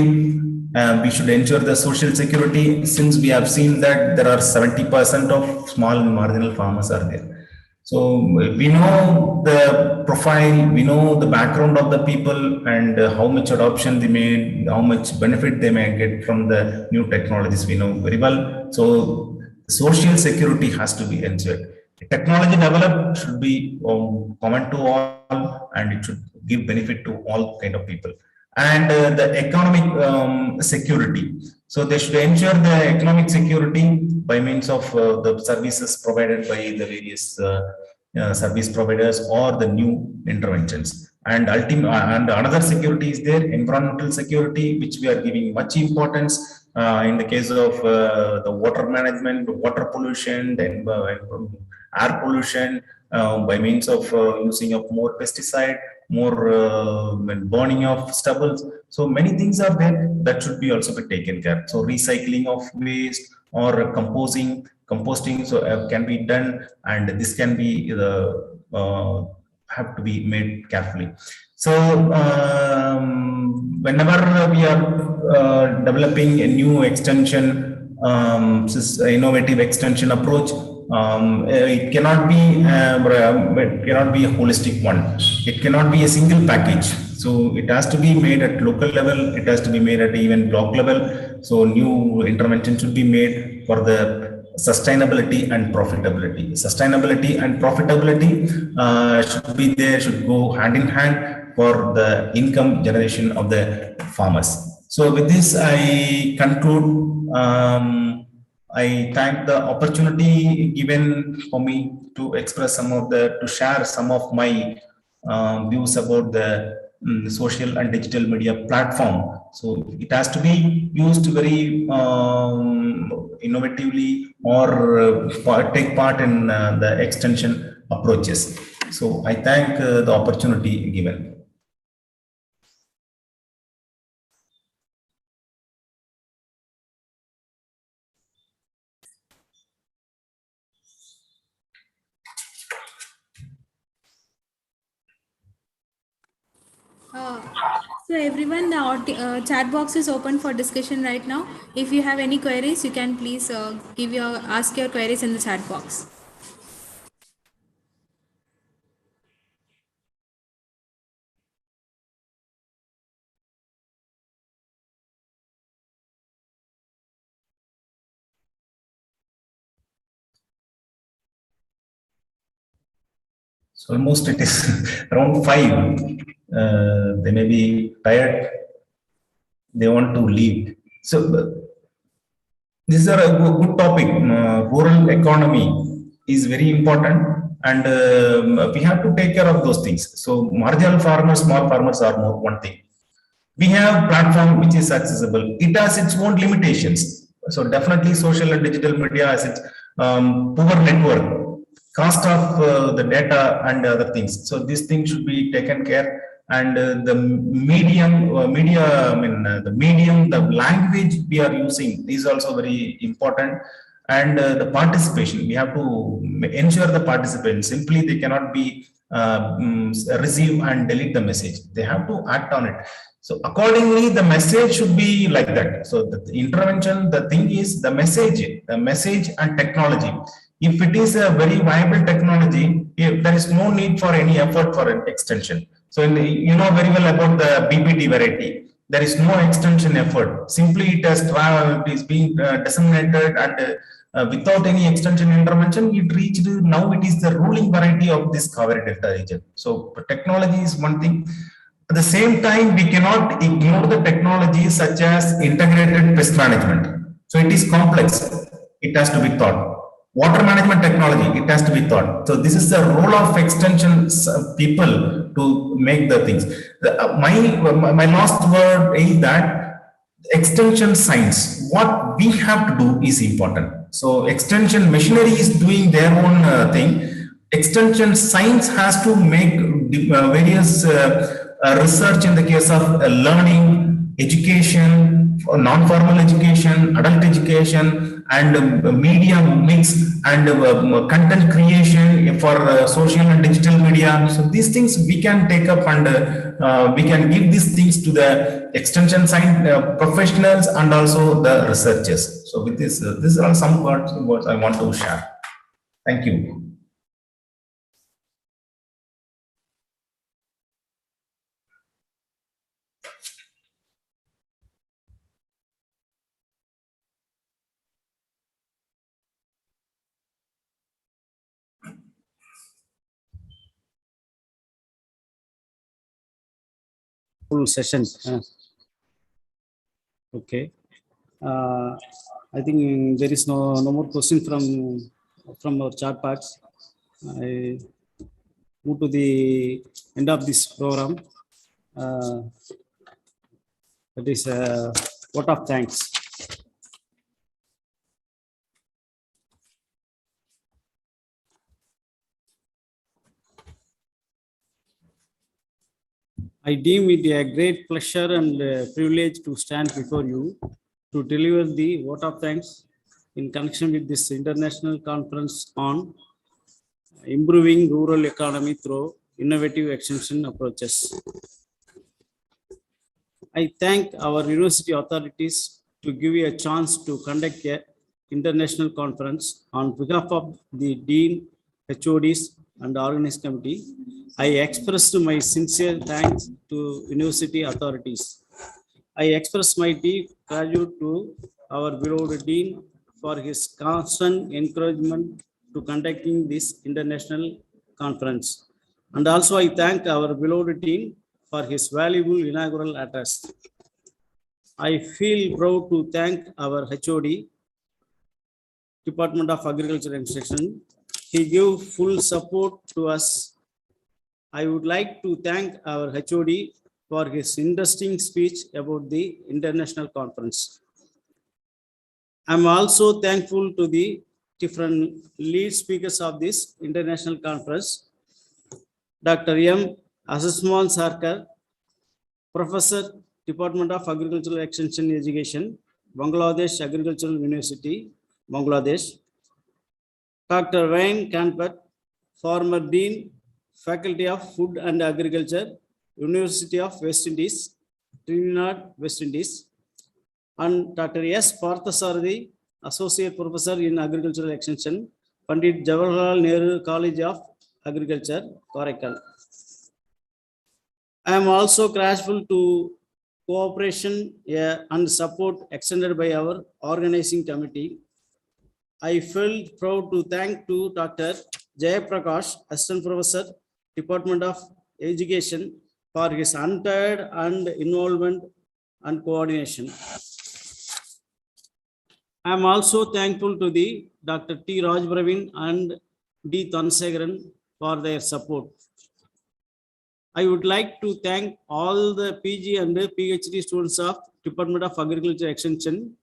We should ensure the social security, since we have seen that there are 70% of small and marginal farmers are there. So we know the profile, we know the background of the people, and how much adoption they made, how much benefit they may get from the new technologies. We know very well. So social security has to be ensured. Technology developed should be common to all, and it should give benefit to all kind of people. And the economic security. So they should ensure the economic security by means of the services provided by the various service providers or the new interventions. And another security is there, environmental security, which we are giving much importance in the case of the water management, water pollution, then air pollution by means of using of more pesticide, more burning of stubbles. So many things are there that should be also be taken care. So recycling of waste or composting so can be done, and this can be have to be made carefully. So whenever we are developing a new extension, innovative extension approach, it cannot be a holistic one. It cannot be a single package. So it has to be made at local level. It has to be made at even block level. So new intervention should be made for the sustainability and profitability. Sustainability and profitability should be there, should go hand in hand for the income generation of the farmers. So with this, I conclude. I thank the opportunity given for me to express to share some of my views about the social and digital media platform. So it has to be used very innovatively, or take part in the extension approaches. So I thank the opportunity given. So everyone, the chat box is open for discussion right now. If you have any queries, you can please ask your queries in the chat box. So almost it is around 5. They may be tired. They want to leave. So these are a good topic. Rural economy is very important, and we have to take care of those things. So marginal farmers, small farmers are more one thing. We have platform which is accessible. It has its own limitations. So definitely social and digital media has its poor network, cost of the data and other things. So these things should be taken care. And the the language we are using is also very important. And the participation, we have to ensure the participation. Simply they cannot be receive and delete the message. They have to act on it. So accordingly, the message should be like that. So the intervention, the thing is the message and technology. If it is a very viable technology, there is no need for any effort for an extension. So you know very well about the BPT variety. There is no extension effort. Simply it has traveled, it is being disseminated, and without any extension intervention, it reached. Now it is the ruling variety of this Kaveri Delta region. So technology is one thing. At the same time, we cannot ignore the technologies such as integrated pest management. So it is complex. it has to be taught. Water management technology, it has to be taught. So this is the role of extension people to make the things. My last word is that extension science, what we have to do is important. So extension machinery is doing their own thing. Extension science has to make various research in the case of learning, education, non-formal education, adult education, and media mix, and content creation for social and digital media. So these things we can take up, and we can give these things to the extension science professionals and also the researchers. So with this, these are some words I want to share. Thank you. Full session. Okay. I think there is no more question from our chat box. I move to the end of this program. That is a vote of thanks. I deem it a great pleasure and privilege to stand before you to deliver the vote of thanks in connection with this international conference on improving rural economy through innovative extension approaches. I thank our university authorities to give me a chance to conduct an international conference on behalf of the Dean, HODs, and organizing committee. I expressed my sincere thanks to university authorities. I express my deep gratitude to our beloved Dean for his constant encouragement to conducting this international conference. And also I thank our beloved Dean for his valuable inaugural address. I feel proud to thank our HOD, Department of Agriculture and Extension. He gave full support to us. I would like to thank our HOD for his interesting speech about the international conference. I'm also thankful to the different lead speakers of this international conference. Dr. M. Asasman Sarkar, Professor, Department of Agricultural Extension Education, Bangladesh Agricultural University, Bangladesh. Dr. Wayne Kanpat, former Dean, Faculty of Food and Agriculture, University of West Indies, Trinidad, West Indies. And Dr. S. Parthasarathi, Associate Professor in Agricultural Extension, Pandit Jawaharlal Nehru College of Agriculture, Karaikal. I am also grateful to cooperation and support extended by our organizing committee. I felt proud to thank to Dr. Jayaprakash, Assistant Professor, Department of Education, for his untired and involvement and coordination. I am also thankful to the Dr. T. Raj Praveen and D. Tansegaran for their support. I would like to thank all the PG and PhD students of Department of Agriculture Extension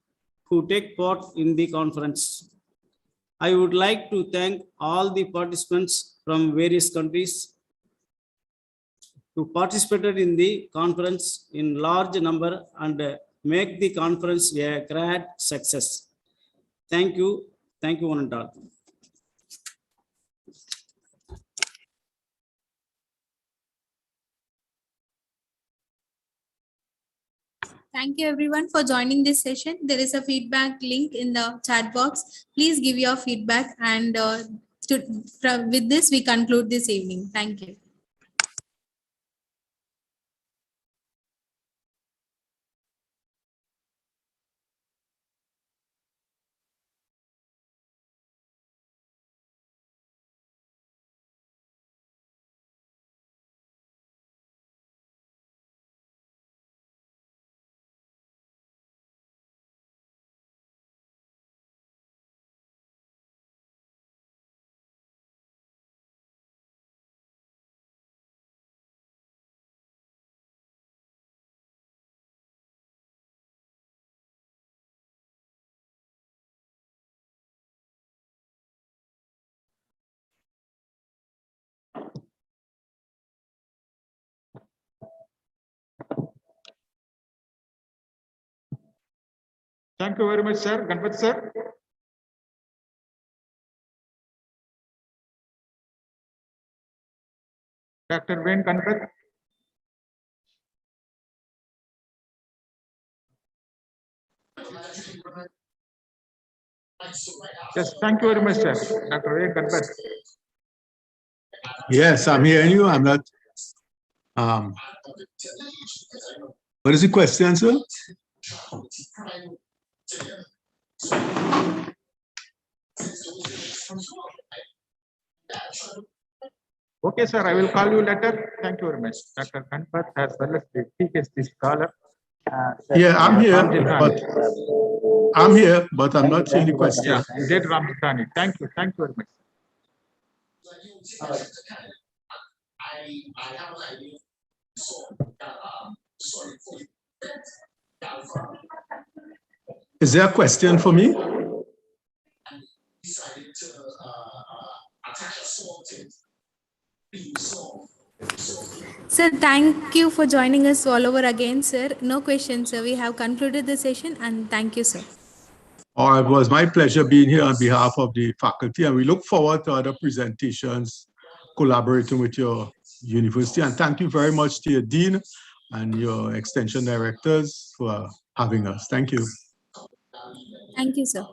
who take part in the conference. I would like to thank all the participants from various countries who participated in the conference in large number and make the conference a great success. Thank you. Thank you, one and all. Thank you everyone for joining this session. There is a feedback link in the chat box. Please give your feedback, and with this we conclude this evening. Thank you. Thank you very much, sir. Ganpat sir. Dr. Ven Ganpat. Yes, thank you very much, sir. Dr. Ven Ganpat. Yes, I'm hearing you. I'm not. What is the question, sir? Okay, sir, I will call you later. Thank you very much. Dr. Ganpat as well as the PhD scholar. Yeah, I'm here, but I'm not seeing the question. Yeah, Jed Ramjitani. Thank you. Thank you very much. Is there a question for me? Sir, thank you for joining us all over again, sir. No questions, sir. We have concluded the session and thank you, sir. It was my pleasure being here on behalf of the faculty, and we look forward to other presentations collaborating with your university. And thank you very much to your dean and your extension directors for having us. Thank you. Thank you, sir.